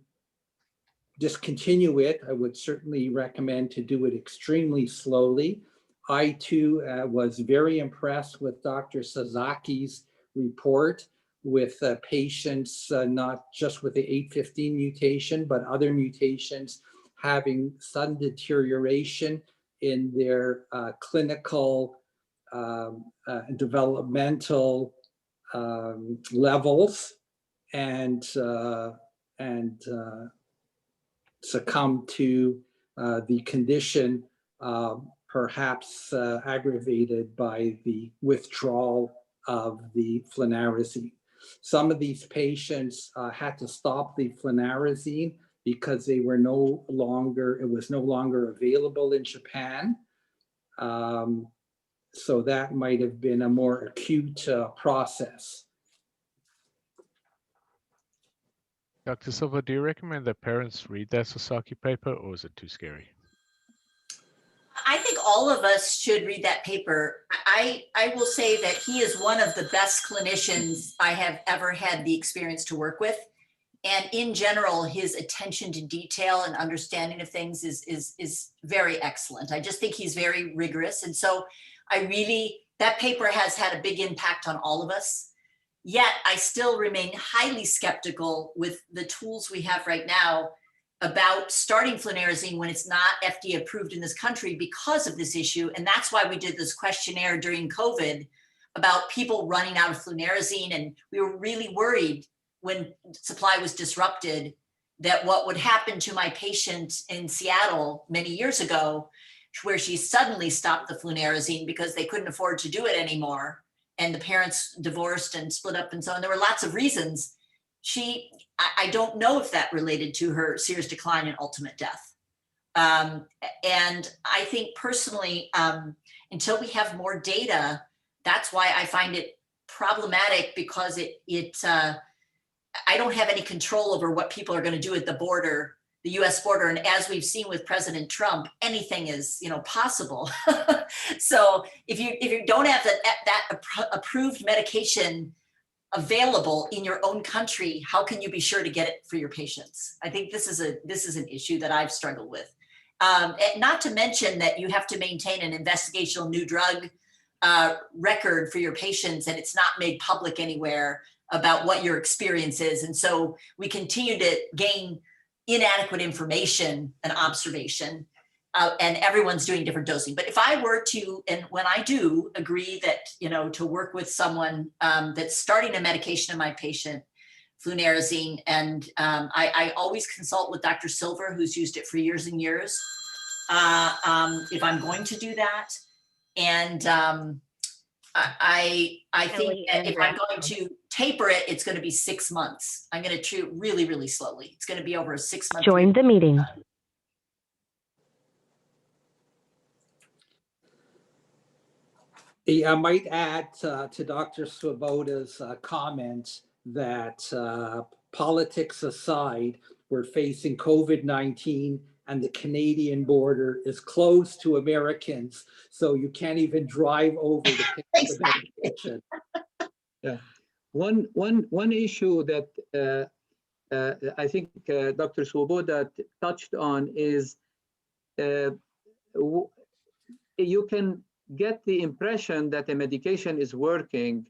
discontinue it, I would certainly recommend to do it extremely slowly. I too was very impressed with Dr. Sazaki's report with patients, not just with the 815 mutation, but other mutations having sudden deterioration in their clinical developmental levels and succumb to the condition, perhaps aggravated by the withdrawal of the flunarizine. Some of these patients had to stop the flunarizine because they were it was no longer available in Japan. So that might have been a more acute process. Dr. Silva, do you recommend that parents read that Sasaki paper, or is it too scary? I think all of us should read that paper. I will say that he is one of the best clinicians I have ever had the experience to work with. And in general, his attention to detail and understanding of things is very excellent. I just think he's very rigorous. And so that paper has had a big impact on all of us. Yet I still remain highly skeptical with the tools we have right now about starting flunarizine when it's not FDA approved in this country because of this issue. And that's why we did this questionnaire during COVID about people running out of flunarizine. And we were really worried when supply was disrupted that what would happen to my patient in Seattle many years ago, where she suddenly stopped the flunarizine because they couldn't afford to do it anymore. And the parents divorced and split up and so on. There were lots of reasons. I don't know if that related to her serious decline and ultimate death. And I think personally, until we have more data, that's why I find it problematic, because I don't have any control over what people are going to do at the border, the US border. And as we've seen with President Trump, anything is, possible. So if you don't have that approved medication available in your own country, how can you be sure to get it for your patients? I think this is an issue that I've struggled with. Not to mention that you have to maintain an investigational new drug record for your patients, and it's not made public anywhere about what your experience is. And so we continue to gain inadequate information and observation, and everyone's doing different dosing. But if I were to, and when I do agree that, to work with someone that's starting a medication in my patient, Flunarizine, and I always consult with Dr. Silver, who's used it for years and years, if I'm going to do that. And I think that if I'm going to taper it, it's going to be 6 months. I'm going to treat it really, really slowly. It's going to be over a 6 month. Join the meeting. I might add to Dr. Swoboda's comments that politics aside, we're facing COVID-19 and the Canadian border is closed to Americans, so you can't even drive over to pick up the medication. Yeah. One issue that I think Dr. Swoboda touched on is you can get the impression that the medication is working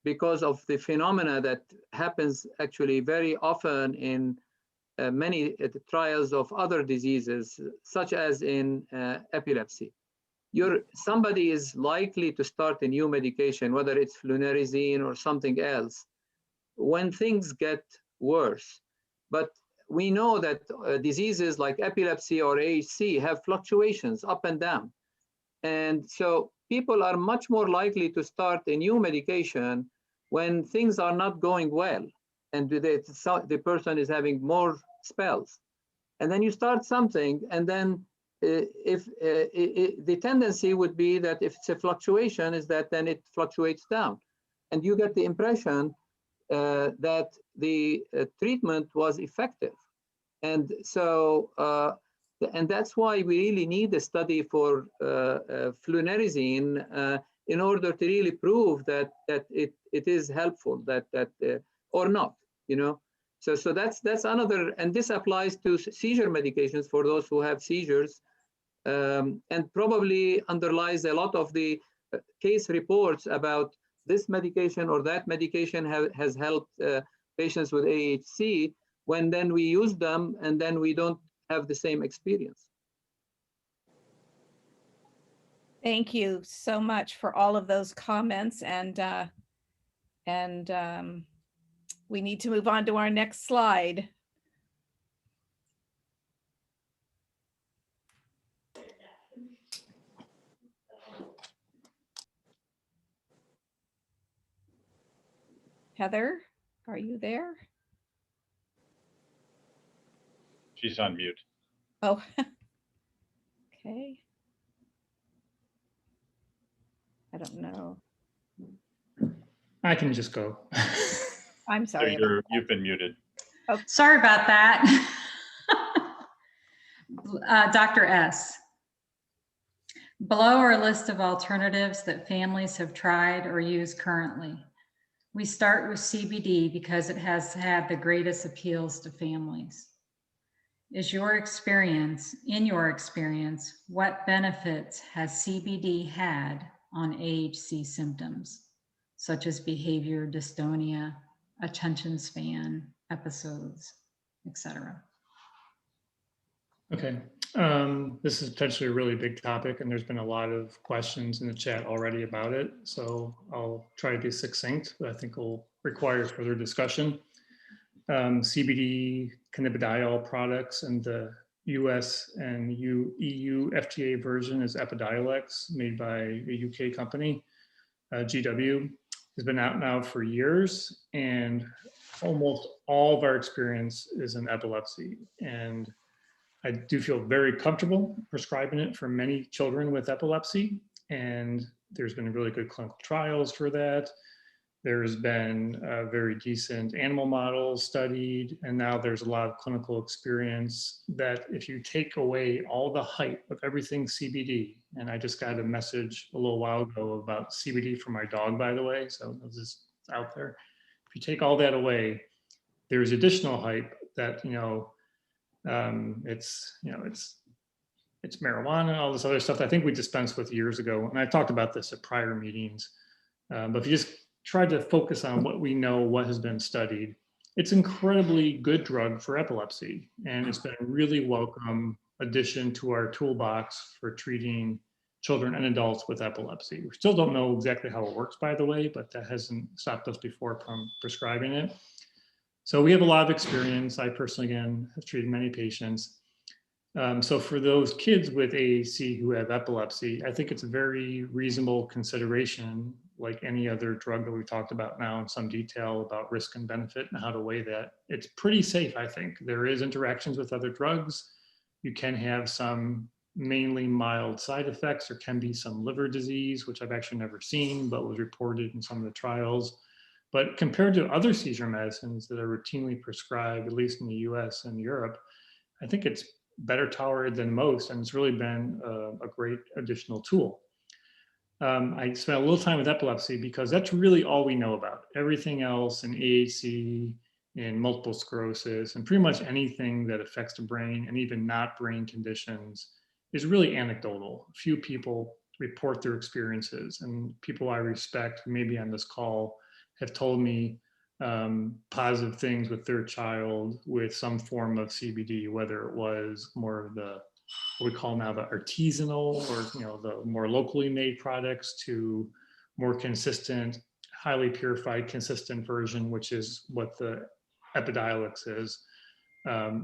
because of the phenomena that happens actually very often in many trials of other diseases, such as in epilepsy. Somebody is likely to start a new medication, whether it's Flunarizine or something else, when things get worse. But we know that diseases like epilepsy or AHC have fluctuations up and down. And so people are much more likely to start a new medication when things are not going well and the person is having more spells. And then you start something, and then the tendency would be that if it's a fluctuation, is that then it fluctuates down. And you get the impression that the treatment was effective. And so, and that's why we really need a study for Flunarizine in order to really prove that it is helpful, or not, So that's another, and this applies to seizure medications for those who have seizures, and probably underlies a lot of the case reports about this medication or that medication has helped patients with AHC, when then we use them and then we don't have the same experience. Thank you so much for all of those comments, and we need to move on to our next slide. Heather, are you there? She's on mute. Oh, okay. I don't know. I can just go. I'm sorry. You've been muted. Oh. Sorry about that. Dr. S. Below are a list of alternatives that families have tried or use currently. We start with CBD because it has had the greatest appeals to families. In your experience, what benefits has CBD had on AHC symptoms, such as behavior, dystonia, attention span episodes, etc.? Okay, this is potentially a really big topic, and there's been a lot of questions in the chat already about it. So I'll try to be succinct, but I think will require further discussion. CBD cannabidiol products, and the US and EU FDA version is Epidiolex, made by a UK company, GW, has been out now for years. And almost all of our experience is in epilepsy. And I do feel very comfortable prescribing it for many children with epilepsy. And there's been really good clinical trials for that. There's been very decent animal models studied, and now there's a lot of clinical experience that if you take away all the hype of everything CBD, and I just got a message a little while ago about CBD for my dog, by the way, so this is out there. If you take all that away, there's additional hype that, it's marijuana, all this other stuff that I think we dispensed with years ago. And I talked about this at prior meetings, but if you just try to focus on what we know, what has been studied, it's an incredibly good drug for epilepsy. And it's been a really welcome addition to our toolbox for treating children and adults with epilepsy. We still don't know exactly how it works, by the way, but that hasn't stopped us before from prescribing it. So we have a lot of experience. I personally, again, have treated many patients. So for those kids with AHC who have epilepsy, I think it's a very reasonable consideration, like any other drug that we've talked about now in some detail about risk and benefit and how to weigh that. It's pretty safe, I think. There is interactions with other drugs. You can have some mainly mild side effects. There can be some liver disease, which I've actually never seen, but was reported in some of the trials. But compared to other seizure medicines that are routinely prescribed, at least in the US and Europe, I think it's better tolerated than most, and it's really been a great additional tool. I spent a little time with epilepsy because that's really all we know about. Everything else in AHC, in multiple sclerosis, and pretty much anything that affects the brain and even not brain conditions is really anecdotal. Few people report their experiences, and people I respect, maybe on this call, have told me positive things with their child with some form of CBD, whether it was more of the, what we call now the artisanal or the more locally made products to more consistent, highly purified, consistent version, which is what the Epidiolex is.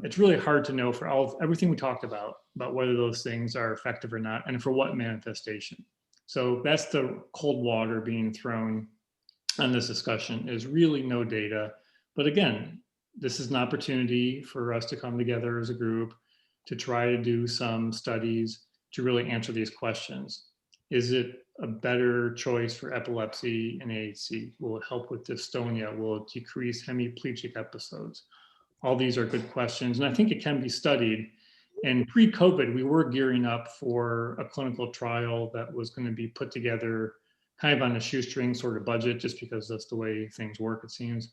It's really hard to know for everything we talked about whether those things are effective or not, and for what manifestation. So that's the cold water being thrown on this discussion, is really no data. But again, this is an opportunity for us to come together as a group to try to do some studies to really answer these questions. Is it a better choice for epilepsy and AHC? Will it help with dystonia? Will it decrease hemiplegic episodes? All these are good questions, and I think it can be studied. And pre-COVID, we were gearing up for a clinical trial that was going to be put together kind of on a shoestring sort of budget, just because that's the way things work, it seems.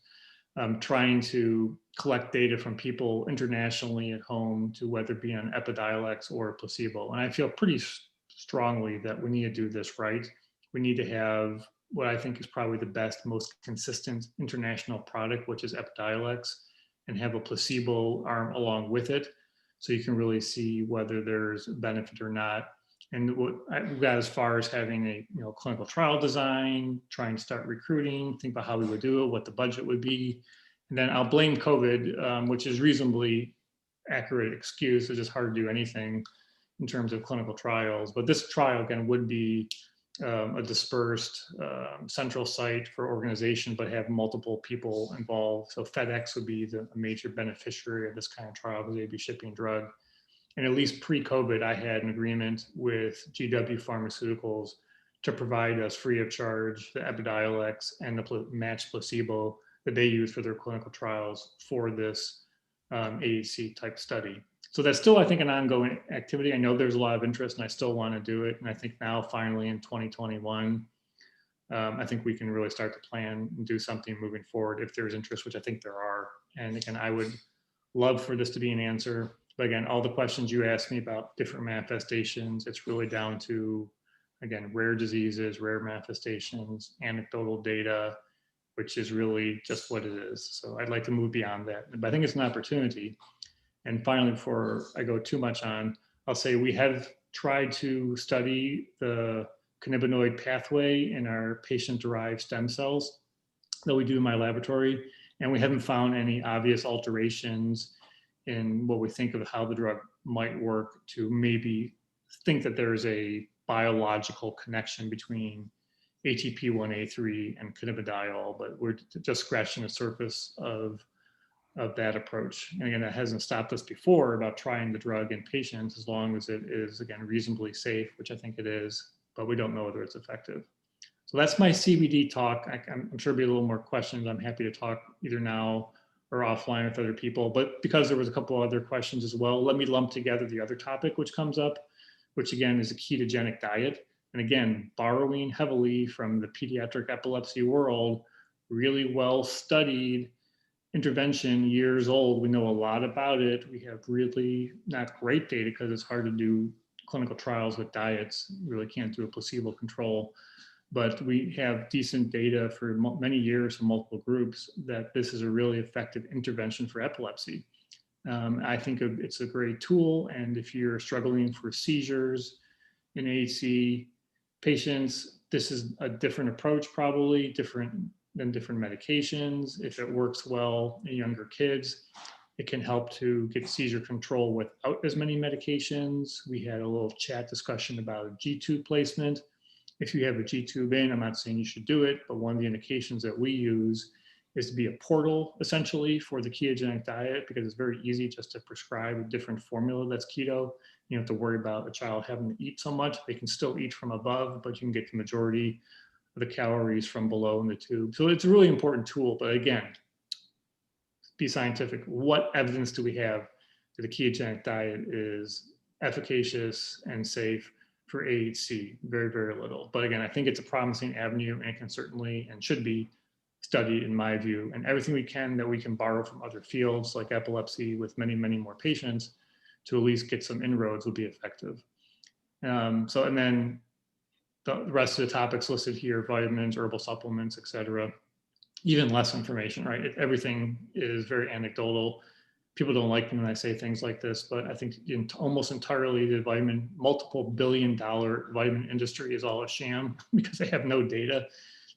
Trying to collect data from people internationally at home to whether it be on Epidiolex or placebo. And I feel pretty strongly that we need to do this right. We need to have what I think is probably the best, most consistent international product, which is Epidiolex, and have a placebo arm along with it, so you can really see whether there's benefit or not. And what we got as far as having a clinical trial design, trying to start recruiting, think about how we would do it, what the budget would be. And then I'll blame COVID, which is reasonably accurate excuse. It's just hard to do anything in terms of clinical trials. But this trial, again, would be a dispersed central site for organization, but have multiple people involved. So FedEx would be a major beneficiary of this kind of trial because they'd be shipping drug. And at least pre-COVID, I had an agreement with GW Pharmaceuticals to provide us free of charge the Epidiolex and the matched placebo that they use for their clinical trials for this AHC type study. So that's still, I think, an ongoing activity. I know there's a lot of interest and I still want to do it. And I think now finally in 2021, I think we can really start to plan and do something moving forward if there's interest, which I think there are. And again, I would love for this to be an answer. But again, all the questions you asked me about different manifestations, it's really down to, again, rare diseases, rare manifestations, anecdotal data, which is really just what it is. So I'd like to move beyond that. But I think it's an opportunity. And finally, before I go too much on, I'll say we have tried to study the cannabinoid pathway in our patient-derived stem cells that we do in my laboratory, and we haven't found any obvious alterations in what we think of how the drug might work to maybe think that there's a biological connection between ATP1A3 and cannabidiol, but we're just scratching the surface of that approach. And again, that hasn't stopped us before about trying the drug in patients as long as it is, again, reasonably safe, which I think it is, but we don't know whether it's effective. So that's my CBD talk. I'm sure there'll be a little more questions. I'm happy to talk either now or offline with other people, but because there was a couple other questions as well, let me lump together the other topic which comes up, which again is a ketogenic diet. And again, borrowing heavily from the pediatric epilepsy world, really well studied intervention, years old. We know a lot about it. We have really not great data because it's hard to do clinical trials with diets. We really can't do a placebo control, but we have decent data for many years from multiple groups that this is a really effective intervention for epilepsy. I think it's a great tool. And if you're struggling for seizures in AHC patients, this is a different approach, probably different than different medications. If it works well in younger kids, it can help to get seizure control without as many medications. We had a little chat discussion about a G-tube placement. If you have a G-tube in, I'm not saying you should do it, but one of the indications that we use is to be a portal essentially for the ketogenic diet, because it's very easy just to prescribe a different formula that's keto. You don't have to worry about a child having to eat so much. They can still eat from above, but you can get the majority of the calories from below in the tube. So it's a really important tool, but again, be scientific. What evidence do we have that the ketogenic diet is efficacious and safe for AHC? Very, very little. But again, I think it's a promising avenue and it can certainly and should be studied in my view, and everything we can that we can borrow from other fields like epilepsy with many, many more patients to at least get some inroads will be effective. And then the rest of the topics listed here, vitamins, herbal supplements, et cetera, even less information, right? Everything is very anecdotal. People don't like me when I say things like this, but I think almost entirely the multiple billion-dollar vitamin industry is all a sham because they have no data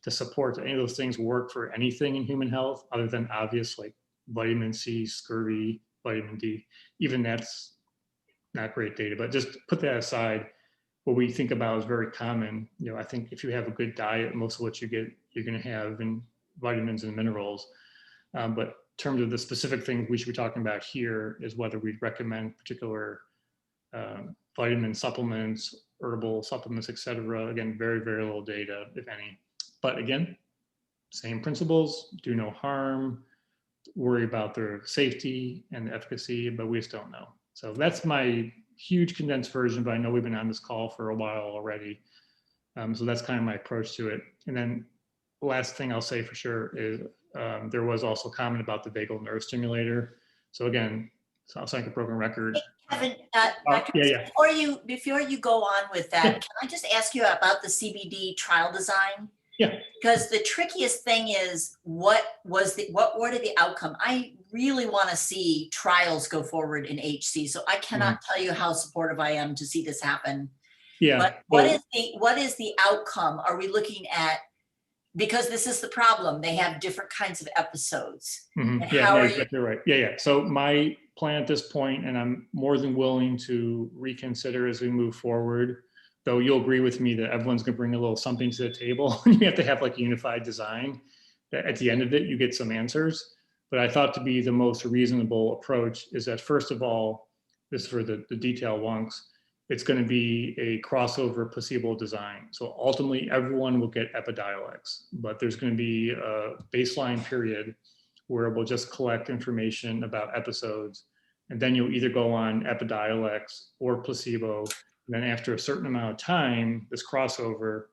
to support that any of those things work for anything in human health other than obvious like vitamin C, scurvy, vitamin D. Even that's not great data, but just put that aside. What we think about is very common. I think if you have a good diet, most of what you get, you're going to have in vitamins and minerals. But in terms of the specific things we should be talking about here is whether we'd recommend particular vitamin supplements, herbal supplements, et cetera. Again, very, very little data, if any. But again, same principles, do no harm, worry about their safety and efficacy, but we just don't know. So that's my huge condensed version, but I know we've been on this call for a while already. So that's kind of my approach to it. And then the last thing I'll say for sure is there was also a comment about the vagal nerve stimulator. So again, sounds like a broken record. Kevin, Yeah. Before you go on with that, can I just ask you about the CBD trial design? Yeah. Because the trickiest thing is what were the outcome? I really want to see trials go forward in HC. So I cannot tell you how supportive I am to see this happen. Yeah. But what is the outcome? Are we looking at, because this is the problem, they have different kinds of episodes. Yeah, exactly right. Yeah. So my plan at this point, and I'm more than willing to reconsider as we move forward, though you'll agree with me that everyone's going to bring a little something to the table. You have to have like a unified design that at the end of it, you get some answers. But I thought to be the most reasonable approach is that first of all, this is for the detail wonks, it's going to be a crossover placebo design. So ultimately everyone will get Epidiolex, but there's going to be a baseline period where we'll just collect information about episodes. And then you'll either go on Epidiolex or placebo. And then after a certain amount of time, this crossover,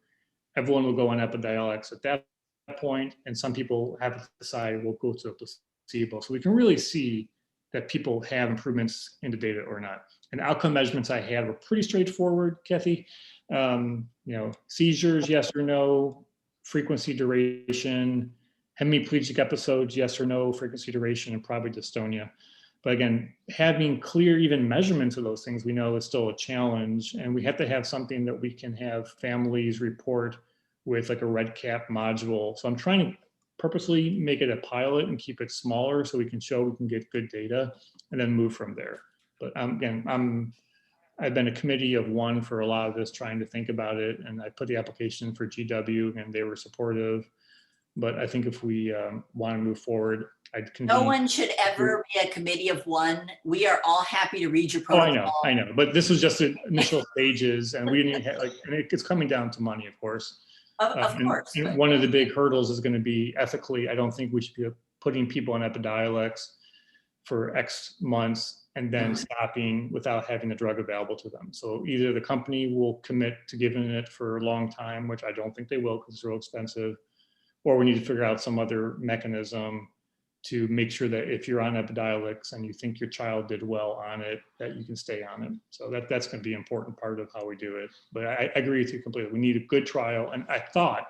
everyone will go on Epidiolex at that point. And some people have decided we'll go to a placebo. So we can really see that people have improvements in the data or not. And outcome measurements I had were pretty straightforward, Kathy. Seizures, yes or no, frequency, duration, hemiplegic episodes, yes or no, frequency, duration, and probably dystonia. But again, having clear even measurements of those things we know is still a challenge. And we have to have something that we can have families report with like a red cap module. So I'm trying to purposely make it a pilot and keep it smaller so we can show we can get good data and then move from there. But again, I'm I've been a committee of one for a lot of this, trying to think about it. And I put the application for GW and they were supportive. But I think if we want to move forward, I'd convene. No one should ever be a committee of one. We are all happy to read your Oh, protocol. I know. But this was just the initial stages, and we didn't have, like, and it's coming down to money, of course. Of course. And one of the big hurdles is going to be ethically. I don't think we should be putting people on Epidiolex for X months and then stopping without having the drug available to them. So either the company will commit to giving it for a long time, which I don't think they will because it's real expensive, or we need to figure out some other mechanism to make sure that if you're on Epidiolex and you think your child did well on it, that you can stay on it. So that's going to be an important part of how we do it. But I agree with you completely. We need a good trial. And I thought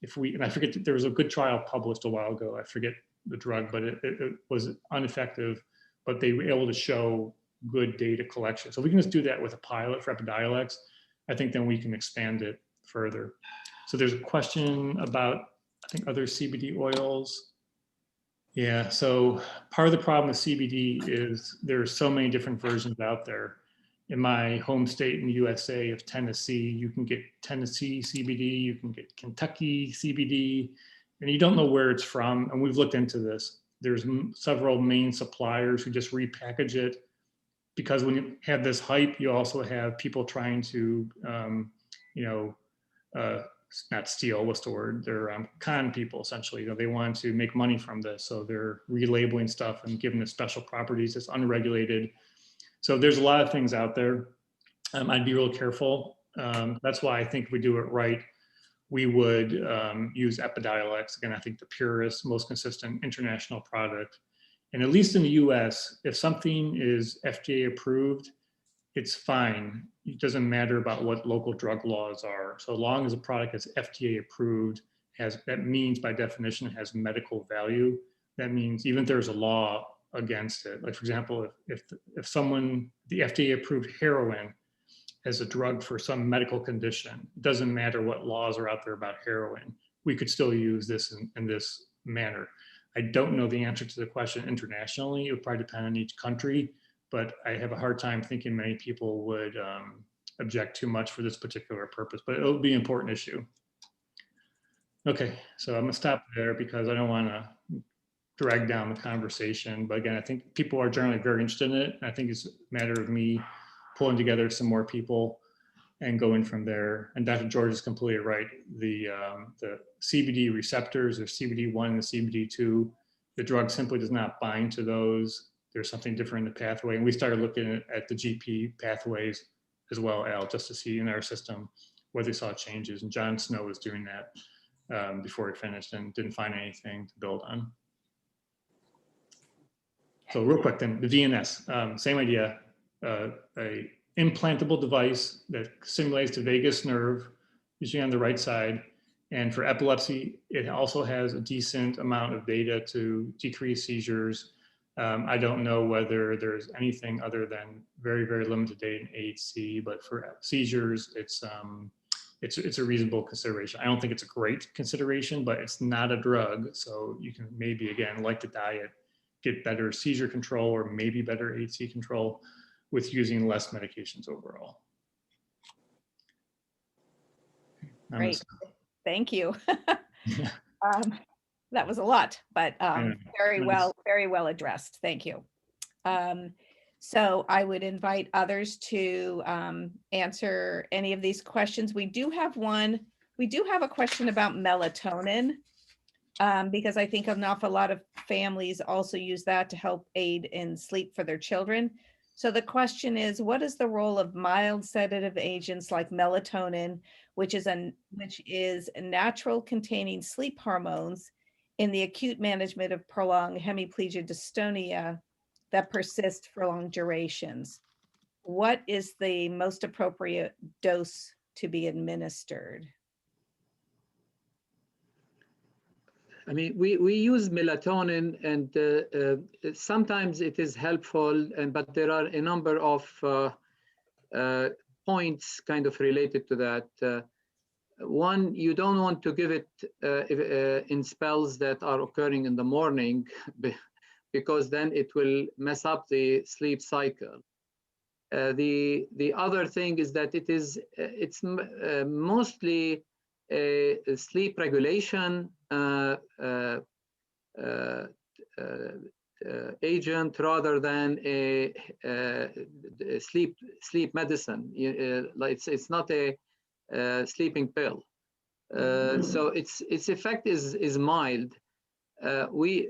and I forget, there was a good trial published a while ago. I forget the drug, but it was ineffective, but they were able to show good data collection. So we can just do that with a pilot for Epidiolex. I think then we can expand it further. So there's a question about, I think, other CBD oils. Yeah, so part of the problem with CBD is there's so many different versions out there. In my home state in the USA of Tennessee, you can get Tennessee CBD, you can get Kentucky CBD, and you don't know where it's from. And we've looked into this. There's several main suppliers who just repackage it, because when you have this hype, you also have people trying to, not steal, what's the word? They're con people, essentially. You know, they want to make money from this. So they're relabeling stuff and giving it special properties. It's unregulated. So there's a lot of things out there. I'd be real careful. That's why I think if we do it right, we would use Epidiolex. Again, I think the purest, most consistent international product. And at least in the US, if something is FDA approved, it's fine. It doesn't matter about what local drug laws are. So long as a product is FDA approved, that means by definition it has medical value. That means even if there's a law against it, like for example, if the FDA approved heroin as a drug for some medical condition, it doesn't matter what laws are out there about heroin, we could still use this in this manner. I don't know the answer to the question internationally. It would probably depend on each country, but I have a hard time thinking many people would object too much for this particular purpose, but it'll be an important issue. Okay, so I'm gonna stop there because I don't wanna drag down the conversation. But again, I think people are generally very interested in it. And I think it's a matter of me pulling together some more people and going from there. And Dr. George is completely right. The CBD receptors, or CBD1 and the CBD2, the drug simply does not bind to those. There's something different in the pathway. And we started looking at the GP pathways as well, Al, just to see in our system whether they saw changes. And John Snow was doing that before he finished and didn't find anything to build on. So real quick then, the VNS, same idea, a implantable device that simulates the vagus nerve, usually on the right side. And for epilepsy, it also has a decent amount of data to decrease seizures. I don't know whether there's anything other than very, very limited data in AHC, but for seizures, it's a reasonable consideration. I don't think it's a great consideration, but it's not a drug. So you can maybe, again, like the diet, get better seizure control or maybe better AHC control with using less medications overall. Great, thank you. That was a lot, but very well addressed. Thank you. So I would invite others to answer any of these questions. We do have a question about melatonin, because I think an awful lot of families also use that to help aid in sleep for their children. So the question is, what is the role of mild sedative agents like melatonin, which is natural containing sleep hormones, in the acute management of prolonged hemiplegia dystonia that persist for long durations? What is the most appropriate dose to be administered? I mean, we use melatonin, and sometimes it is helpful, but there are a number of points kind of related to that. One, you don't want to give it in spells that are occurring in the morning, because then it will mess up the sleep cycle. the other thing is that it's mostly a sleep regulation agent rather than a sleep medicine. It's not a sleeping pill. So its effect is mild. We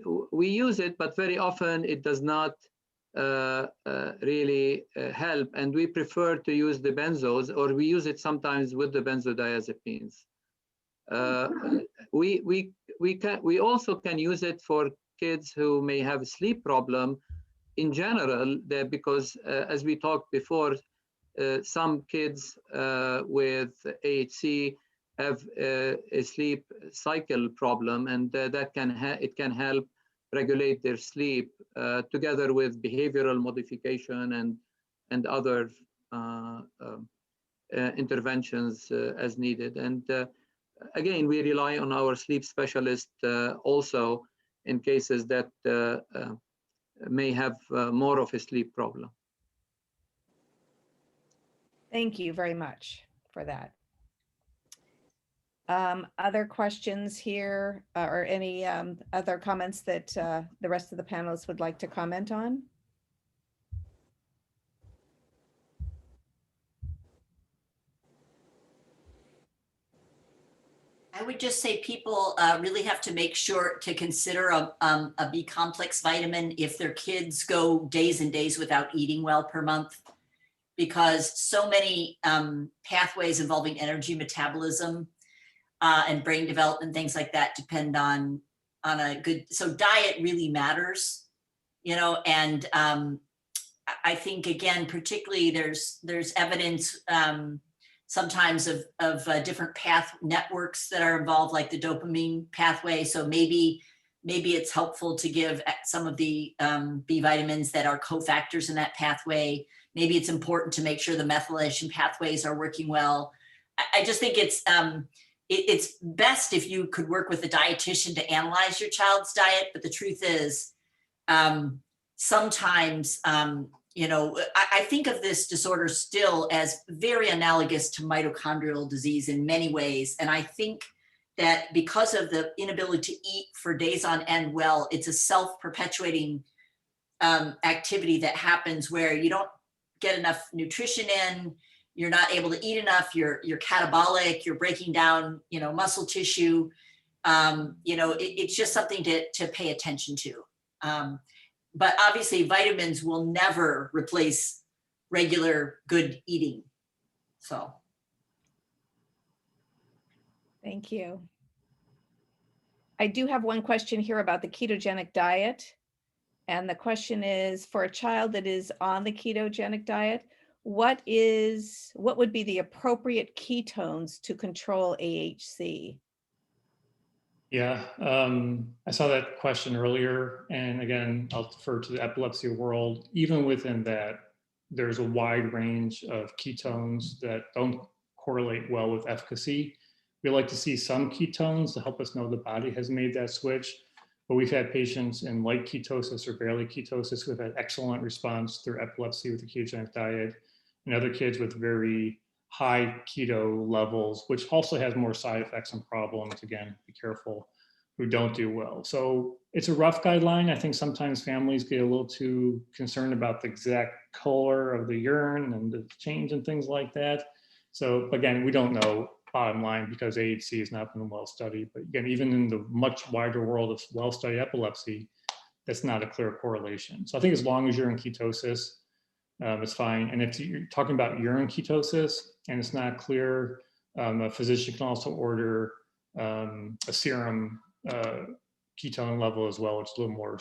use it, but very often it does not really help, and we prefer to use the benzos, or we use it sometimes with the benzodiazepines. We also can use it for kids who may have a sleep problem in general, because as we talked before, some kids with AHC have a sleep cycle problem, and it can help regulate their sleep together with behavioral modification and other interventions as needed. And again, we rely on our sleep specialist also in cases that may have more of a sleep problem. Thank you very much for that. Other questions here, or any other comments that the rest of the panelists would like to comment on? I would just say people really have to make sure to consider a B complex vitamin if their kids go days and days without eating well per month, because so many pathways involving energy metabolism and brain development, things like that, depend on a good, so diet really matters, you know, and I think, again, particularly there's evidence sometimes of different path networks that are involved, like the dopamine pathway. So maybe it's helpful to give some of the B vitamins that are cofactors in that pathway. Maybe it's important to make sure the methylation pathways are working well. I just think it's best if you could work with a dietitian to analyze your child's diet. But the truth is, sometimes, you know, I think of this disorder still as very analogous to mitochondrial disease in many ways. And I think that because of the inability to eat for days on end well, it's a self-perpetuating activity that happens where you don't get enough nutrition in, you're not able to eat enough, you're catabolic, you're breaking down, you know, muscle tissue. You know, it's just something to pay attention to. But obviously vitamins will never replace regular good eating. So. Thank you. I do have one question here about the ketogenic diet. And the question is, for a child that is on the ketogenic diet, what would be the appropriate ketones to control AHC? Yeah, I saw that question earlier, and again, I'll defer to the epilepsy world. Even within that, there's a wide range of ketones that don't correlate well with efficacy. We like to see some ketones to help us know the body has made that switch, but we've had patients in light ketosis or barely ketosis who have had excellent response through epilepsy with the ketogenic diet, and other kids with very high keto levels, which also has more side effects and problems, again, be careful, who don't do well. So it's a rough guideline. I think sometimes families get a little too concerned about the exact color of the urine and the change and things like that. So again, we don't know, bottom line, because AHC has not been well studied. But again, even in the much wider world of well-studied epilepsy, that's not a clear correlation. So I think as long as you're in ketosis, it's fine. And if you're talking about urine ketosis and it's not clear, a physician can also order a serum ketone level as well, which is a little more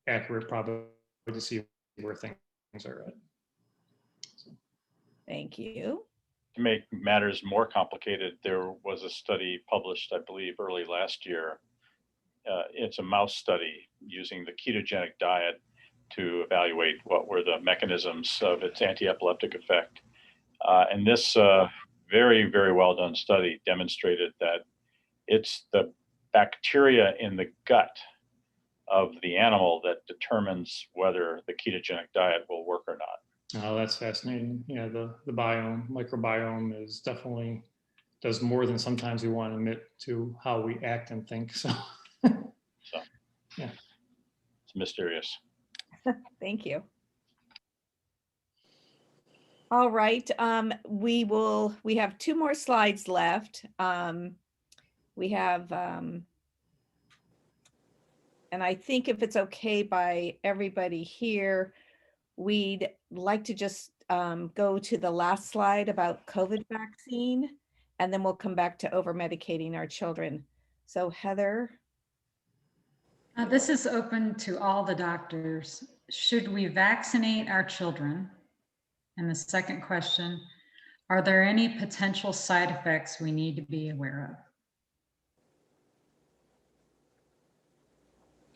accurate probably to see where things are at. So. Thank you. To make matters more complicated, there was a study published, I believe, early last year. It's a mouse study using the ketogenic diet to evaluate what were the mechanisms of its anti-epileptic effect. And this very, very well done study demonstrated that it's the bacteria in the gut of the animal that determines whether the ketogenic diet will work or not. Oh, that's fascinating. Yeah, the microbiome is definitely does more than sometimes we want to admit to how we act and think. So, So yeah. it's mysterious. Thank you. All right, we have 2 more slides left. We have, and I think if it's okay by everybody here, we'd like to just go to the last slide about COVID vaccine, and then we'll come back to over-medicating our children. So Heather. This is open to all the doctors. Should we vaccinate our children? And the second question, are there any potential side effects we need to be aware of?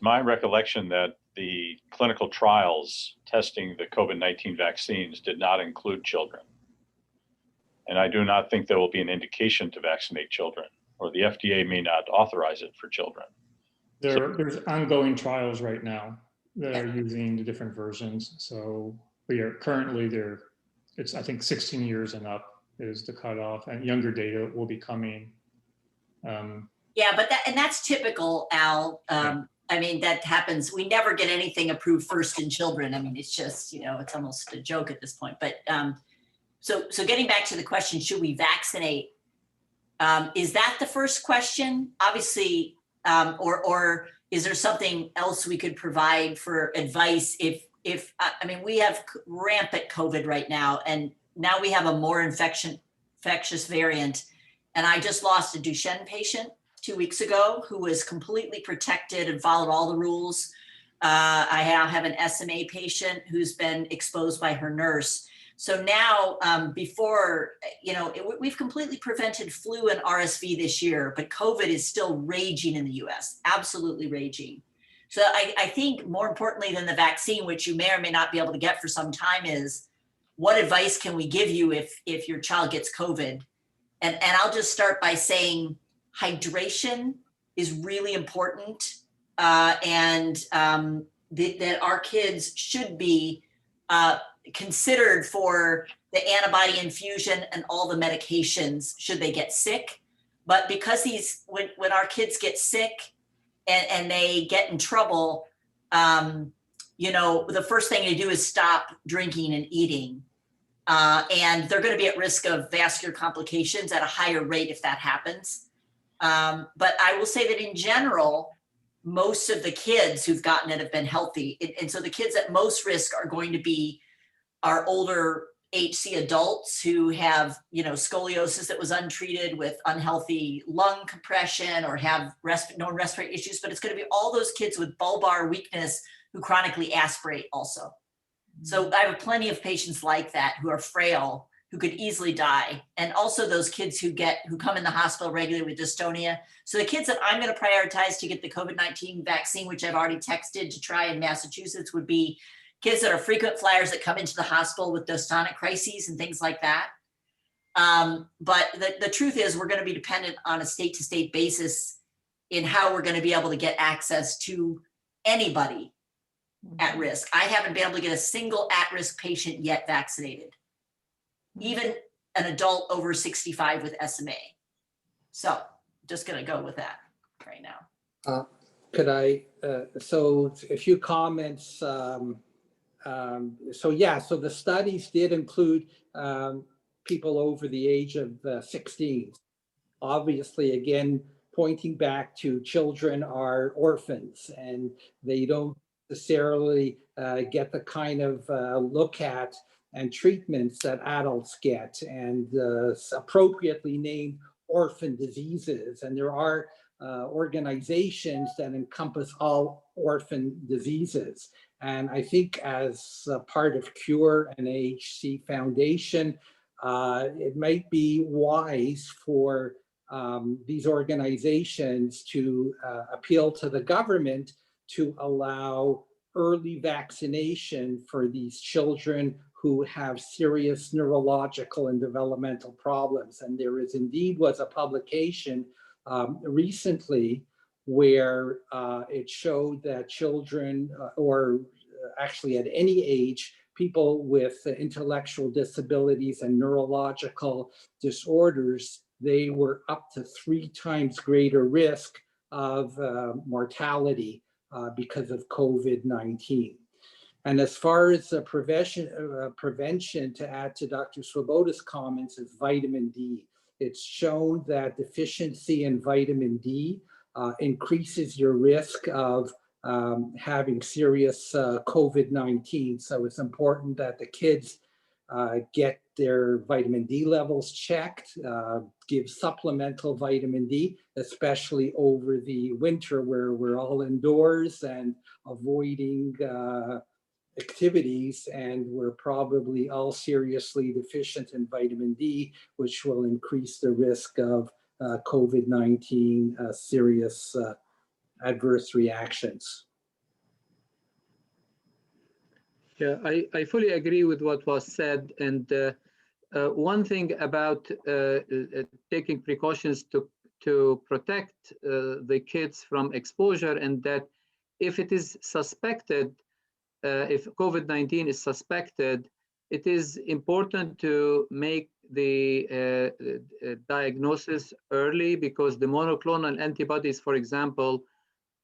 My recollection that the clinical trials testing the COVID-19 vaccines did not include children. And I do not think there will be an indication to vaccinate children, or the FDA may not authorize it for children. There's ongoing trials right now that are using the different versions. So we are currently it's I think 16 years and up is the cutoff, and younger data will be coming. Yeah, but that's typical, Al. I mean, that happens. We never get anything approved first in children. I mean, it's just, it's almost a joke at this point. But so getting back to the question, should we vaccinate? Is that the first question? Obviously, or is there something else we could provide for advice if I mean, we have rampant COVID right now, and now we have a more infectious variant. And I just lost a Duchenne patient 2 weeks ago who was completely protected and followed all the rules. I now have an SMA patient who's been exposed by her nurse. So now before, we've completely prevented flu and RSV this year, but COVID is still raging in the US, absolutely raging. So I think more importantly than the vaccine, which you may or may not be able to get for some time, is what advice can we give you if your child gets COVID? And I'll just start by saying hydration is really important, and that our kids should be considered for the antibody infusion and all the medications should they get sick. But because when our kids get sick and they get in trouble, the first thing they do is stop drinking and eating. And they're going to be at risk of vascular complications at a higher rate if that happens. But I will say that in general, most of the kids who've gotten it have been healthy. And so the kids at most risk are going to be our older AHC adults who have, scoliosis that was untreated with unhealthy lung compression or have known respiratory issues. But it's going to be all those kids with bulbar weakness who chronically aspirate also. So I have plenty of patients like that who are frail, who could easily die. And also those kids who come in the hospital regularly with dystonia. So the kids that I'm going to prioritize to get the COVID-19 vaccine, which I've already texted to try in Massachusetts, would be kids that are frequent flyers that come into the hospital with dystonic crises and things like that. But the truth is we're going to be dependent on a state-to-state basis in how we're going to be able to get access to anybody at risk. I haven't been able to get a single at-risk patient yet vaccinated, even an adult over 65 with SMA. So just going to go with that right now. Could I, so a few comments. So the studies did include people over the age of 16. Obviously, again, pointing back to children are orphans and they don't necessarily get the kind of look at and treatments that adults get, and appropriately named orphan diseases. And there are organizations that encompass all orphan diseases. And I think as part of CURE and AHC Foundation, it might be wise for these organizations to appeal to the government to allow early vaccination for these children who have serious neurological and developmental problems. And there was a publication recently where it showed that children, or actually at any age, people with intellectual disabilities and neurological disorders, they were up to 3 times greater risk of mortality because of COVID-19. And as far as prevention, to add to Dr. Swoboda's comments, is vitamin D. It's shown that deficiency in vitamin D increases your risk of having serious COVID-19. So it's important that the kids get their vitamin D levels checked, give supplemental vitamin D, especially over the winter where we're all indoors and avoiding activities, and we're probably all seriously deficient in vitamin D, which will increase the risk of COVID-19 serious adverse reactions. Yeah, I fully agree with what was said. And one thing about taking precautions to protect the kids from exposure, and that if it is suspected, if COVID-19 is suspected, it is important to make the diagnosis early, because the monoclonal antibodies, for example,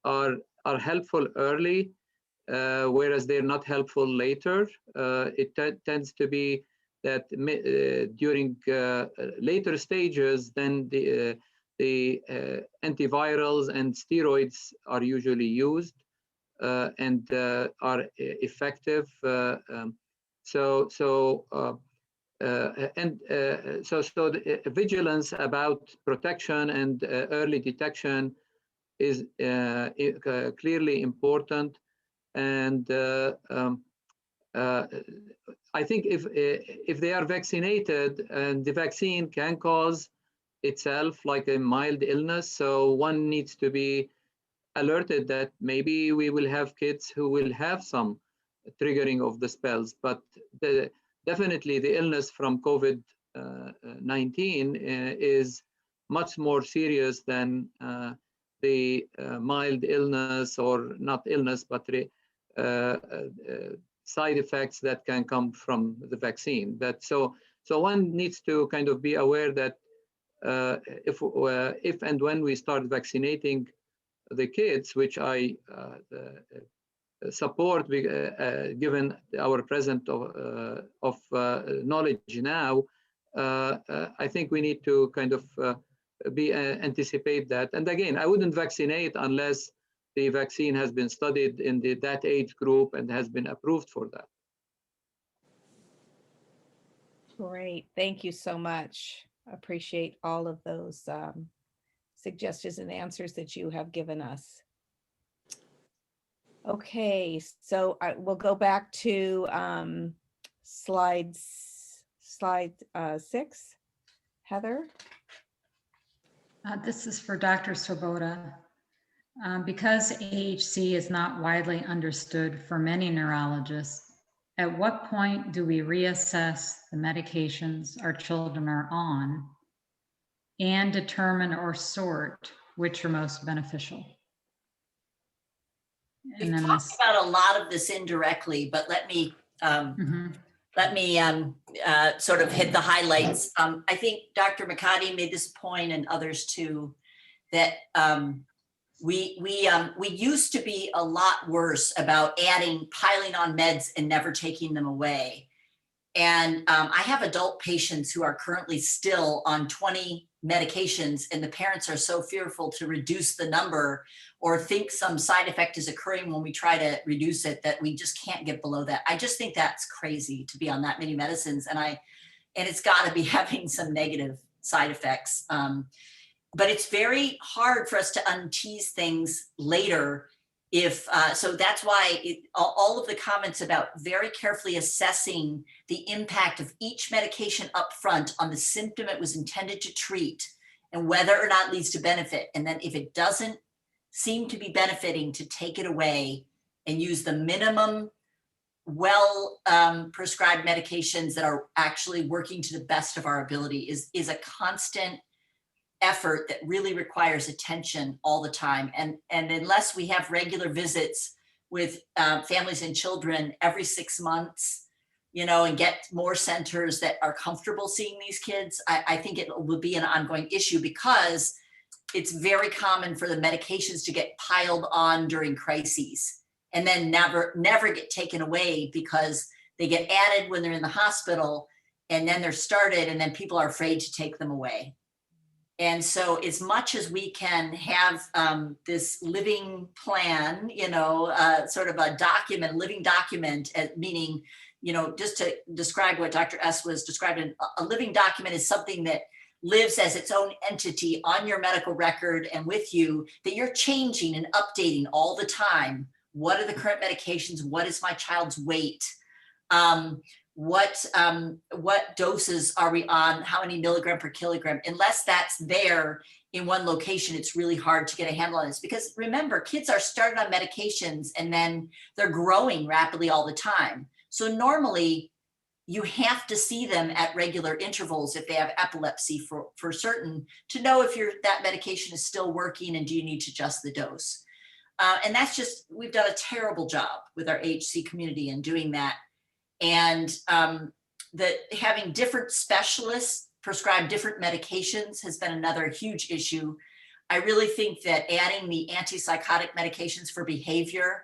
are helpful early, whereas they're not helpful later. It tends to be that during later stages, then the antivirals and steroids are usually used and are effective. So the vigilance about protection and early detection is clearly important. And I think if they are vaccinated, and the vaccine can cause itself like a mild illness, so one needs to be alerted that maybe we will have kids who will have some triggering of the spells, but definitely the illness from COVID-19 is much more serious than the mild illness, or not illness, but side effects that can come from the vaccine. So one needs to kind of be aware that if and when we start vaccinating the kids, which I support, given our present of knowledge now, I think we need to kind of anticipate that. And again, I wouldn't vaccinate unless the vaccine has been studied in that age group and has been approved for that. Great, thank you so much. Appreciate all of those suggestions and answers that you have given us. Okay, so we'll go back to slide 6. Heather? This is for Dr. Swoboda. Because AHC is not widely understood for many neurologists, at what point do we reassess the medications our children are on and determine or sort which are most beneficial? We've talked about a lot of this indirectly, but let me sort of hit the highlights. I think Dr. McCarty made this point, and others too, that we used to be a lot worse about piling on meds and never taking them away. And I have adult patients who are currently still on 20 medications, and the parents are so fearful to reduce the number or think some side effect is occurring when we try to reduce it that we just can't get below that. I just think that's crazy to be on that many medicines, and it's got to be having some negative side effects. But it's very hard for us to untease things later. So that's why all of the comments about very carefully assessing the impact of each medication up front on the symptom it was intended to treat and whether or not it leads to benefit. And then if it doesn't seem to be benefiting, to take it away and use the minimum prescribed medications that are actually working to the best of our ability is a constant effort that really requires attention all the time. And unless we have regular visits with families and children every 6 months, and get more centers that are comfortable seeing these kids. I think it will be an ongoing issue because it's very common for the medications to get piled on during crises and then never get taken away because they get added when they're in the hospital and then they're started and then people are afraid to take them away. And so as much as we can have this living plan, sort of a living document, meaning, just to describe what Dr. S was describing, a living document is something that lives as its own entity on your medical record and with you, that you're changing and updating all the time. What are the current medications? What is my child's weight? What doses are we on? How many milligram per kilogram? Unless that's there in one location, it's really hard to get a handle on this, because remember, kids are started on medications and then they're growing rapidly all the time. So normally you have to see them at regular intervals if they have epilepsy for certain, to know if that medication is still working and do you need to adjust the dose. And that's just, we've done a terrible job with our AHC community in doing that. And that having different specialists prescribe different medications has been another huge issue. I really think that adding the antipsychotic medications for behavior,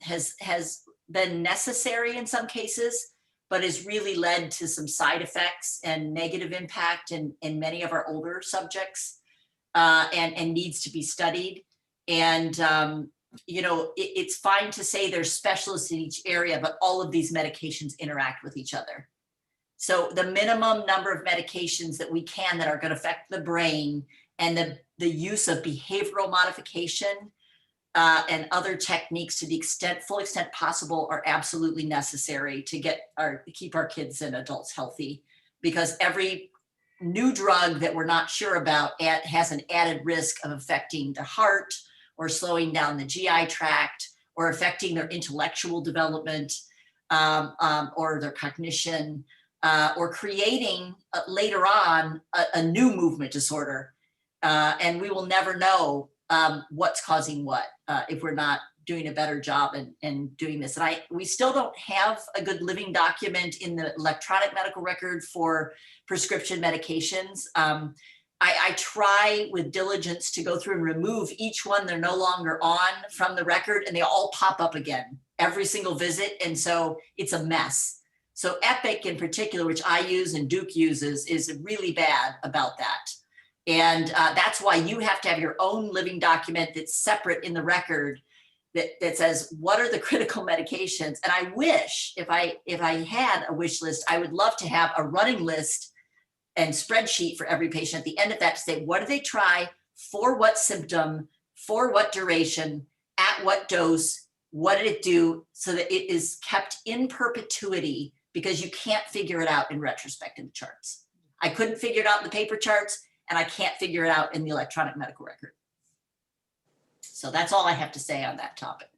has been necessary in some cases, but has really led to some side effects and negative impact in many of our older subjects, and needs to be studied. And it's fine to say there's specialists in each area, but all of these medications interact with each other. So the minimum number of medications that we can that are going to affect the brain, and the use of behavioral modification and other techniques to the full extent possible are absolutely necessary to keep our kids and adults healthy, because every new drug that we're not sure about has an added risk of affecting the heart, or slowing down the GI tract, or affecting their intellectual development, or their cognition, or creating later on a new movement disorder. And we will never know what's causing what if we're not doing a better job in doing this. And we still don't have a good living document in the electronic medical record for prescription medications. I try with diligence to go through and remove each one they're no longer on from the record, and they all pop up again every single visit. And so it's a mess. So Epic in particular, which I use and Duke uses, is really bad about that. And that's why you have to have your own living document that's separate in the record that says, what are the critical medications? And I wish, if I had a wish list, I would love to have a running list and spreadsheet for every patient at the end of that to say, what do they try, for what symptom, for what duration, at what dose, what did it do, so that it is kept in perpetuity, because you can't figure it out in retrospect in the charts. I couldn't figure it out in the paper charts, and I can't figure it out in the electronic medical record. So that's all I have to say on that topic.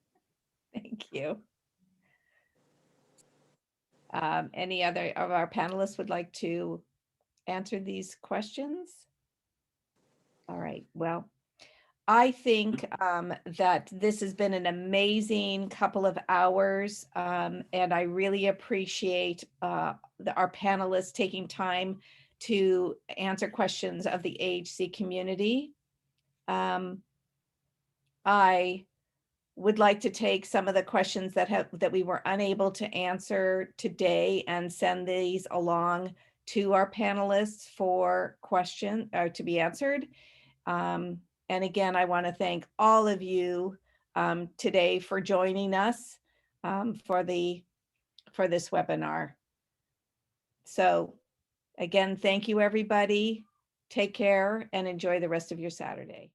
Thank you. Any other of our panelists would like to answer these questions? All right, well, I think that this has been an amazing couple of hours, and I really appreciate our panelists taking time to answer questions of the AHC community. I would like to take some of the questions that we were unable to answer today and send these along to our panelists for to be answered. And again, I want to thank all of you today for joining us for this webinar. So again, thank you, everybody. Take care and enjoy the rest of your Saturday.